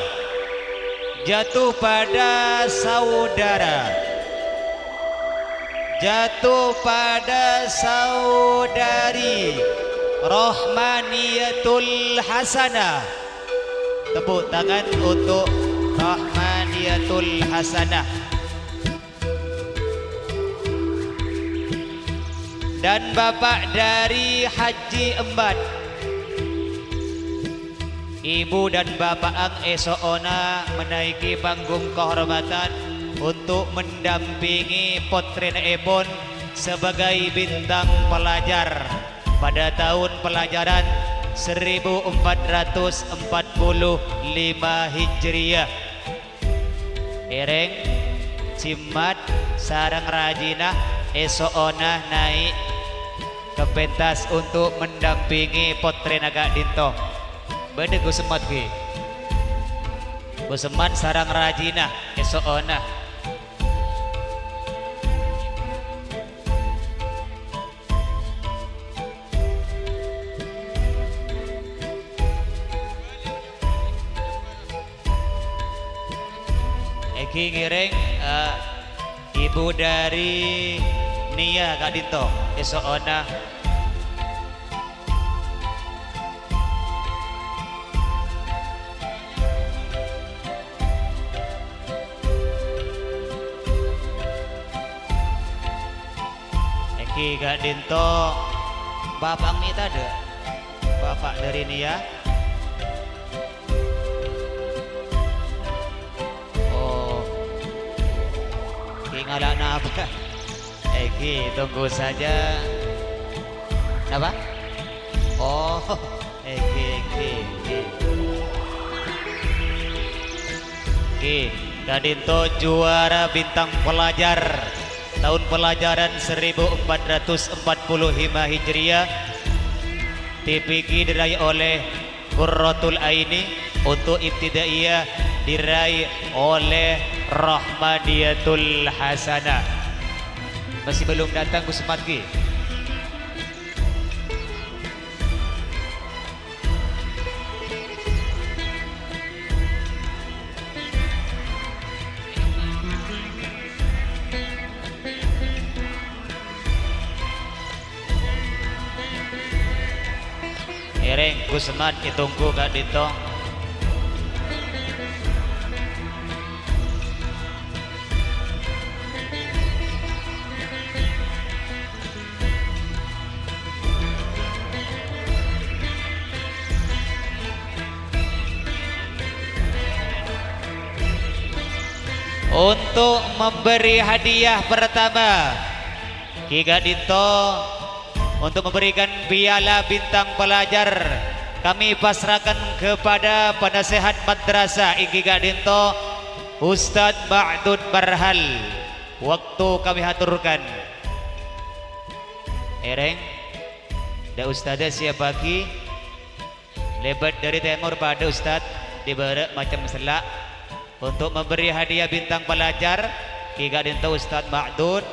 jatuh pada saudara, jatuh pada saudari Rahmaniyatul Hasanah. Tepuk tangan untuk Rahmaniyatul Hasanah. Dan bapak dari Haji Embat. Ibu dan bapak Ang esok ona menaiki panggung kehormatan untuk mendampingi potret Ebon sebagai bintang pelajar pada tahun pelajaran 1445 Hijriah. Ereng Cimat sarang rajinah esok ona naik ke pentas untuk mendampingi potret agak dinto. Bade gue semat ke gue semat sarang rajinah esok ona. Eki ngiring ibu dari Nia Kak Dinto esok ona. Eki Kak Dinto bapak Nita ada bapak dari Nia. Ngalah apa? Eki tunggu saja. Apa? Oh, Eki. Dadinto juara bintang pelajar tahun pelajaran 1445 Hijriah. TPQ diraih oleh Qurratul Aini untuk ibtidaiyah diraih oleh Rahmadiyatul Hasanah. Masih belum datang Gus Matki. Ireng Gusmat ditunggu Kak Dito. Untuk memberi hadiah pertama Ki Kak Dito, untuk memberikan piala bintang pelajar kami pasrahkan kepada penasehat madrasah Ki Kak Dito, Ustadz Ma'dud Barhal. Waktu kami haturkan. Ereng, da Ustadzah siapa Ki? Lebat dari timur pada Ustadz di barat macam selak. Untuk memberi hadiah bintang pelajar Ki Kak Dito Ustadz Ma'dud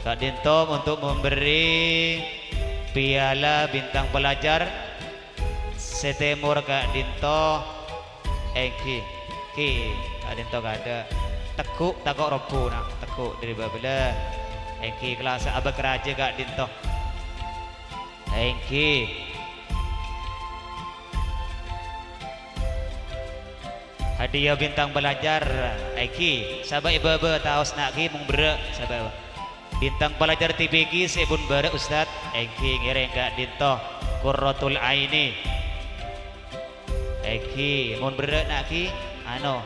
Kak Dito untuk memberi piala bintang pelajar setemur Kak Dinto Ki Kak Dinto gak ada tekuk takok robu nak tekuk dari babela Ki kelas abah keraja Kak Dinto Ki hadiah bintang pelajar Ki sahabat ibu-ibu taos nak Ki mung berak sahabat bintang pelajar TPG sebun barak Ustad Ki ngereng Kak Dinto Qurratul Aini Ki mun berak nak Ki ano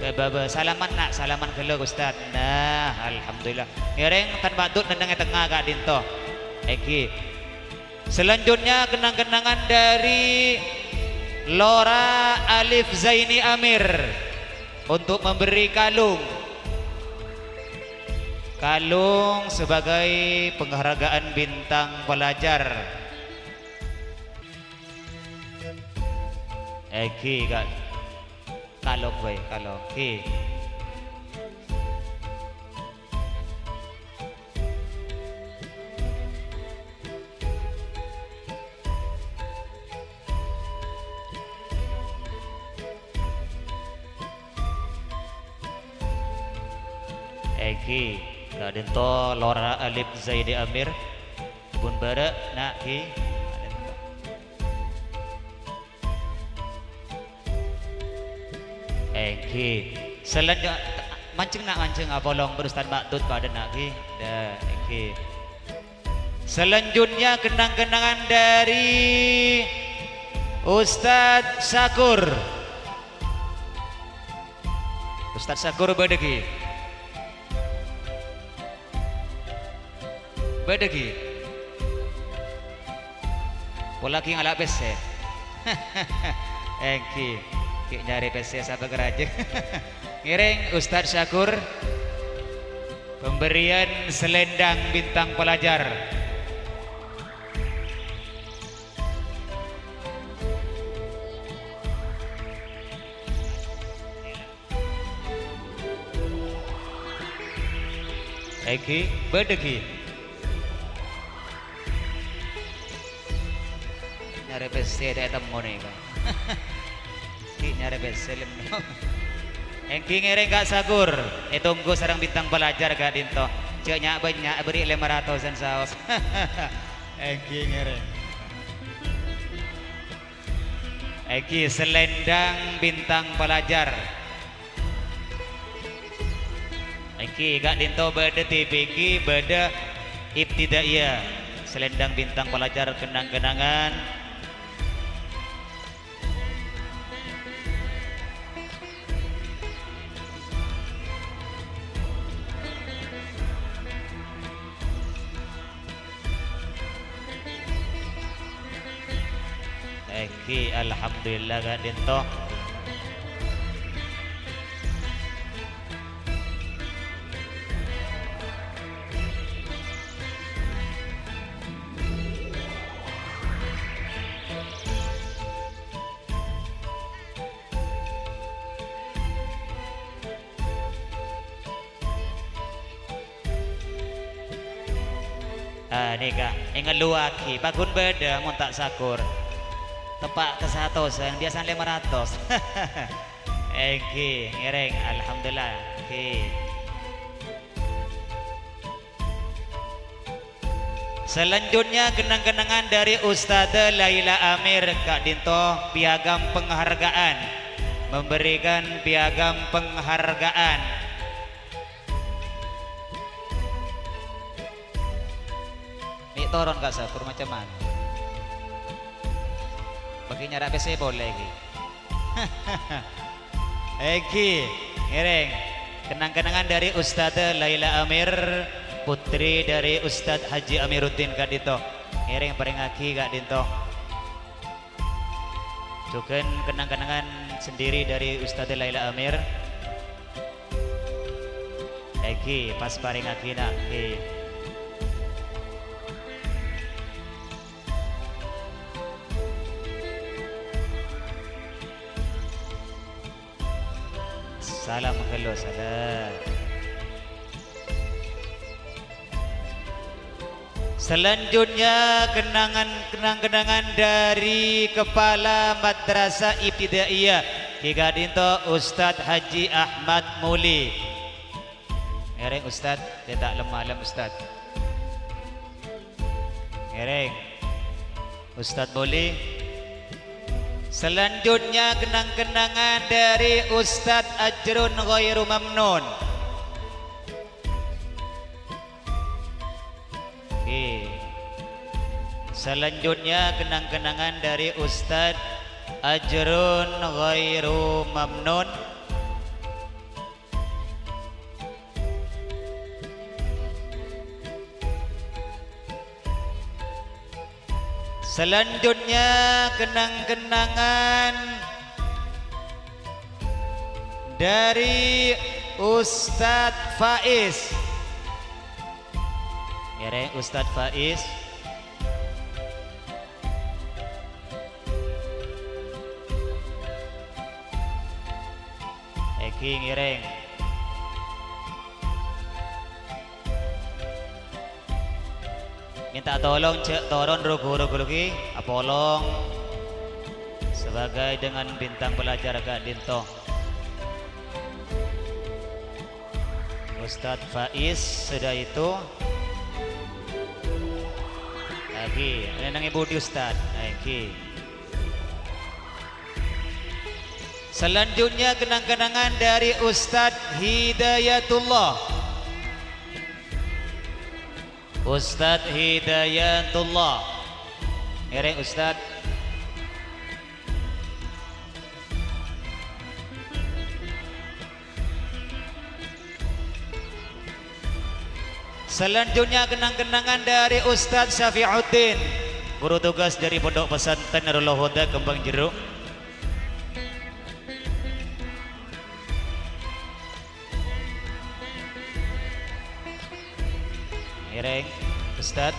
baba salaman nak salaman kelok Ustad. Nah alhamdulillah ngereng tan patut nendang tengah Kak Dinto Ki. Selanjutnya kenang-kenangan dari Lora Alif Zaini Amir untuk memberi kalung sebagai penghargaan bintang pelajar. Ki Kak kalung boy kalung Ki. Ki Kak Dinto Lora Alif Zaidi Amir Bun Barak nak Ki Ki selanjutnya mancing nak mancing apolong berustan Ma'dud pada nak Ki dah Ki. Selanjutnya kenang-kenangan dari Ustadz Sakur Badegi pola Ki ngalak PC Ki nyari PC sahabat geraja ngiring Ustadz Syakur pemberian selendang bintang pelajar Ki Badegi nyari PC ada temu nih Bang Ki nyari PC lemno Ki ngereng Kak Sakur tunggu sarang bintang pelajar Kak Dinto cek nyak banyak beri 500an saus Ki ngereng Ki selendang bintang pelajar Ki Kak Dinto beda TPG beda ibtidaiyah selendang bintang pelajar kenang-kenangan Ki alhamdulillah Kak Dinto ini kah ingat luaki bakun beda mun tak sakur tepak ke 100 biasa 500 Eki ngereng alhamdulillah Eki selanjutnya kenang-kenangan dari Ustazah Laila Amir Kak Dinto piagam penghargaan memberikan piagam penghargaan ini toron Kak Sakur macam mana bagi nyara PC boleh Eki Eki ngereng kenang-kenangan dari Ustazah Laila Amir putri dari Ustadz Haji Amiruddin Kak Dinto ngereng peringaki Kak Dinto juga kenang-kenangan sendiri dari Ustazah Laila Amir Eki pas peringaki nak salam hello salam selanjutnya kenang-kenangan dari Kepala Madrasah Ibtidaiyah Kak Dinto Ustadz Haji Ahmad Muli ngereng Ustadz dia tak lemah Ustadz ngereng Ustadz Muli selanjutnya kenang-kenangan dari Ustadz Ajrun Ghairu Mamnun selanjutnya kenang-kenangan dari Ustadz Ajrun Ghairu Mamnun selanjutnya kenang-kenangan dari Ustadz Faiz ngereng Ustadz Faiz Eki ngereng minta tolong cek toron guru-guru ki apolong sebagai dengan bintang pelajar Kak Dinto Ustadz Faiz sudah itu lagi nenang ibu di Ustadz lagi selanjutnya kenang-kenangan dari Ustadz Hidayatullah Ustadz Hidayatullah ngereng Ustadz selanjutnya kenang-kenangan dari Ustadz Syafi'uddin guru tugas dari Pondok Pesantren Nurul Huda Kembang Jeruk ngereng Ustadz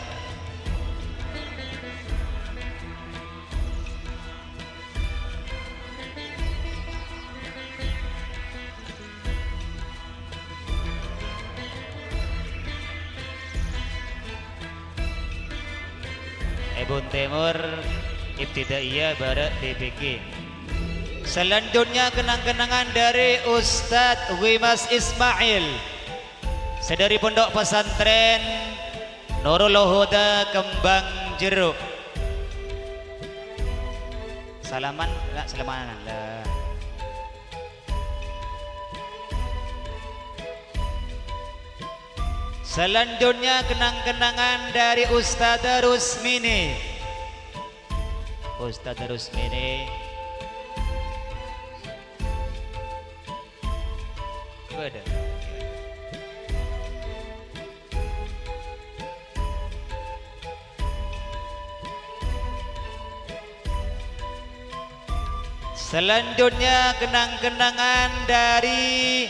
Ebon Timur Ibtidaiyah Barat DPG selanjutnya kenang-kenangan dari Ustadz Wimas Ismail sedari Pondok Pesantren Nurul Huda Kembang Jeruk salaman enggak salamanan lah selanjutnya kenang-kenangan dari Ustazah Rusmini Ustazah Rusmini beda selanjutnya kenang-kenangan dari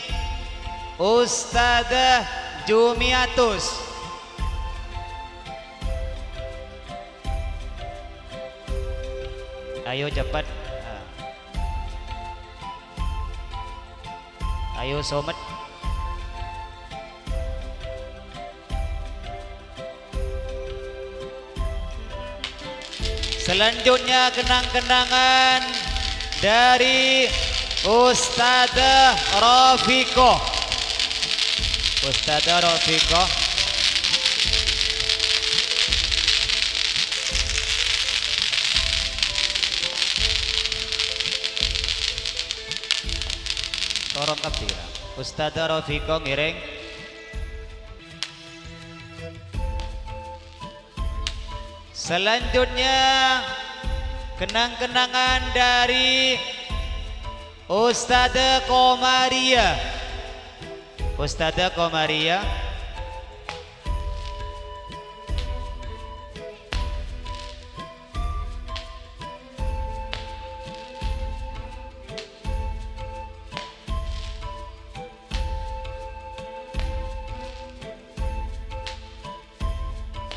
Ustazah Jumiatus ayo cepat ayo somet Selanjutnya kenang-kenangan dari Ustadzah Rafiqah. Ustadzah Rafiqah. Torong kapira. Ustadzah Rafiqah ngiring. Selanjutnya kenang-kenangan dari Ustadzah Komaria. Ustadzah Komaria.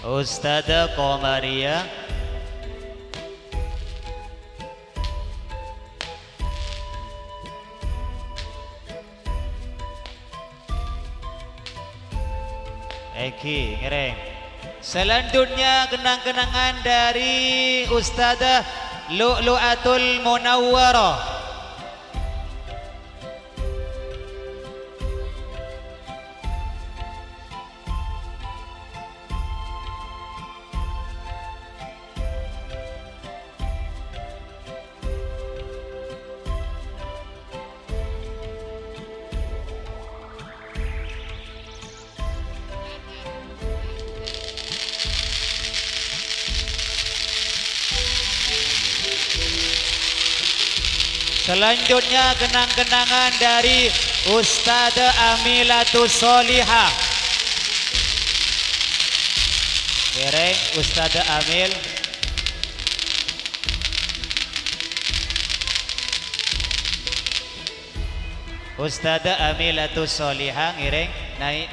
Ustadzah Komaria. Eki ngereng. Selanjutnya kenang-kenangan dari Ustadzah Lu'lu'atul Munawwarah. Selanjutnya kenang-kenangan dari Ustadzah Amilatus Solihah. Gereng Ustadzah Amil. Ustadzah Amilatus Solihah ngiring naik.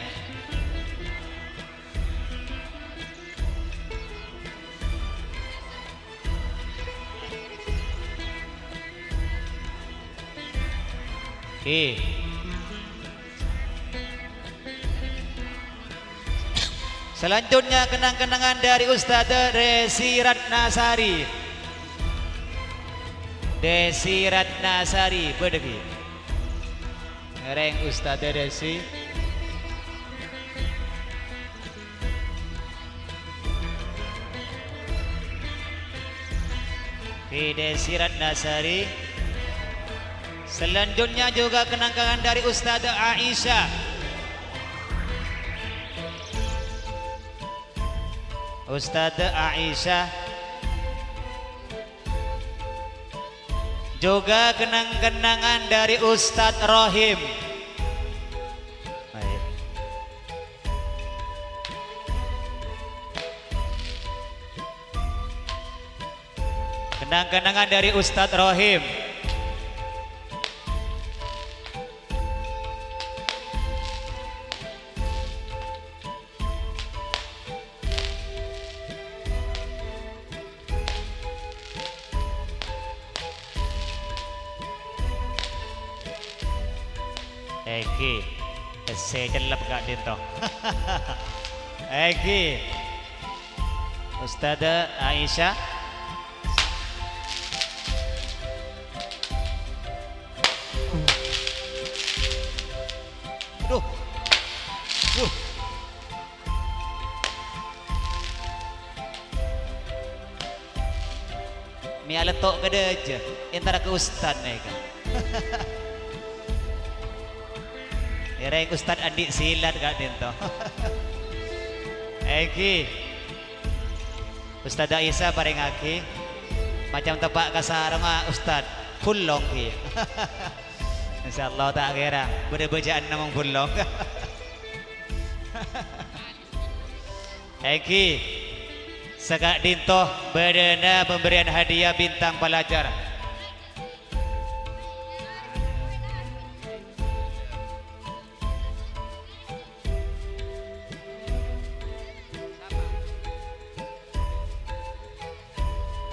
Selanjutnya kenang-kenangan dari Ustadzah Desi Ratnasari. Desi Ratnasari berdegi. Ngereng Ustadzah Desi. Desi Ratnasari. Selanjutnya juga kenang-kenangan dari Ustadzah Aisyah. Ustadzah Aisyah. Juga kenang-kenangan dari Ustadz Rohim. Baik. Kenang-kenangan dari Ustadz Rohim. Eki, saya jelap gak dinto. Eki, Ustadzah Aisyah. Duh, duh. Mi aletok ke aja, antara ke Ustadz nih kan. Ireng Ustadz Andi silat gak dinto. Eki Ustadzah Isa paring aki macam tepak kasar mah Ustadz pullong ki. Insyaallah tak kira bejaan namang pullong. Eki segak dinto berdana pemberian hadiah bintang pelajar.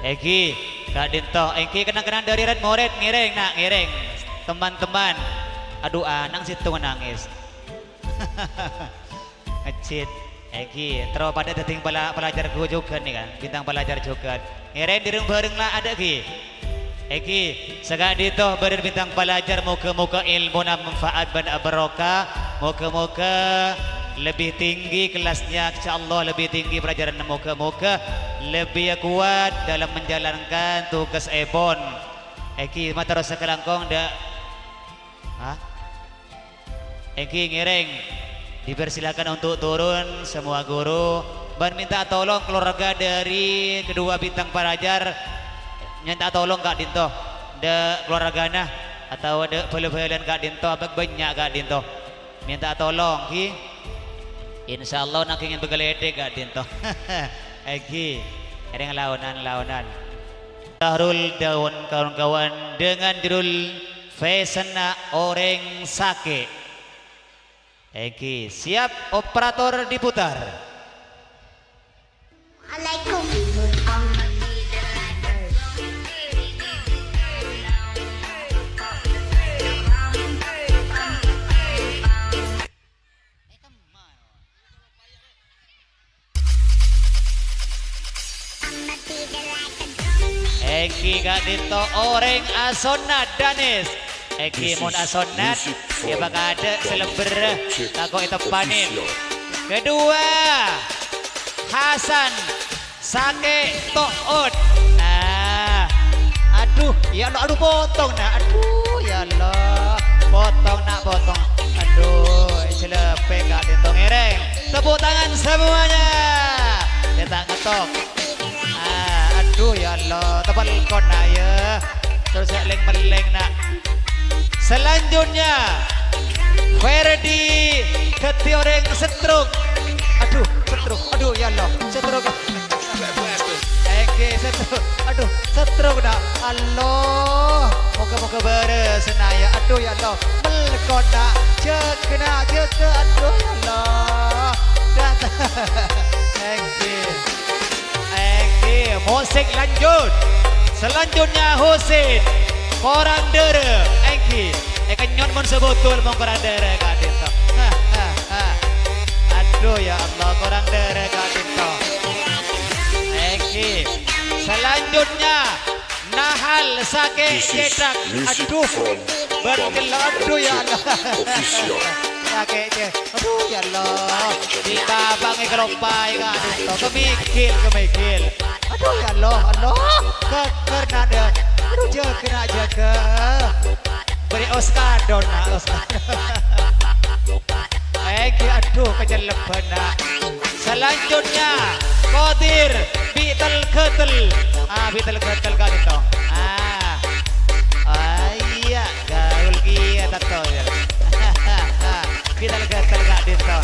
Eki, Kak Dinto, Eki kenang-kenang dari Red Moret, ngiring nak, ngiring. Teman-teman, aduh anang situ nangis. Ngecit, Eki, terus pada deting pelajar ku juga nih kan, bintang pelajar juga. Ngeren direng-bareng lah ada ki. Eki, segak dito beren bintang pelajar muka-muka ilmu na manfaat dan barokah, muka-muka lebih tinggi kelasnya, insyaallah lebih tinggi pelajaran muka-muka, lebih kuat dalam menjalankan tugas ebon. Eki, mata rasa kelangkong dah. Hah? Eki ngereng dipersilakan untuk turun semua guru dan minta tolong keluarga dari kedua bintang pelajar minta tolong Kak Dinto de keluargana atau de pelu-peluan Kak Dinto abang banyak Kak Dinto minta tolong ki insyaallah nak ingin begeledek Kak Dinto Eki ada yang launan Dahrul Daun kawan-kawan dengan judul Fesena Oreng Sake. Eki, siap operator diputar. Eki Kak Dinto Oreng Asonat Danis. Eki mun asonat ya bakal ada seleber takut itu panin. Kedua Hasan Sake Toot. Nah, aduh ya Allah, aduh potong nak, aduh ya Allah potong nak potong. Aduh selepe Kak Dinto ngereng. Tepuk tangan semuanya. Dia tak ngetok. Aduh ya Allah tebal kona ya. Terus leng meleng nak. Selanjutnya Ferdi Ketioreng Setruk. Aduh setruk, aduh ya Allah setruk. Setruk, aduh setruk dah. Allah moga-moga beres senaya. Aduh ya Allah melekot nak cekena ceke. Aduh ya Allah musik lanjut. Selanjutnya Husin Korang dere Eki nyon mun sebetul mau korang dere Kak Dinto. Aduh ya Allah korang dere Kak Dinto. Eki selanjutnya Nahal Sake Cedak. Aduh berkelak. Aduh ya Allah Sake Cedak. Aduh ya Allah dibabangi kelopai Kak Dinto. Kemikil aduh ya Allah kekerna deh. Aduh jaga beri Oscar dona Oscar. Eki aduh kejelepan nak. Selanjutnya Qadir Bitel Ketel. Bitel Ketel Kak Dinto. Iya gaul kia tato ya. Bitel Ketel Kak Dinto.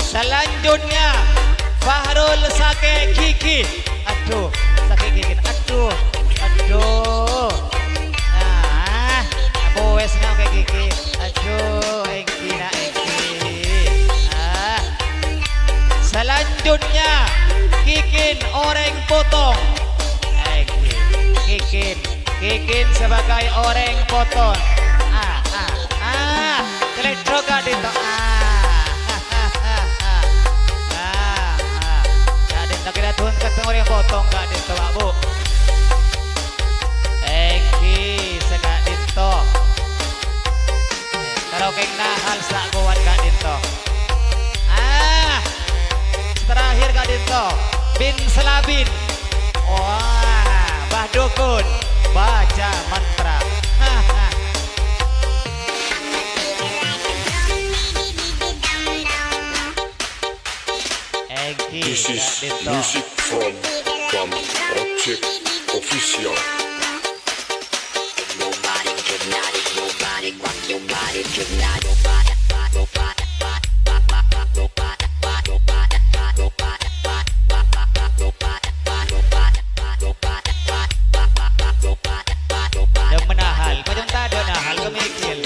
Selanjutnya Fahrul Sake Kiki. Aduh Sake Kiki. Aduh apa wesnya kayak Kiki. Aduh Eki nak Eki. Selanjutnya Kikin Oreng Potong. Eki Kikin sebagai Oreng Potong. Keledro Kak Dinto. Kita tuhan ketemu orang potong Kak Dinto Pak Bu. Eki Kak Dinto. Kalau keng nahal sak kuat Kak Dinto. Terakhir Kak Dinto Bin Selabin. Wah Bah Dukun baca mantra. This is music from Object Official. Nobody rock your body tonight. Yang menahal, macam tak ada nahal kemikil.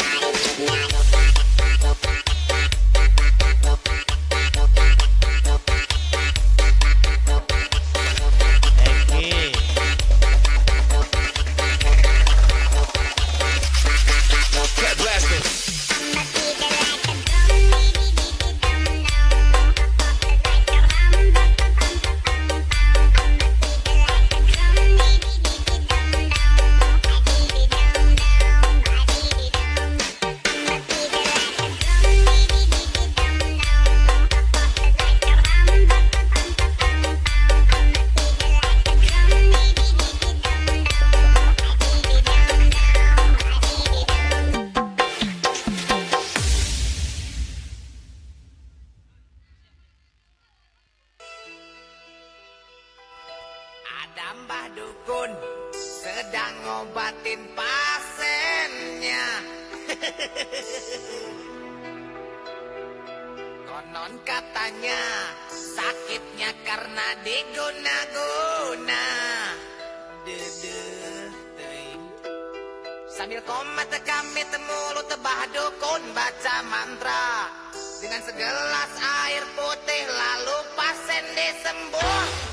Ada Mbah Dukun sedang ngobatin pasiennya. Konon katanya sakitnya karena diguna-guna. Sambil komat kami mulut Mbah Dukun baca mantra dengan segelas air putih lalu pasien disembuh.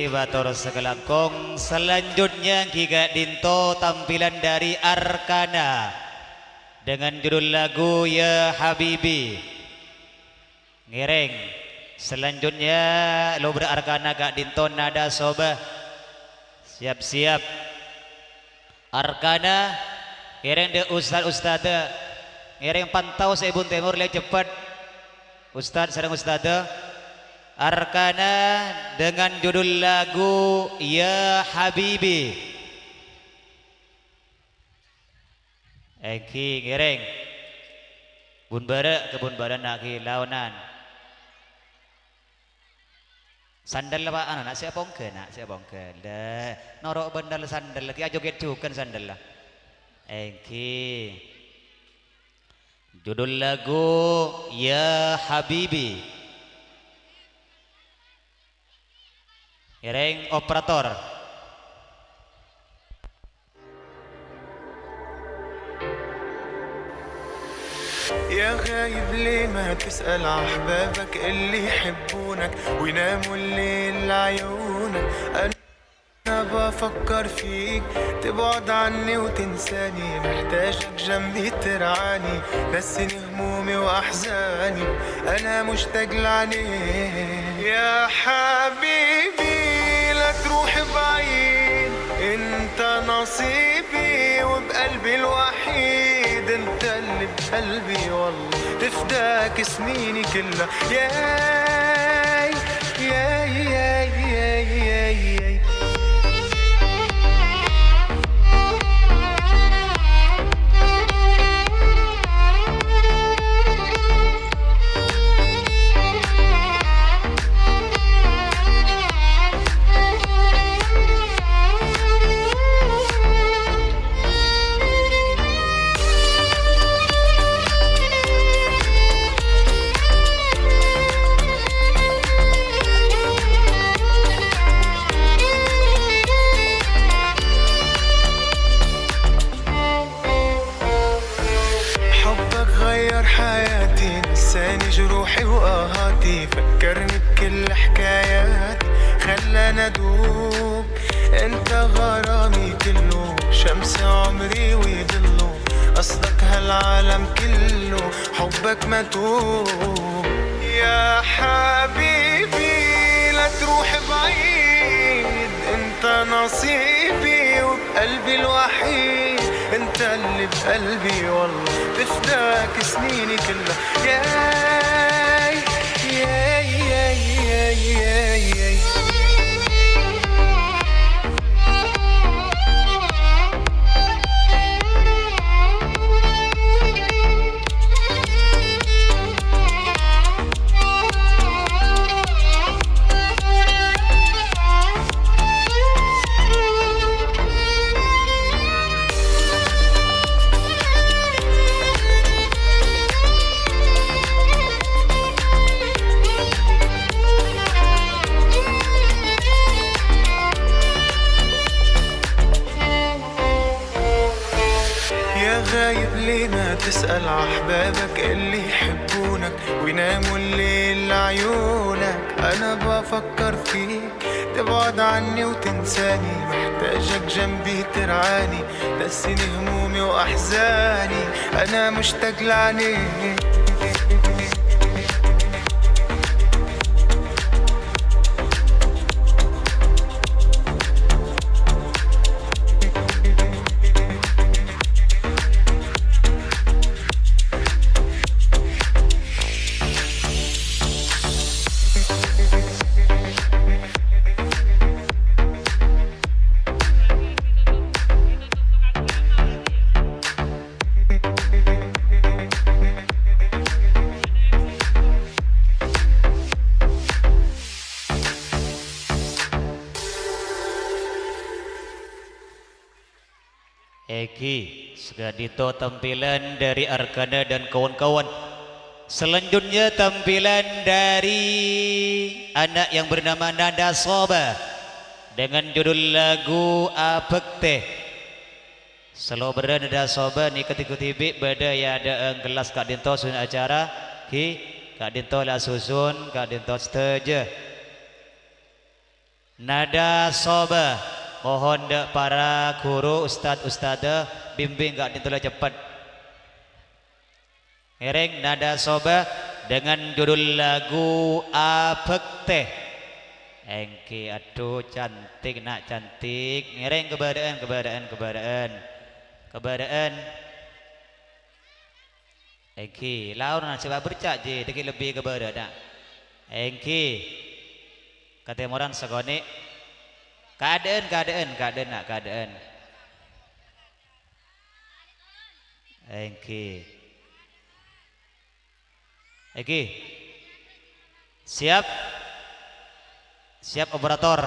Batur sekelangkong. Selanjutnya Giga Dinto tampilan dari Arkana dengan judul lagu Ya Habibi. Ngiring. Selanjutnya lo berarkana Gak Dinto nada soba. Siap-siap. Arkana ngiring de ustad-ustad. Ngiring pantau Seibun Timur le cepat. Ustad sedang ustad. Arkana dengan judul lagu Ya Habibi. Eki ngiring. Bun bara kebun bara nak launan. Sandal lah pak, nak siapa bongke nak siapa bongke. Dah norok bandal sandal lagi aja joget sandal lah. Eki. Judul lagu Ya Habibi. Ngiring operator. يا غايب ليه ما تسأل أحبابك اللي يحبونك ويناموا الليل لعيونك. أنا بفكر فيك تبعد عني وتنساني، محتاجك جنبي ترعاني، نسيني همومي وأحزاني، أنا مشتاق لعينيك يا حبيبي. لا تروح بعيد انت نصيبي وبقلبي الوحيد، انت اللي بقلبي والله تفداك سنيني كلها. ياي ياي ياي ياي ياي جروحي وآهاتي، فكرني بكل حكاياتي، خلاني أدوب. انت غرامي كله، شمس عمري ويضله، قصدك هالعالم كله، حبك متوب. يا حبيبي لا تروح بعيد، انت نصيبي وبقلبي الوحيد، انت اللي بقلبي والله تفداك سنيني كلها. ياي ياي ياي ياي ينام الليل لعيونك أنا بفكر فيك تبعد عني وتنساني محتاجك جنبي ترعاني نسيني همومي وأحزاني أنا مشتاق لعينيك Eki, Segadito tampilan dari Arkana dan kawan-kawan. Selanjutnya tampilan dari anak yang bernama Nada Soba dengan judul lagu Apekte. Selalu Nada Soba ni ketika tiba pada ya ada kelas Kak Dinto sun acara ki Kak Dinto lah susun Kak Dinto setuju. Nada Soba. Mohon para guru, ustad-ustadzah bimbing Kak Dinto cepat. Ngereng Nada Soba dengan judul lagu Apekte. Engki aduh cantik nak cantik. Ngereng kebadan. Engki lawan nak coba bercak je deki lebih kebadan nak. Engki kata orang segone keadaan. Eki. Siap operator.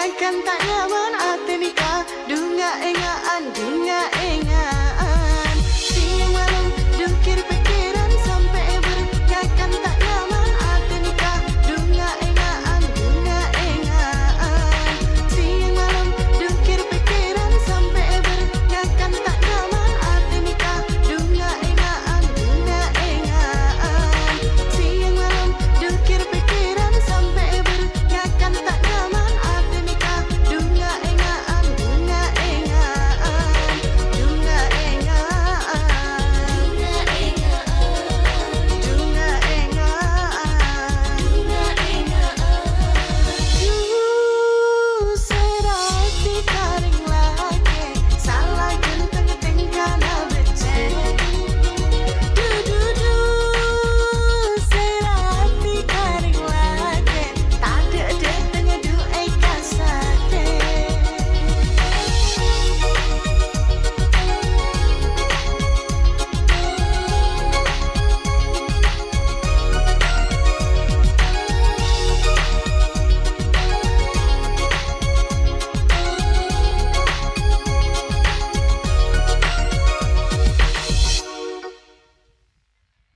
Nyakan tak nyaman ate nikah Dunga engaan, dunga engaan Siang malam dukir pikiran sampai Nyakan tak nyaman ate nikah Dunga engaan, dunga engaan Siang malam dukir pikiran sampai Nyakan tak nyaman ate nikah Dunga engaan, dunga engaan Siang malam dukir pikiran sampai Nyakan tak nyaman ate nikah Dunga engaan, dunga engaan Dunga engaan Dunga engaan Serati taring lagi Salah genteng tingkana becek Du serati taring lagi Tada tengah du kasake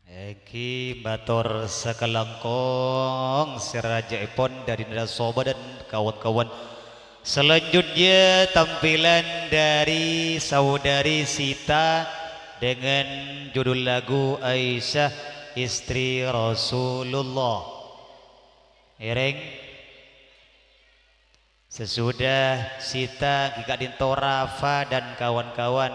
Eki bator sekelangkong Seraja Ipon dari Nada Soba dan kawan-kawan. Selanjutnya tampilan dari saudari Sita dengan judul lagu Aisyah istri Rasulullah. Ereng sesudah Sita Kika Dinto Rafa dan kawan-kawan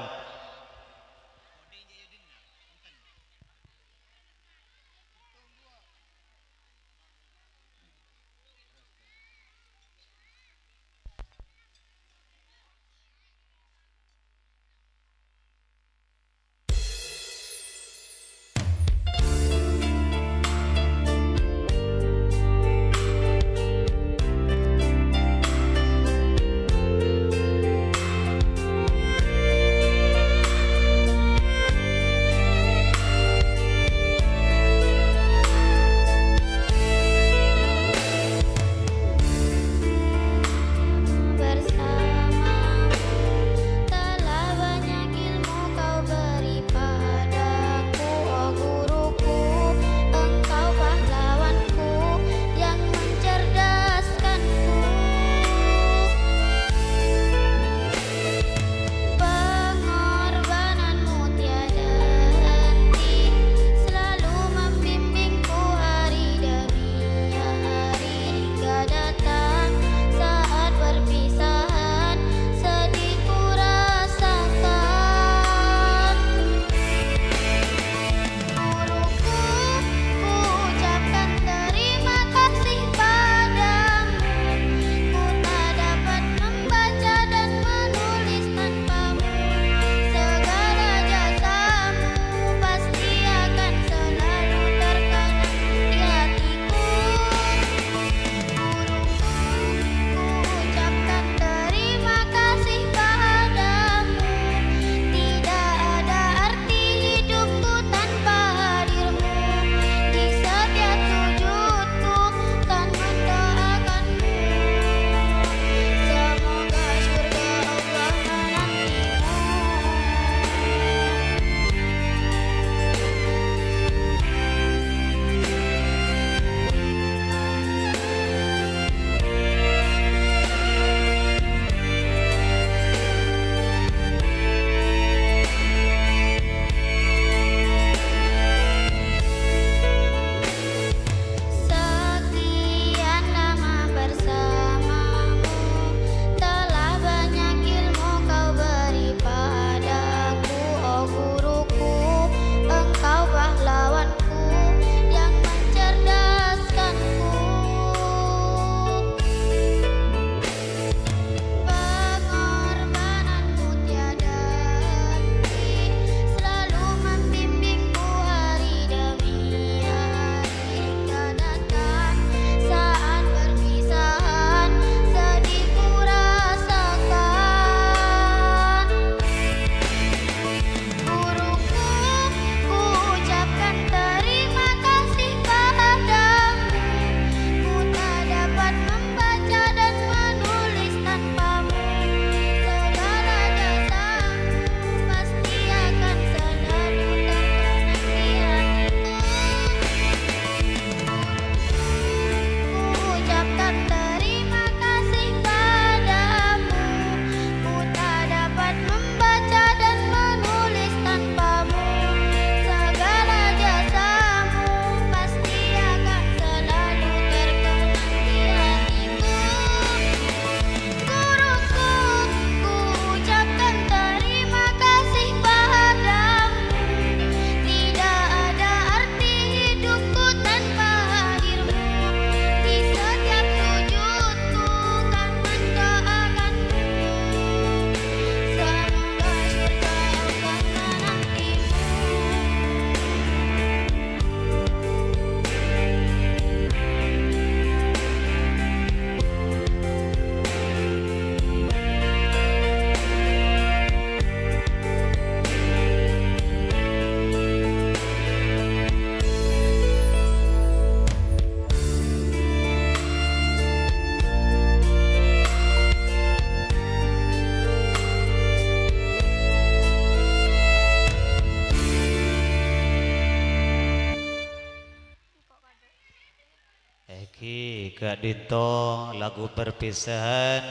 Kak Dinto, lagu perpisahan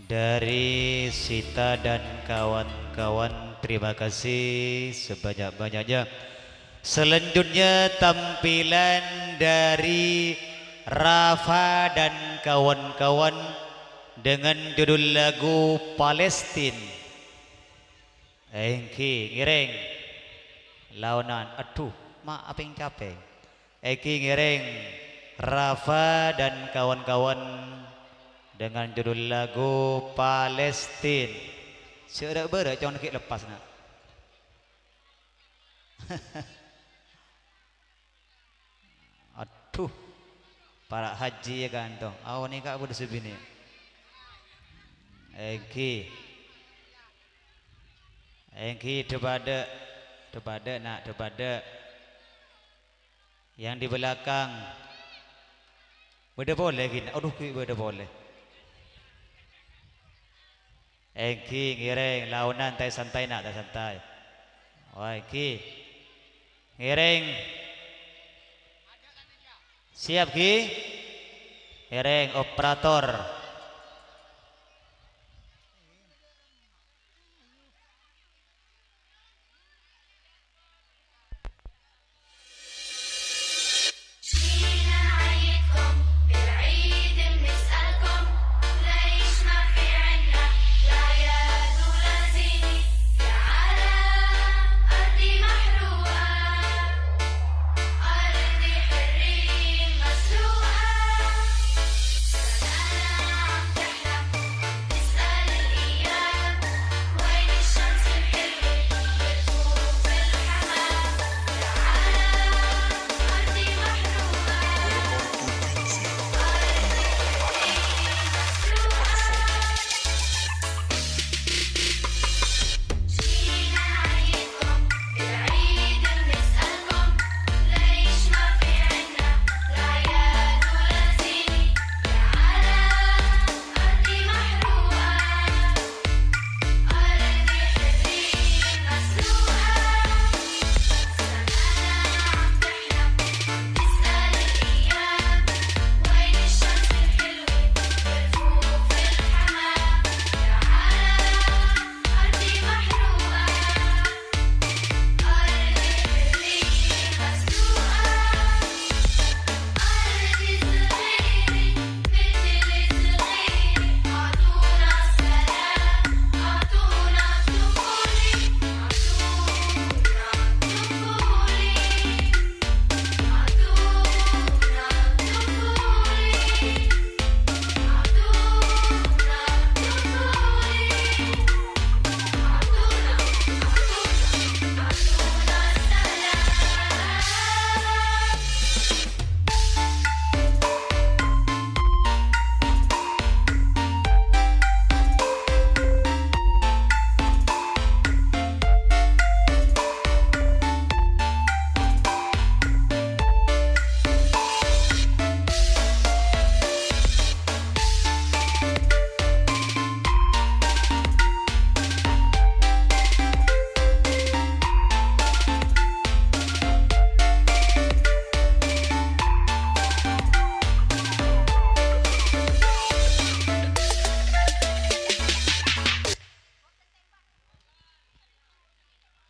dari Sita dan kawan-kawan. Terima kasih sebanyak-banyaknya. Selanjutnya tampilan dari Rafa dan kawan-kawan dengan judul lagu Palestine. Engki ngiring launan. Aduh, mak apa yang capek. Engki ngiring Rafa dan kawan-kawan dengan judul lagu Palestine. Serak berat jangan kita lepas nak. Aduh, para haji ya kan tu. Awak ni kak boleh sebini. Engki terbada nak terbada. Yang di belakang beda boleh gini. Aduh, beda boleh. Engki ngiring launan tai santai nak tak santai. Wah, Ki ngiring. Siap Ki? Ngiring operator.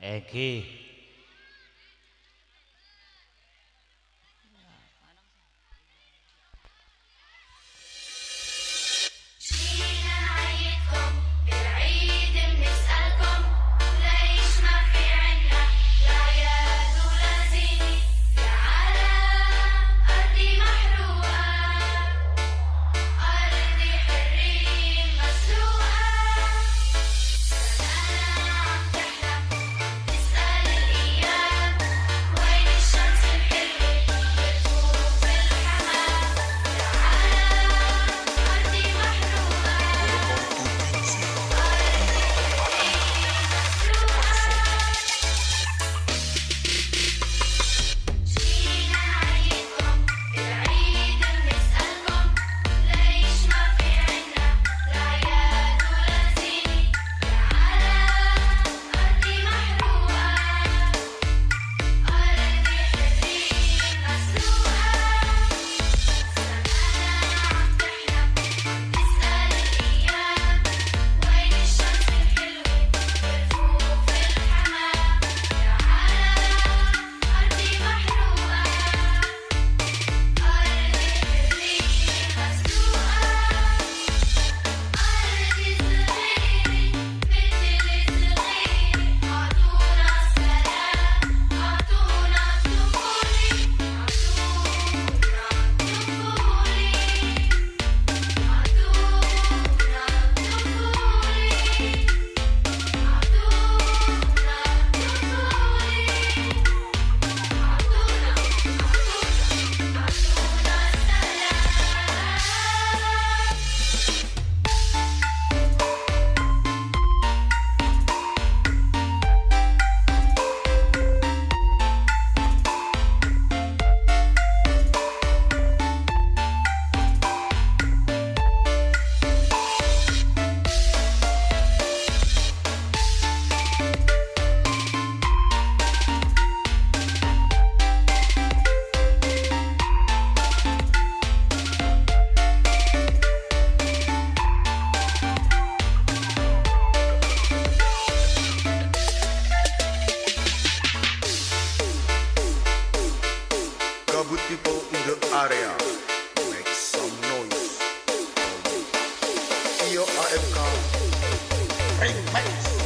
Engki اسأل area, make some noise. Iyo AMK, remix.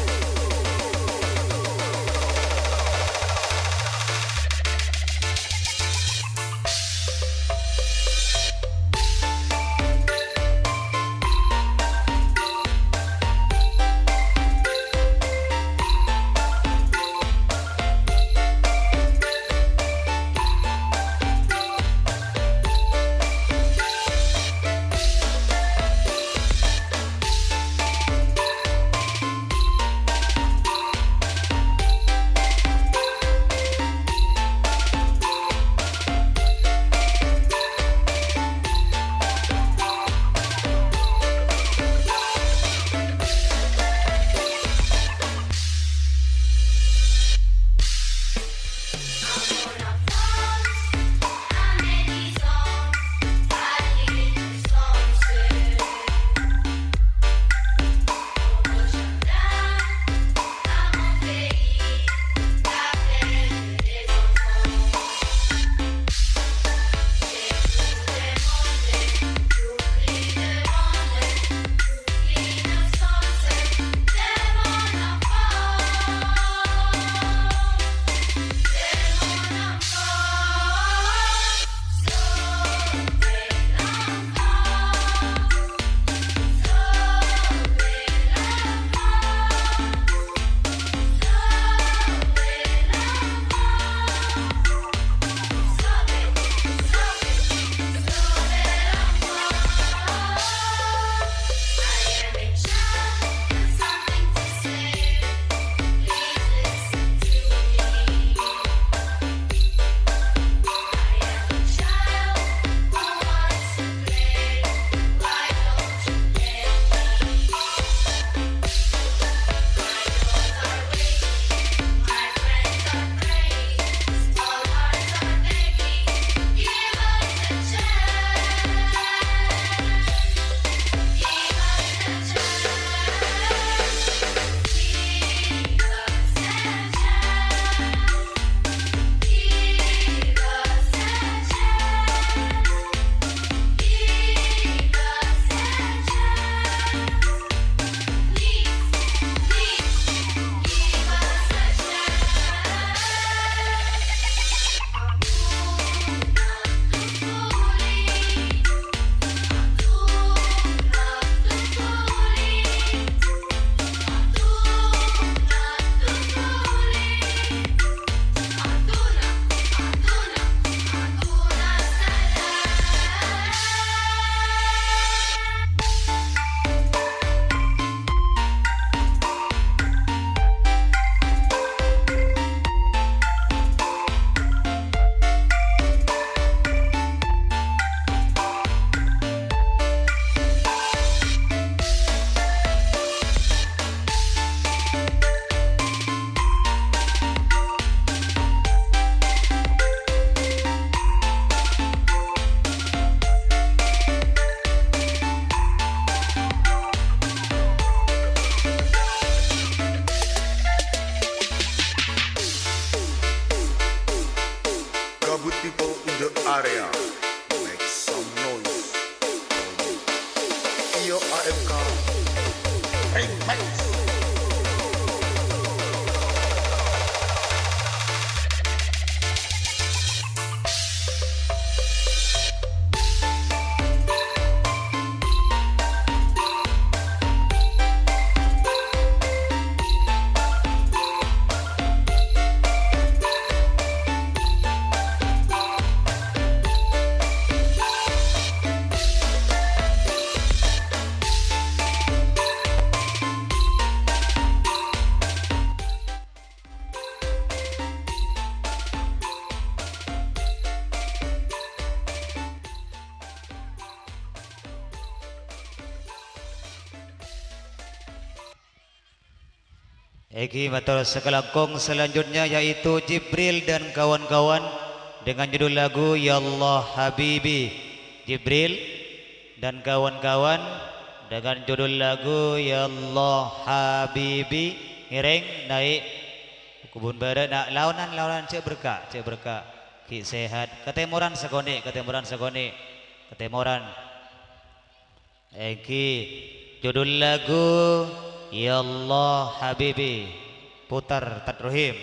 area, make some noise. Iyo AMK, remix. Eki matur sekelangkung selanjutnya yaitu Jibril dan kawan-kawan dengan judul lagu Ya Allah Habibi. Jibril dan kawan-kawan dengan judul lagu Ya Allah Habibi. Ngiring naik kubun barat nak launan cek berkah Ki sehat. Ketemuran segoni, ketemuran segoni, ketemuran. Eki judul lagu Ya Allah Habibi putar Tadruhim.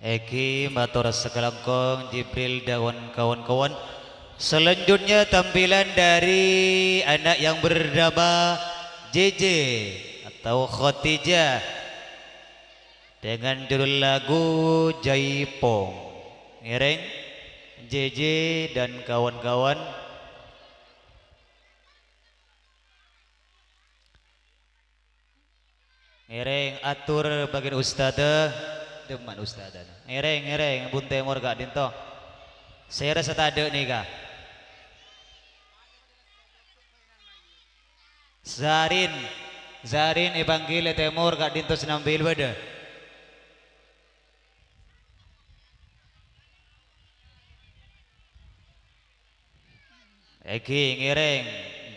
Eki matur sekelangkong Jibril dan kawan-kawan. Selanjutnya tampilan dari anak yang bernama JJ atau Khotijah dengan judul lagu Jaipong. Ngereng JJ dan kawan-kawan. Ngereng atur bagian ustadzah deman ustadzah. Ngereng bunte mor gak dinto. Saya rasa tak ada nih kak. Zarin Evanggile Temur gak dinto senambil bada. Eki ngereng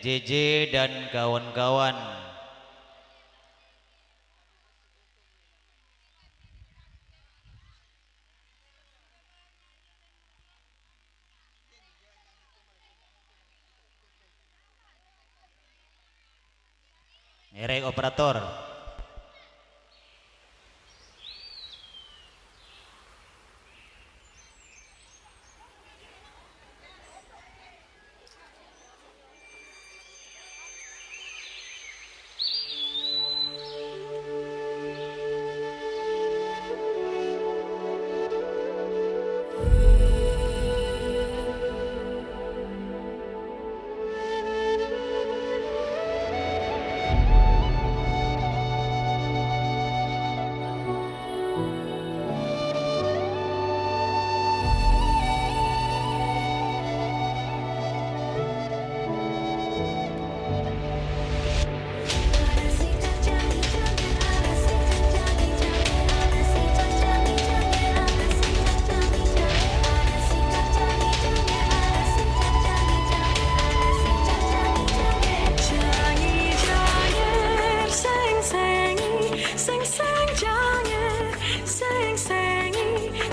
JJ dan kawan-kawan. Ngereng operator.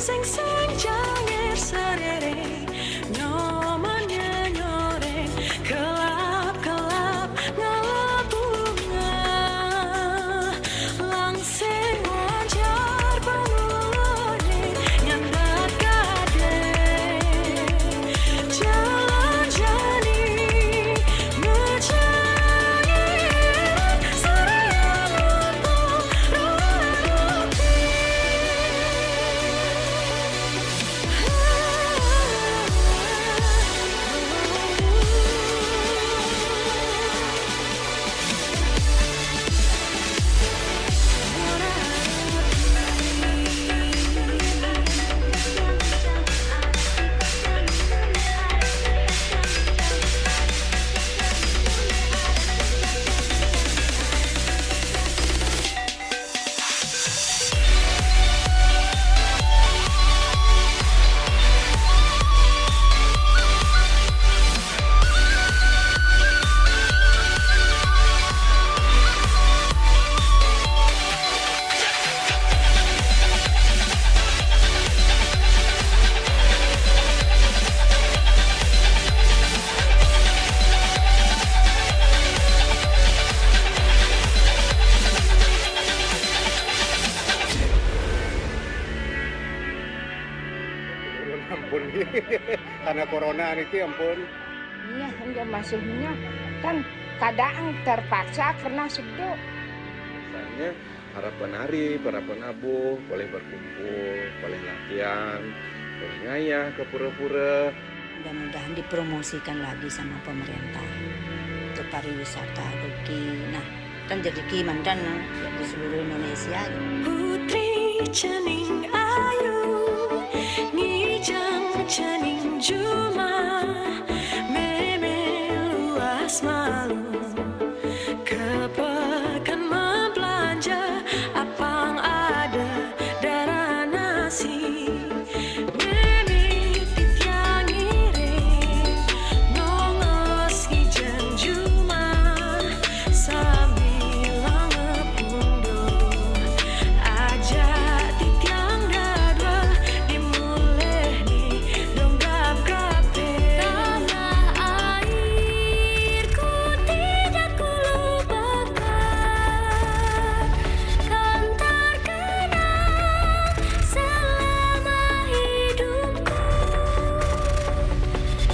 Seng-seng jangir serere nyomannya nyoreng kelap-kelap ngalap bunga langsing wajar pemulone nyandat kade jalan jani mencangir seriang untuk ropi. Ampun, karena corona ini ampun. Iya, enggak masuknya kan kadang terpaksa karena seduk. Misalnya para penabuh boleh berkumpul, boleh latihan, boleh ngayah ke pura-pura. Mudah-mudahan dipromosikan lagi sama pemerintah untuk pariwisata rezeki. Nah, kan rezeki mantan di seluruh Indonesia. Putri cening ayu ngijang cening juma meme luas malu kepekan membelanja apang ada darah nasi meme titiang iring nongos ngijang juma sambil ngepundo aja titiang dada dimulai nih donggap kape tanah airku tidak kulupakan kan terkenang selama hidupku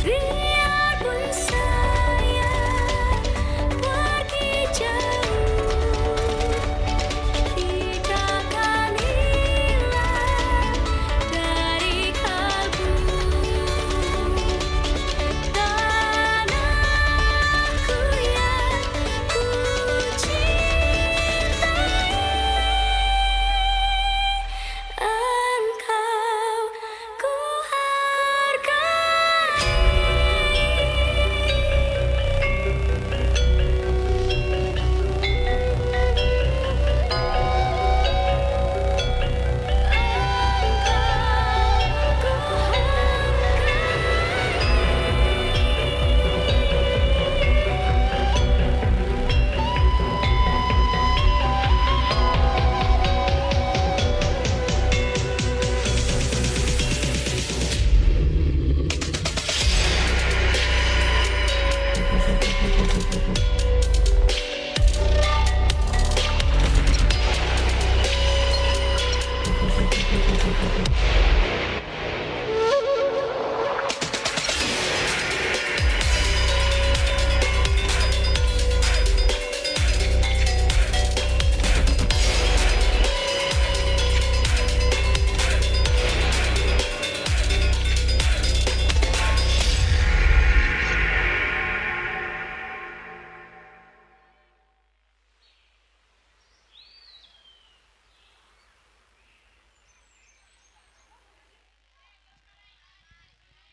biarpun saya pergi jauh tidak akan hilang dari kalbu tanahku yang ku cintai engkau ku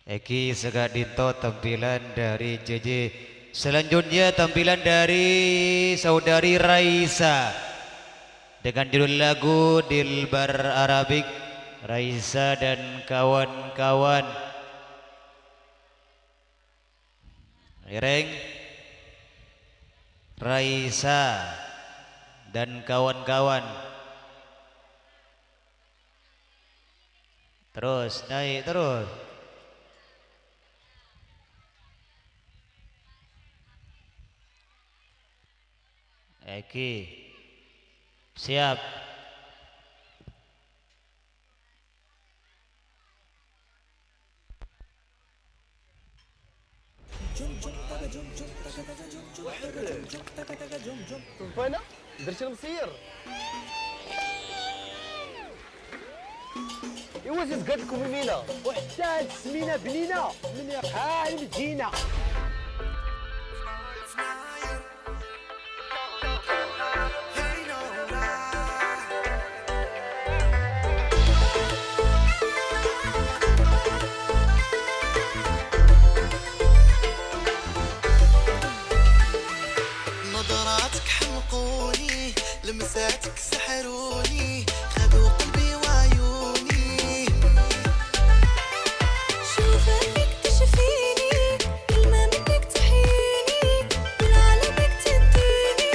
Eki Segadinto tampilan dari JJ. Selanjutnya tampilan dari saudari Raisa dengan judul lagu Dilbar Arabik. Raisa dan kawan-kawan. Ireng Raisa dan kawan-kawan. Terus naik terus. Eki. Siap. طفينا درش المصير ايوا زيد قالت لكم يمينه وحتى هاد السمينه بنينه من يقع المدينه نظراتك حمقوني لمساتك سحروني خذوا قلبي وعيوني شوفها فيك تشفيني كلمة منك تحييني من عالمك تديني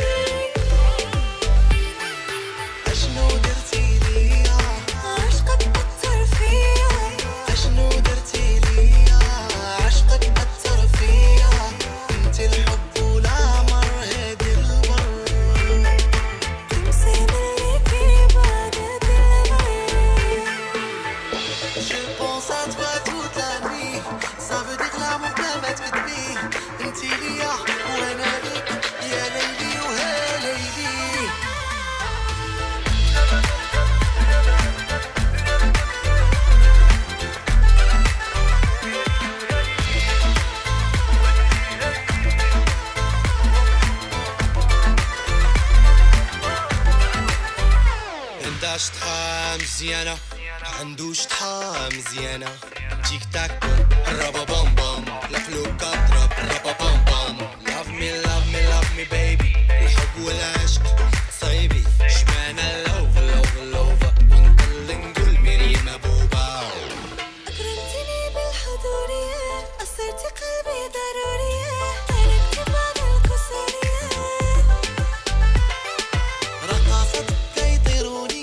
أشنو درتي ليا عشقك أثر فيا أشنو درتي ليا عشقك أثر فيا انت الحب والعمر هادي البر تمسي ملي في بعدك العين Je pense à toi toute la nuit Ça veut dire l'amour que ما تكذبي انتي ليا وانا ليك يا ليلي وها ليلي انت شطحة مزيانة عندو شطحة مزيانة تيك تاك رابا بام بام الفلوكة ضرب رابا بام بام love me baby الحب والعشق صايبي شمعنا اللوف وانت اللي نقول مريم بوبا أكرمتني بالحضورية أثرتي قلبي ضرورية قلبت بعد الكسورية رقصت كيطيروني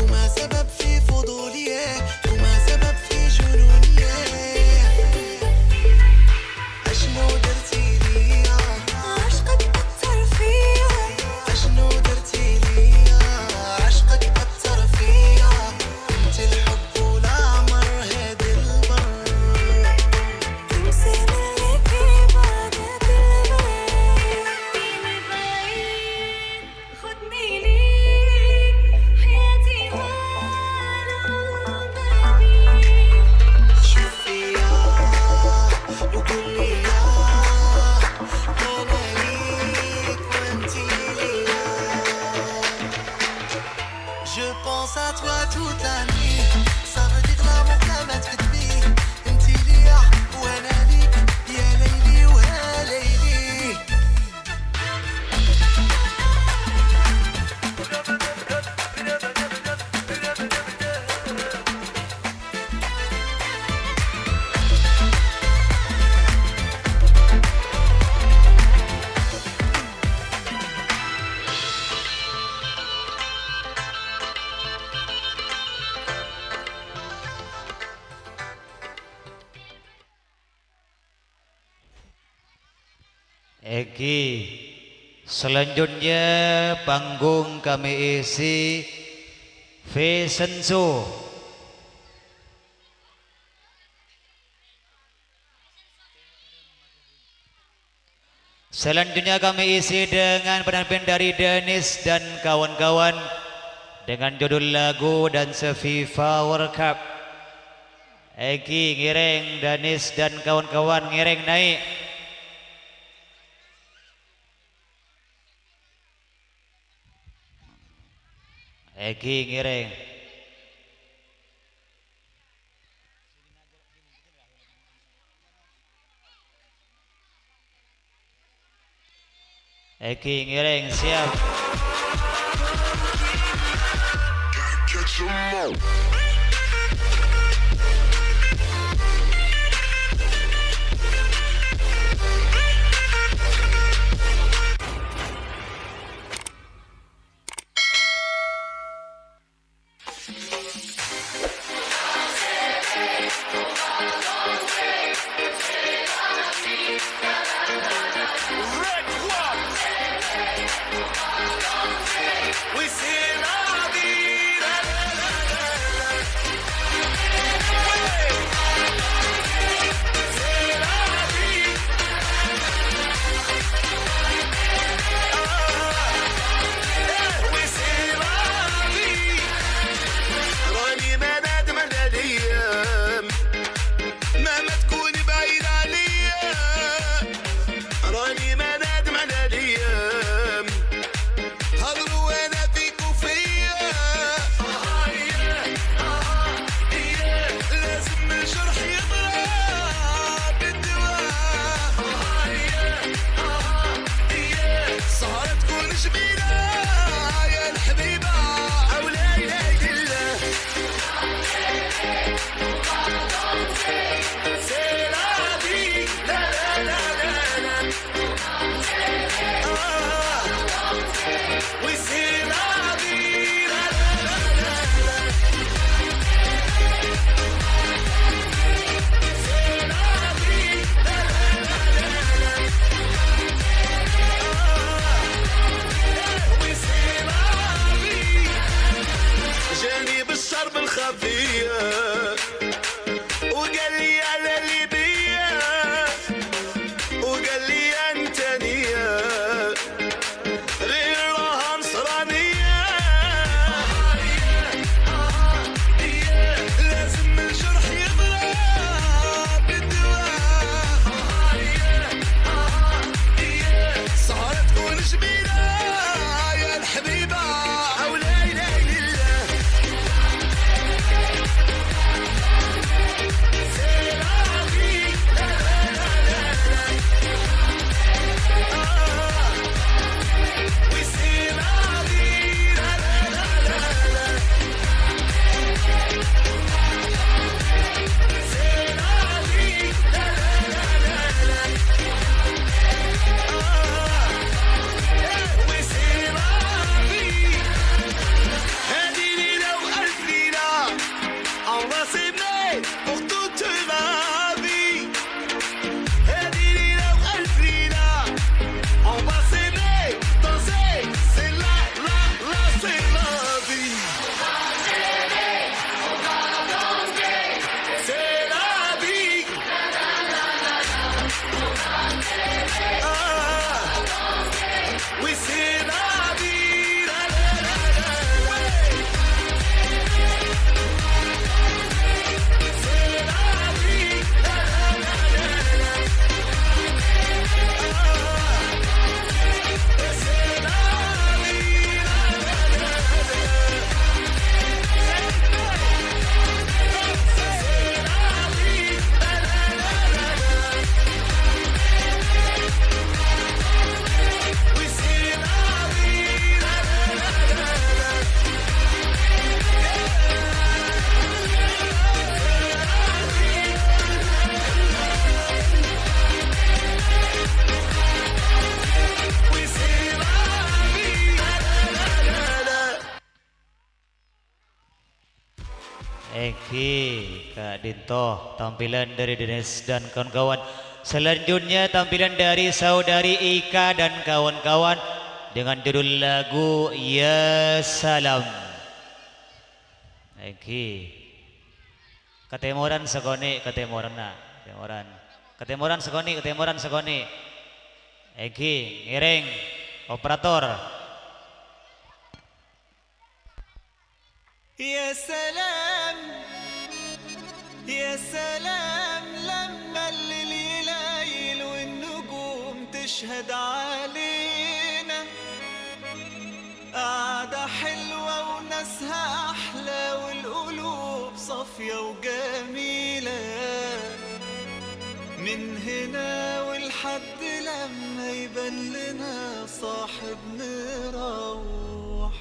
وما سبب في فضولي وما سبب في جنوني أشنو درتي ليا عشقك أثر فيا أشنو درتي ليا عشقك أثر فيا انت الحب والعمر هادي البر تمسي ملي في بعدك العين خدني ليك حياتي وانا وبابي شوفي يا وقولي يا أنا ليك وانتي ليا Je pense à toi toute la nuit Ça veut dire l'amour que ما تكذبي انتي ليا وانا ليك يا ليلي وها ليلي Eki. Selanjutnya panggung kami isi fashion show. Selanjutnya kami isi dengan penampilan dari Dennis dan kawan-kawan dengan judul lagu Dansa FIFA World Cup. Eki ngiring, Dennis dan kawan-kawan ngiring naik. Eki ngiring. Eki ngiring siap. Catch 'em all. Eki, Kak Dinto, tampilan dari Denis dan kawan-kawan. Selanjutnya tampilan dari saudari Ika dan kawan-kawan dengan judul lagu Ya Salam. Eki, ketemoran segoni, ketemoran nak, ketemoran segoni. Eki, ngiring, operator. يا سلام يا سلام لما الليل يليل والنجوم تشهد علينا قعدة حلوة وناسها أحلى والقلوب صافية وجميلة من هنا والحد لما يبان لنا صاحب نروح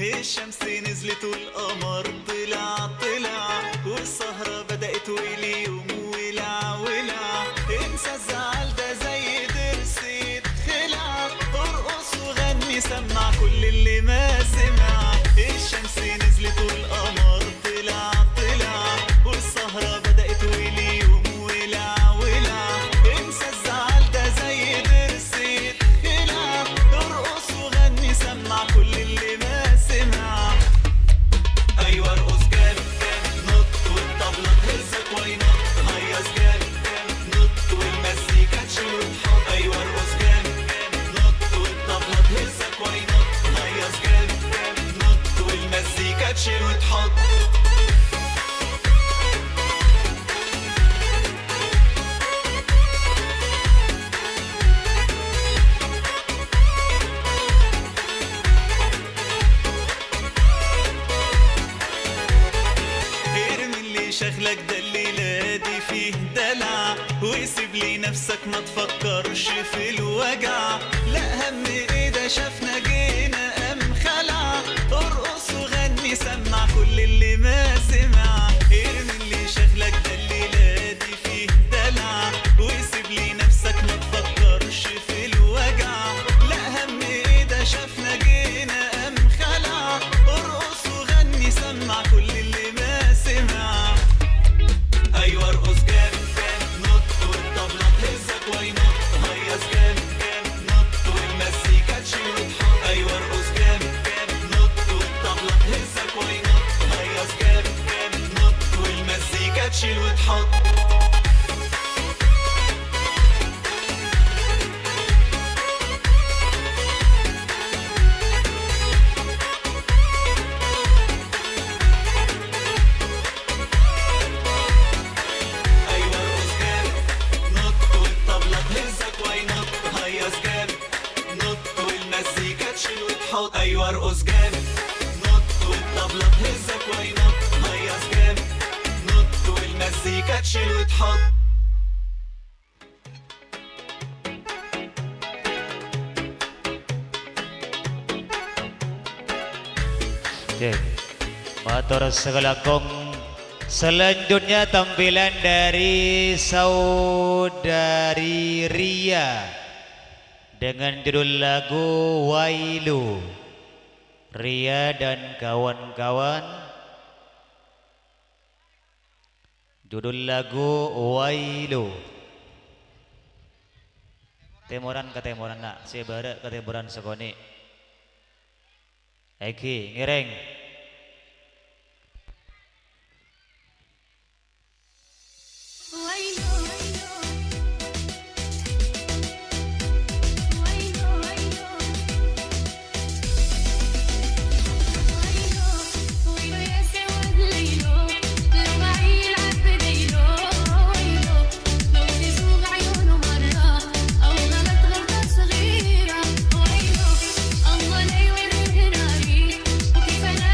الشمس نزلت والقمر طلع والسهرة بدأت واليوم ولع انسى الزعل ده زي درس يتخلع ارقص وغني سمع كل اللي ما سمع الشمس نزلت والقمر طلع اللي شغلك ده الليلة دي فيه دلع وسيب لي نفسك ما تفكرش في الوجع لا هم ايه ده شافنا جينا قام خلع ارقص وغني سمع كل اللي ما سمع ارمي اللي شغلك ده الليلة دي فيه دلع وسيب لي نفسك ما تفكرش في الوجع لا هم ايه ده شافنا جينا قام خلع ارقص وغني سمع كل اللي ما سمع ايوه ارقص جامد جامد نط والطبلة تهزك وينط هيص جامد جامد نط والمزيكا تشيل وتحط ايوه ارقص جامد جامد نط والطبلة تهزك وينط هيص جامد جامد نط والمزيكا تشيل وتحط ايوه ارقص جامد نط والطبلة تهزك وينط هيص جامد نط والمزيكا تشيل وتحط Motor segalakom. Selanjutnya tampilan dari saudari Ria dengan judul lagu Wailu. Ria dan kawan-kawan, judul lagu Wailu. Temoran ke temoran nak, sebara ke temoran sekoni. Eki ngireng. كيف انا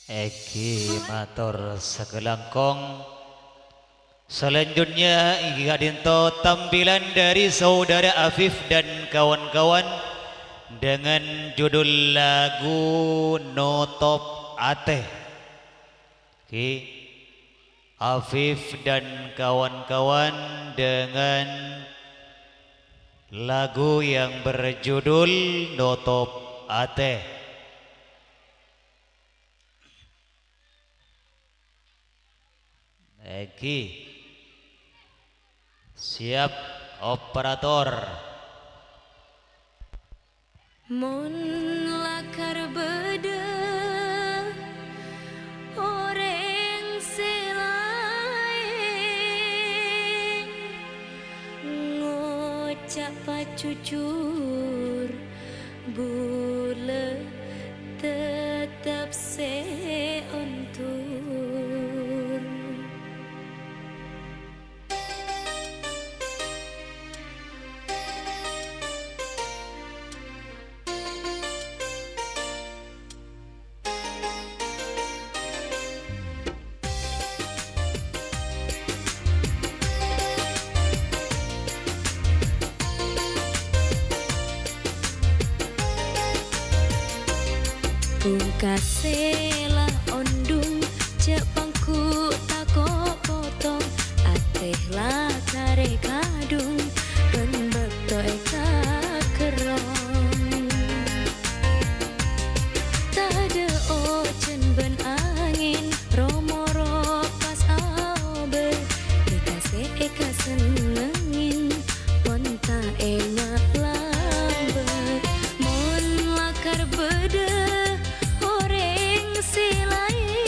Eki matur sekelangkong. Selanjutnya Iga Dinto tampilan dari saudara Afif dan kawan-kawan dengan judul lagu Notop Ate. Oke. Afif dan kawan-kawan dengan lagu yang berjudul Notop Ate. Eki. Siap operator. Mon lakar beda orang selain ngocak pacucur bule tetap seontur. Pungkasela ondung cek pangku tako potong ateh lah kare kadung ben bekto eka kerong tade ocen ben angin romoro pas aobe eka senengin ponta enak lambe mon lakar beda si lain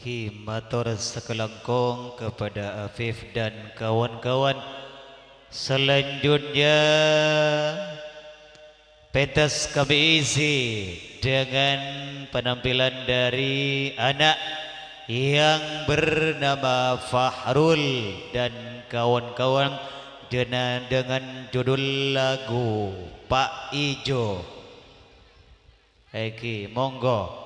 Matur sekelengkung kepada Afif dan kawan-kawan. Selanjutnya pentas kami isi dengan penampilan dari anak yang bernama Fahrul dan kawan-kawan dengan judul lagu Pak Ijo. Eki, monggo.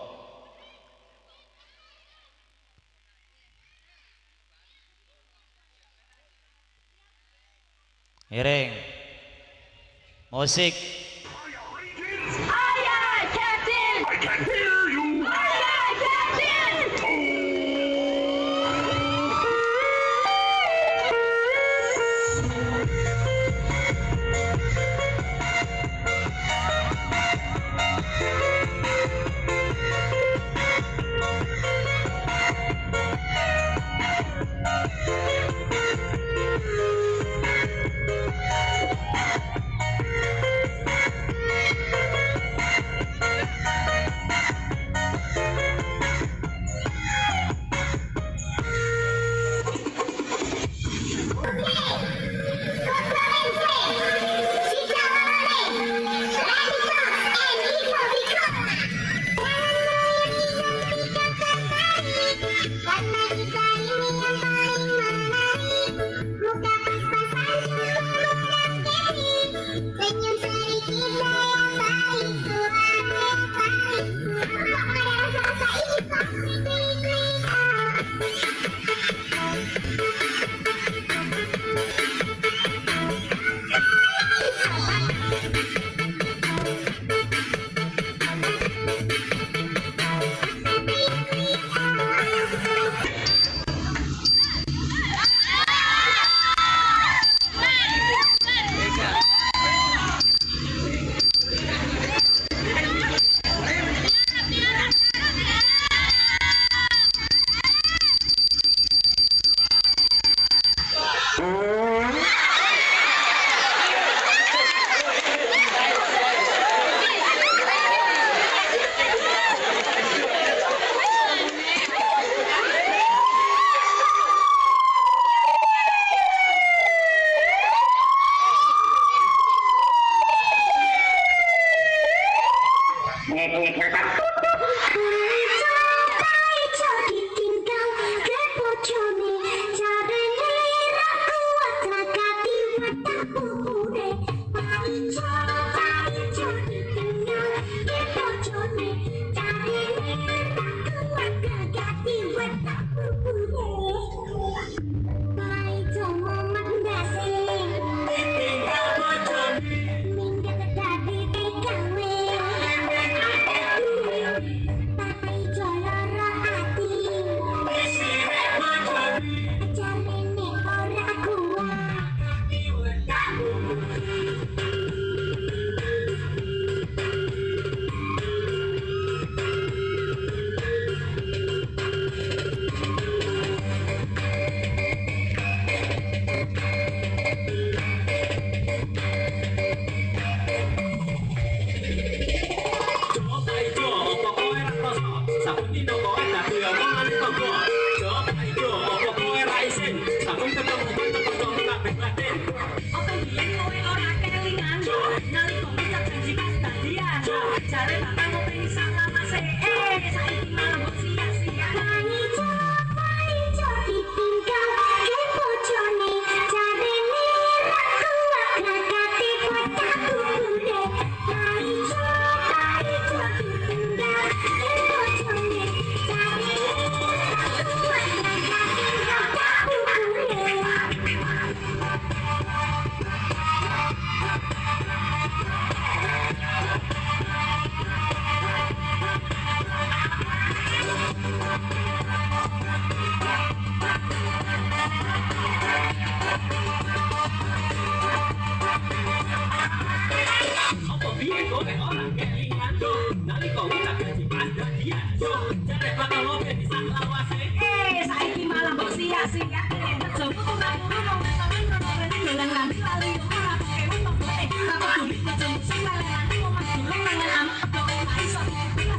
Ireng, musik. I can hear you.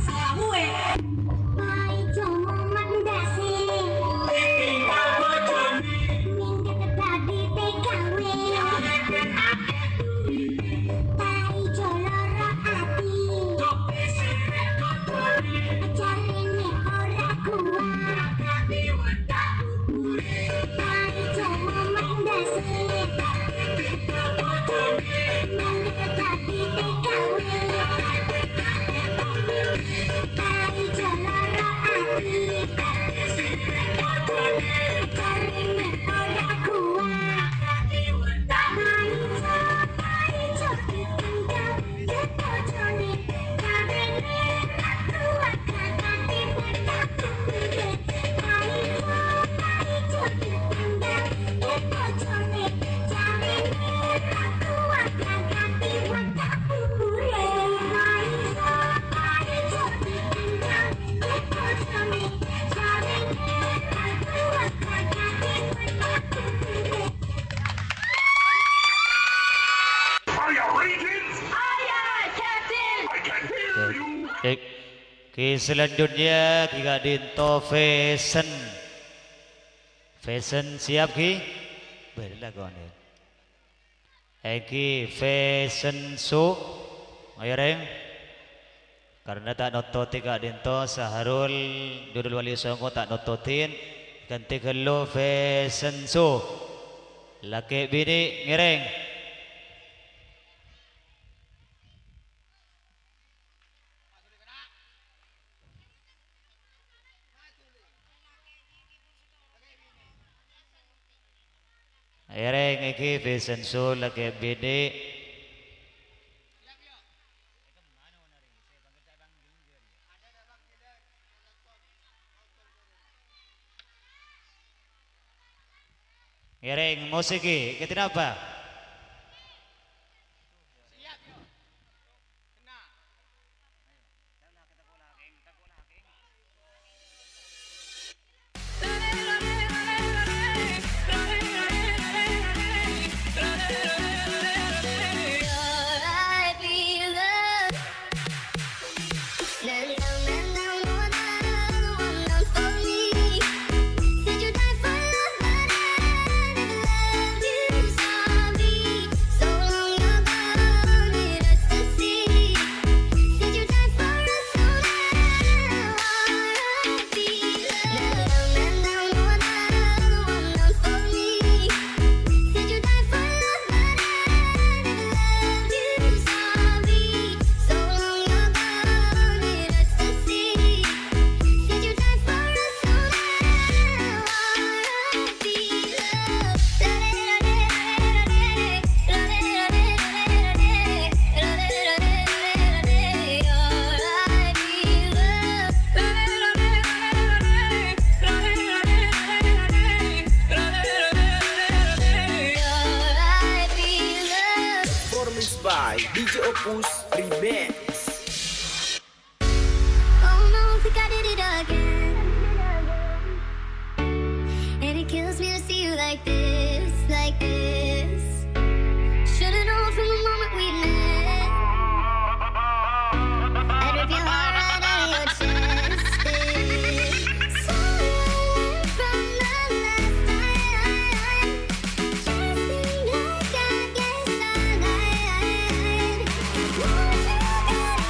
Salah gue. Hai, cuma mandasi. Oke, selanjutnya Kika Dinto Fashion. Fashion siap Ki? Berilah kawan. Eki Fashion Show. Ayo Reng. Karena tak nototi Kak Dinto Saharul Dudul Wali Songo tak nototin. Ganti kelo Fashion Show. Laki bini ngereng. Ereng iki Fashion Show lagi bini. Ereng musik iki apa? by DJ Opus Remix. Oh no, I think I did it again. And it kills me to see you like this, like this. Should've known from the moment we met. I'd rip your heart right out of your chest. So from the last time, just think like I guess I lied. Won't you get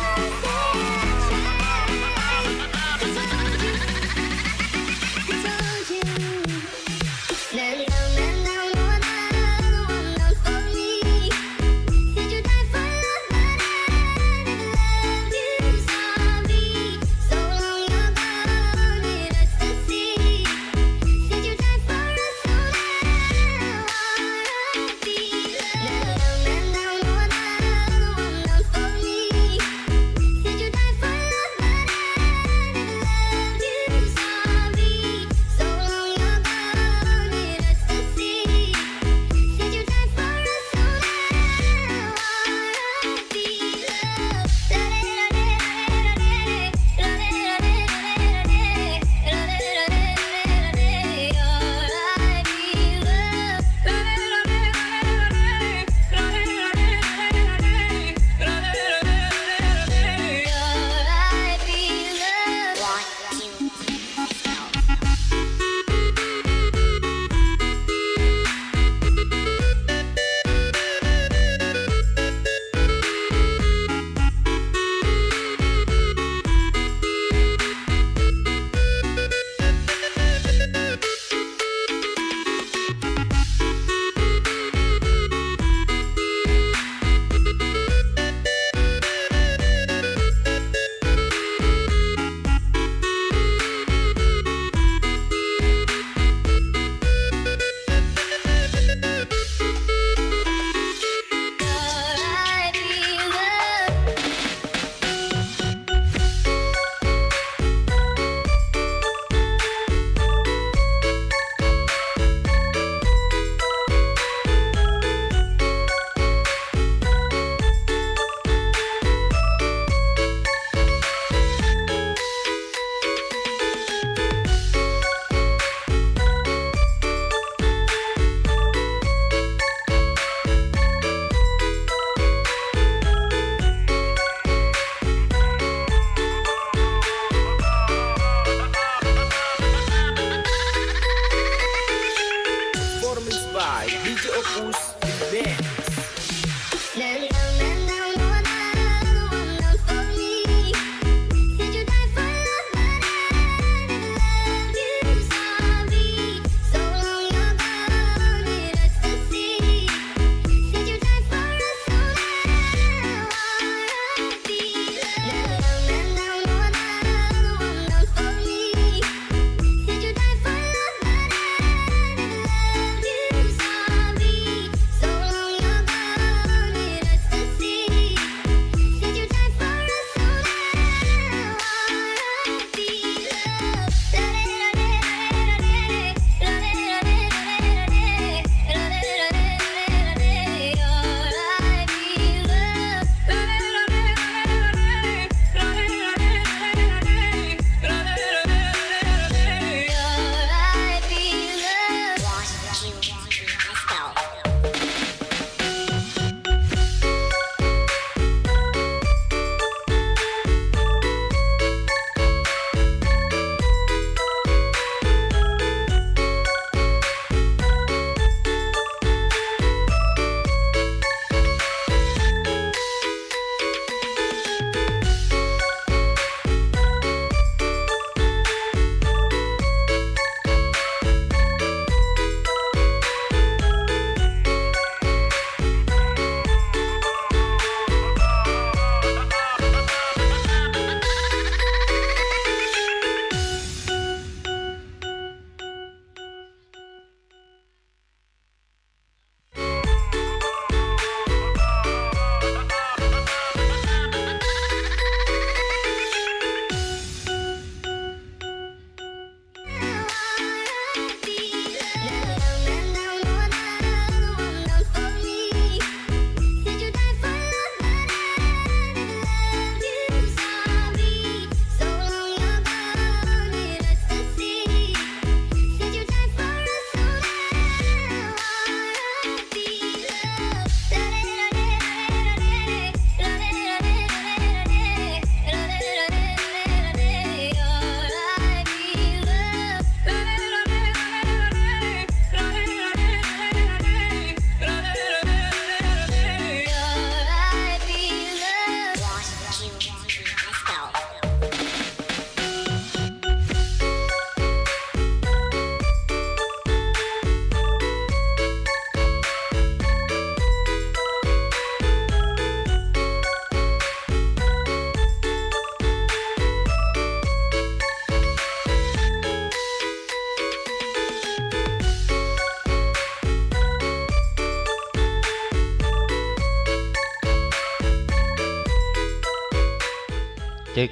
Cek.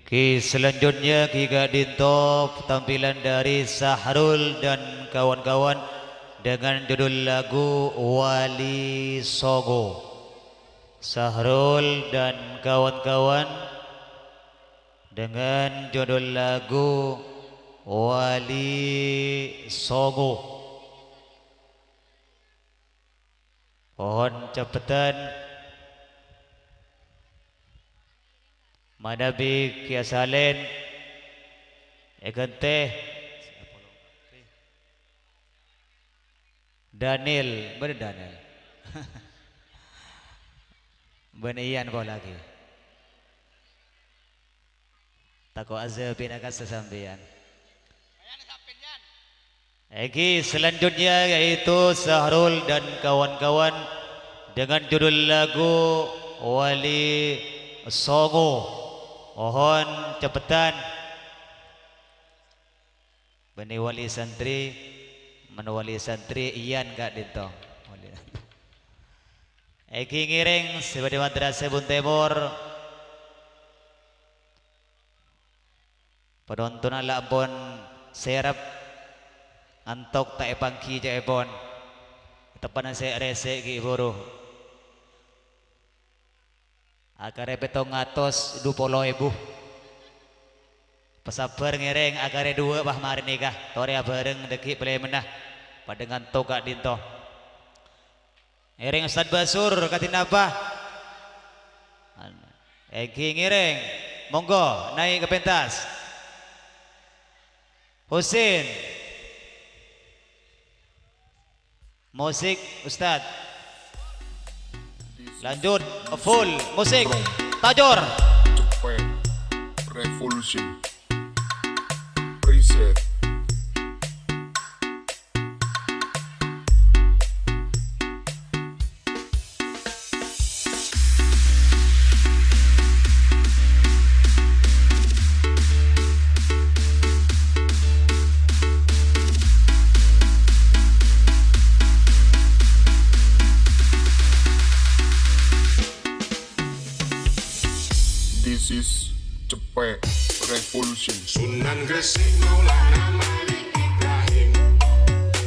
Ki selanjutnya Ki Dinto tampilan dari Sahrul dan kawan-kawan dengan judul lagu Wali Sogo. Sahrul dan kawan-kawan dengan judul lagu Wali Sogo. Mohon cepetan. Madabi Kia Salen Ekante Daniel, mana Daniel? Ben Ian kau lagi. Takut azab pinakan sesambian. Eki selanjutnya yaitu Sahrul dan kawan-kawan dengan judul lagu Wali Sogo. Mohon cepetan. Bani wali santri, menwali santri Ian Kak Dinto. Eki ngiring sebagai madrasah Bun Timur. Penonton ala pun serap antok tak epangki je epon. Tepanan saya resek ki buruh. Akare petong ngatos 20.000. Pesabar ngereng akare 2 bah mari nikah. Torea bareng deki pelai menah pada ngantok Kak Dinto. Ngereng Ustaz Basur katin apa? Eki ngereng. Monggo naik ke pentas. Husin. Musik Ustaz. Lanjut full musik Tajor. Cepet Revolution Preset. This is Cepet Revolution. Sunan Gresik Maulana Malik Ibrahim,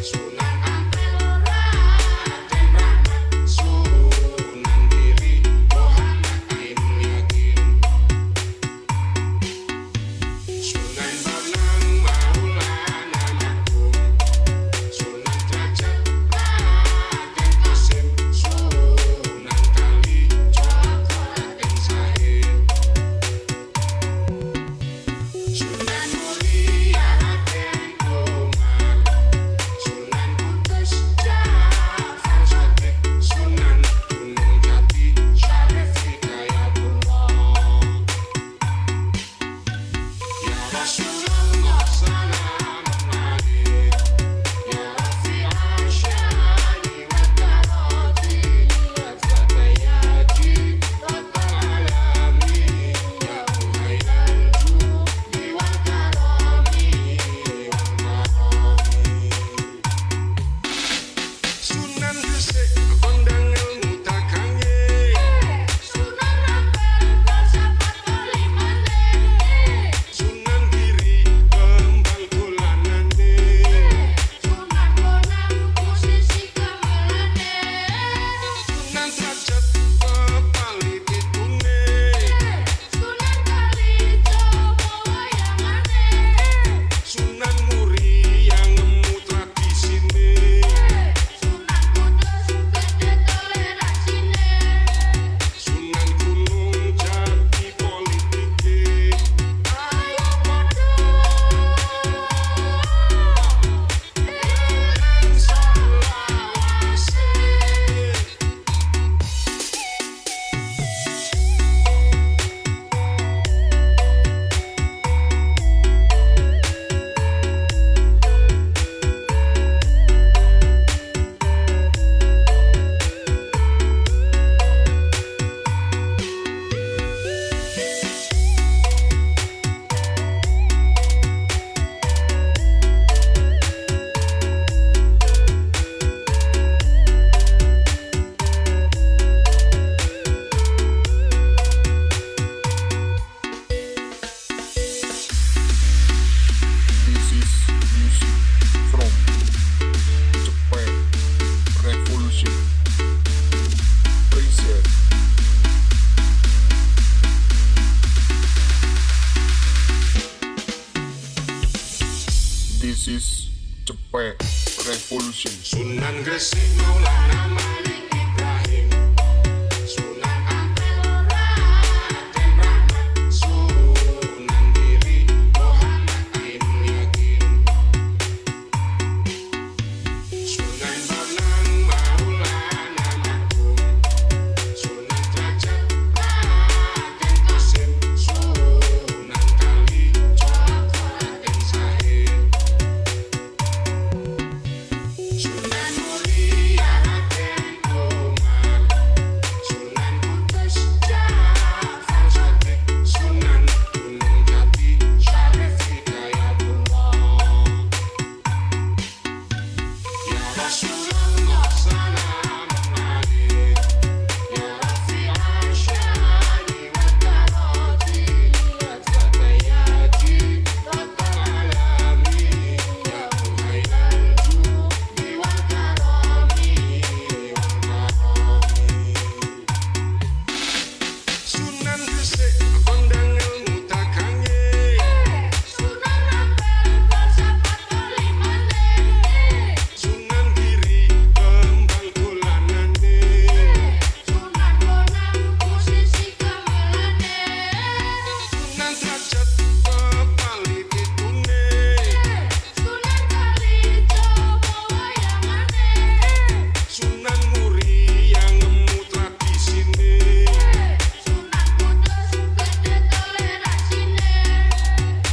Sunan Ampel Raden Rahmat, Sunan Giri Muhammad bin Yakin, Sunan Bonang Maulana Mahmud, Sunan Derajat Raden Qasim, Sunan Kalijogo Raden Zahid, Sunan Mulia Raden This is Cepet Revolution. Sunan Gresik Maulana Malik Ibrahim, Sunan Ampel Raden Rahmat, Sunan Giri Muhammad Ain Yakin, Sunan Bonang Maulana Marhum, Sunan Derajat Raden Qasim, Sunan Kalijogo Raden Zahid, Sunan Muria Raden Umar, Sunan Kudus Ja'far Shadiq, Sunan Gunung Jati Syarif Hidayatullah. Ya Rasulullah salam alaik, Ya Rafi'al syani wa darati, Ya Tabayati Rabbal alamin, Ya Muhailal judi wal karami wal karami. Sunan Gresik kondang ilmu dagange, Sunan Ampel filsafat kalimane, Sunan Giri kembang dolanane, Sunan Bonang musisi gamelane, Sunan Derajat pepali pitune, Sunan Kalijogo wayangane, Sunan Muria ngemu tradisine, Sunan Kudus gede toleransiine,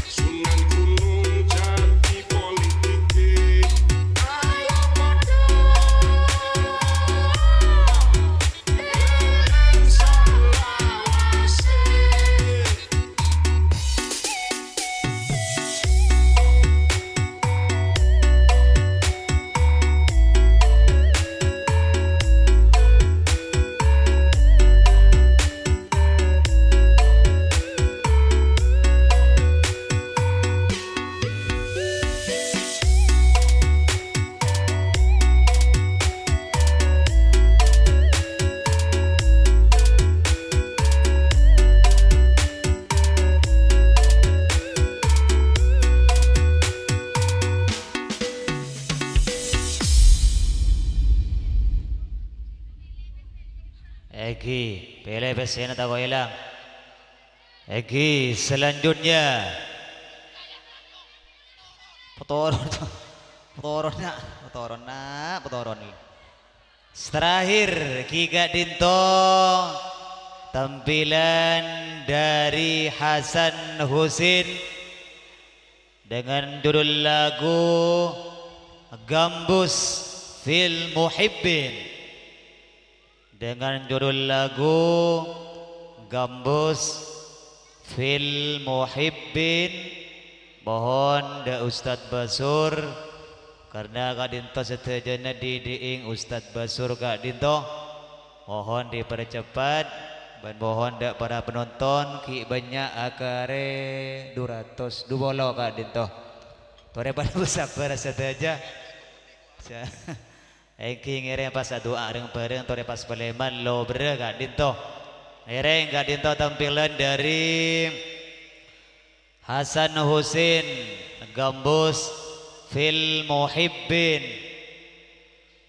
Sunan Gunung Jati politike. Ayo padha eling selawase. Egi, pilih pesena tak kau hilang. Egi, selanjutnya. Petoron. Terakhir, Ki Dinto, tampilan dari Hasan Husin dengan judul lagu Gambus Fil Muhibbin. Dengan judul lagu Gambus Fil Muhibbin. Mohon da Ustadz Basur karena Kak Dinto setajana didiing Ustadz Basur Kak Dinto, mohon dipercepat dan mohon da para penonton ki banyak akare 200 dubolo Kak Dinto. Daripada bersabar saja. Eki ngereng pas doa bareng tore pas peleman lo bre Kak Dinto. Ngereng Kak Dinto tampilan dari Hasan Husin Gambus Fil Muhibbin.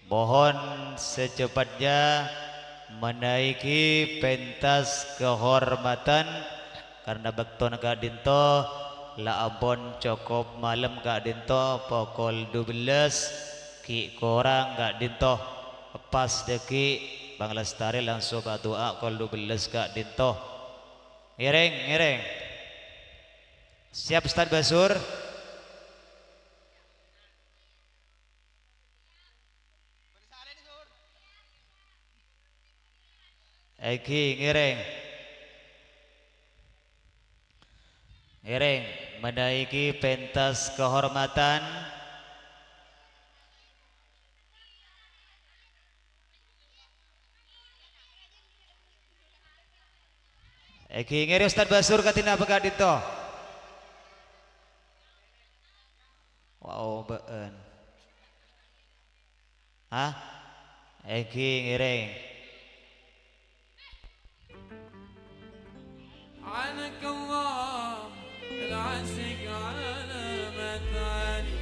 Mohon secepatnya menaiki pentas kehormatan karena bekton Kak Dinto la ampun cukup malam Kak Dinto pukul 12 ki korang Kak Dinto pas deki Bang Lestari langsung ke doa kol 12 Kak Dinto. Ngereng siap Ustadz Basur. Eki ngereng menaiki pentas kehormatan. Eki ngeri Ustadz Basur katina apa Kak Dinto? Wow beun. Hah? Eki ngereng. عنك الله العاشق على مثاني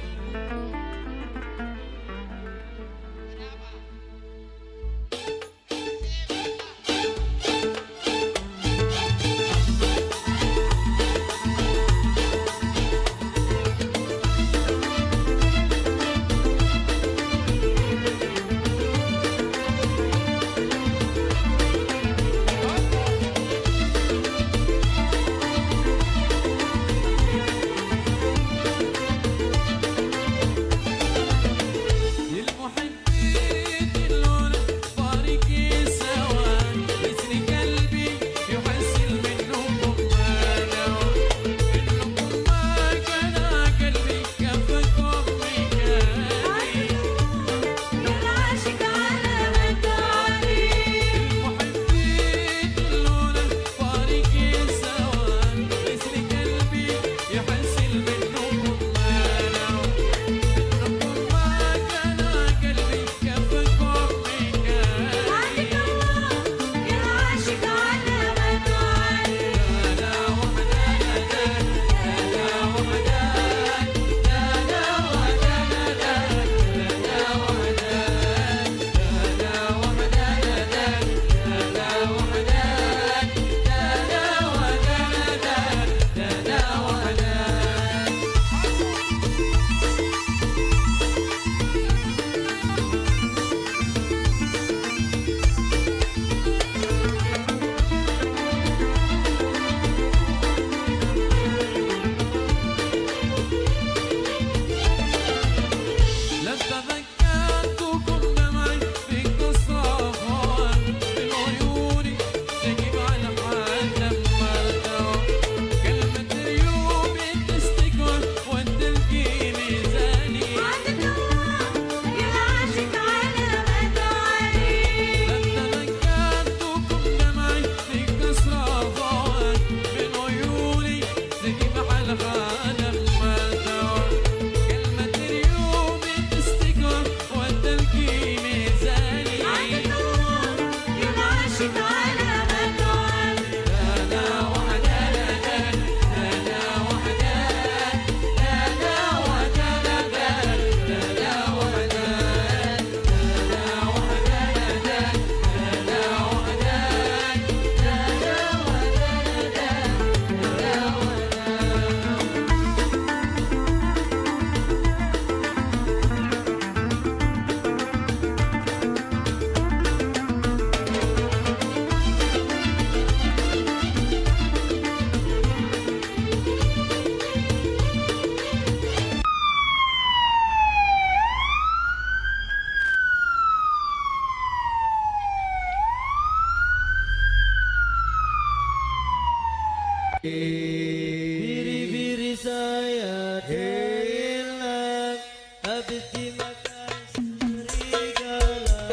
Biri-biri saya hilang, habis dimakan serigala.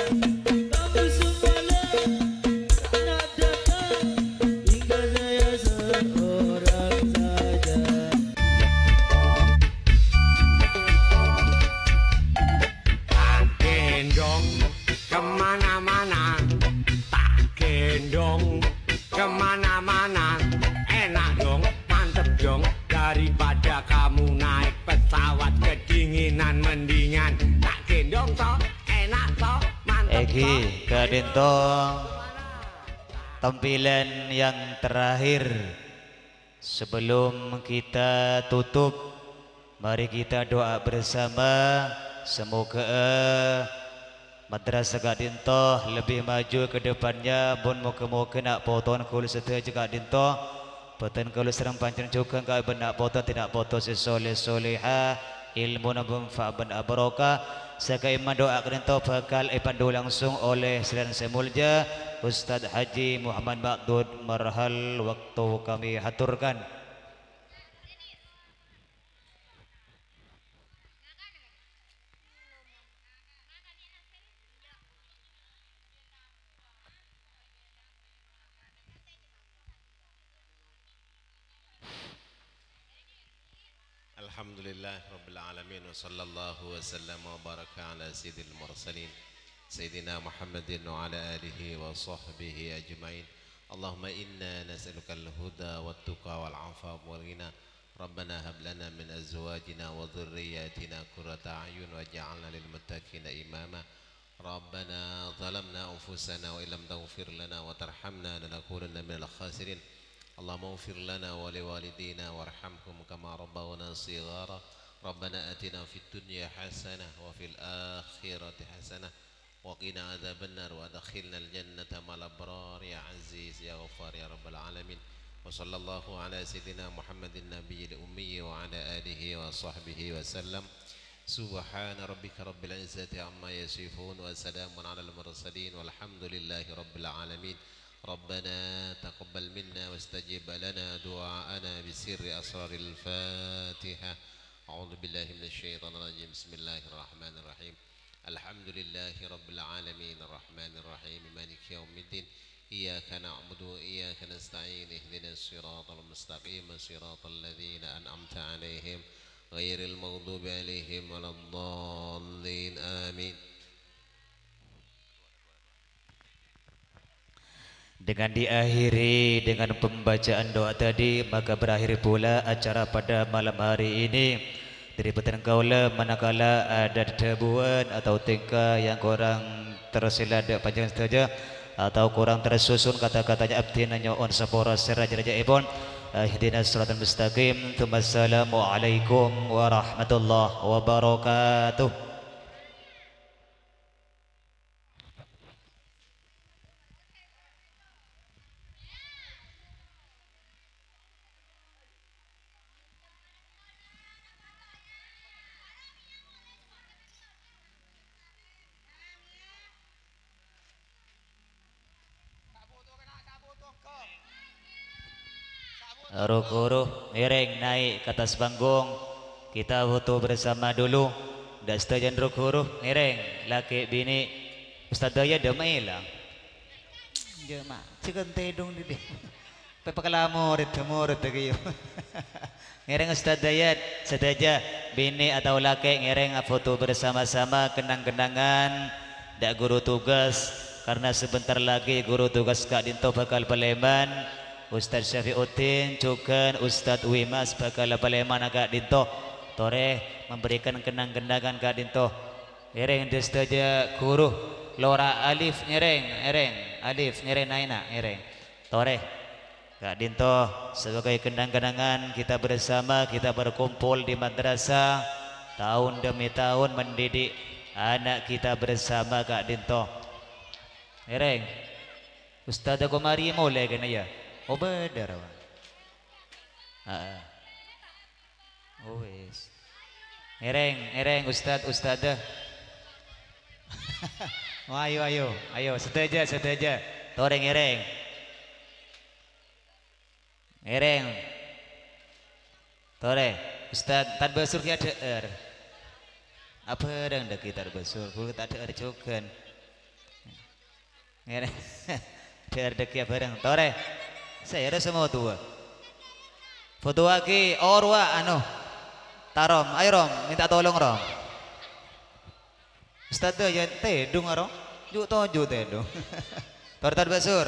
Kamu semalam tak nak datang, tinggal saya seorang saja. Gendong kemana-mana, tak gendong kemana-mana. Enak dong, mantep dong, daripada kamu naik pesawat kedinginan, mendingan tak gendong toh, enak toh, mantep toh. Eki Kak Dinto, tampilan yang terakhir sebelum kita tutup, mari kita doa bersama. Semoga Madrasah Kak Dinto lebih maju ke depannya. Bon moga-moga nak poton kul setia Kak Dinto. Poton kul serang pancen juga Kak benak poton tidak poton sesoleh-soleha, ilmu nabum fa ben barokah. Sekai doa Kak Dinto bakal dipandu langsung oleh Selain Semulja Ustaz Haji Muhammad Maqdud Marhal. Waktu kami haturkan. Alhamdulillah Rabbil Alamin wa sallallahu wa sallam wa baraka ala sayyidil mursalin Sayyidina Muhammadin wa ala alihi wa sahbihi ajma'in. Allahumma inna nas'aluka al-huda wa tuqa wal afaf wal ghina. Rabbana hab lana min azwajina wa dhurriyyatina qurrata a'yun waj'alna lil muttaqina imama. Rabbana zalamna anfusana wa illam taghfir lana wa tarhamna lanakunanna minal khasirin. اللهم اغفر لنا ولوالدينا وارحمهم كما ربونا صغارا. ربنا آتنا في الدنيا حسنة وفي الآخرة حسنة وقنا عذاب النار وادخلنا الجنة مع الأبرار يا عزيز يا غفار يا رب العالمين. وصلى الله على سيدنا محمد النبي الأمي وعلى آله وصحبه وسلم. سبحان ربك رب العزة عما يصفون وسلام على المرسلين والحمد لله رب العالمين. ربنا تقبل منا واستجب لنا دعاءنا بسر أسرار الفاتحة. أعوذ بالله من الشيطان الرجيم. بسم الله الرحمن الرحيم. الحمد لله رب العالمين الرحمن الرحيم مالك يوم الدين. إياك نعبد وإياك نستعين اهدنا الصراط المستقيم صراط الذين أنعمت عليهم غير المغضوب عليهم ولا الضالين آمين. Dengan diakhiri dengan pembacaan doa tadi, maka berakhir pula acara pada malam hari ini. Dari petang kaula manakala ada tebuan atau tingkah yang kurang tersilat panjang saja atau kurang tersusun kata-katanya abdina nyoon sapora seraja ibon. Ihdinas siratal mustaqim. Wassalamualaikum warahmatullahi wabarakatuh. Ruh-ruh miring naik ke atas panggung. Kita foto bersama dulu. Dah setujan ruh-ruh miring laki bini. Ustaz Daya damai lah. Dia mak cikan tedong di dia. Pepakalamu ritmu ritagiyo. Miring Ustaz Dayat sedaja bini atau laki miring foto bersama-sama kenang-kenangan. Dak guru tugas karena sebentar lagi guru tugas Kak Dinto bakal Palembang. Ustaz Syafiuddin juga Ustaz Wimas bakal Palembang Kak Dinto. Tore memberikan kenang-kenangan Kak Dinto. Ereng destaja guru Lora Alif ereng Alif ereng naina ereng. Tore Kak Dinto sebagai kenang-kenangan kita bersama, kita berkumpul di madrasah tahun demi tahun mendidik anak kita bersama Kak Dinto. Ereng Ustaz aku mari mulai kan ya. Oh benar bang. Oh wes. Ereng Ustad. Oh, ayo seteja. Toreng ereng. Ngereng. Tore, Ustaz Tan Basur ki ada apa dang dak kita Basur, kulo tak ada jogan. Ngereng. Ada dek bareng. Tore. Saya ada semua tua. Foto lagi orwa anu. Tarom, ayo Rom, minta tolong Rom. Ustaz tuh ya tedung Rom. Juk toju tedung. Tore Tan Basur.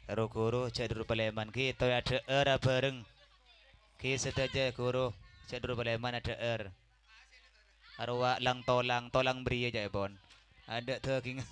Ro guru cek dulu Paleman kita ada era bareng. Ki sedaja guru cek dulu Paleman ada arwah lang tolang beri aja bon. Ada daging.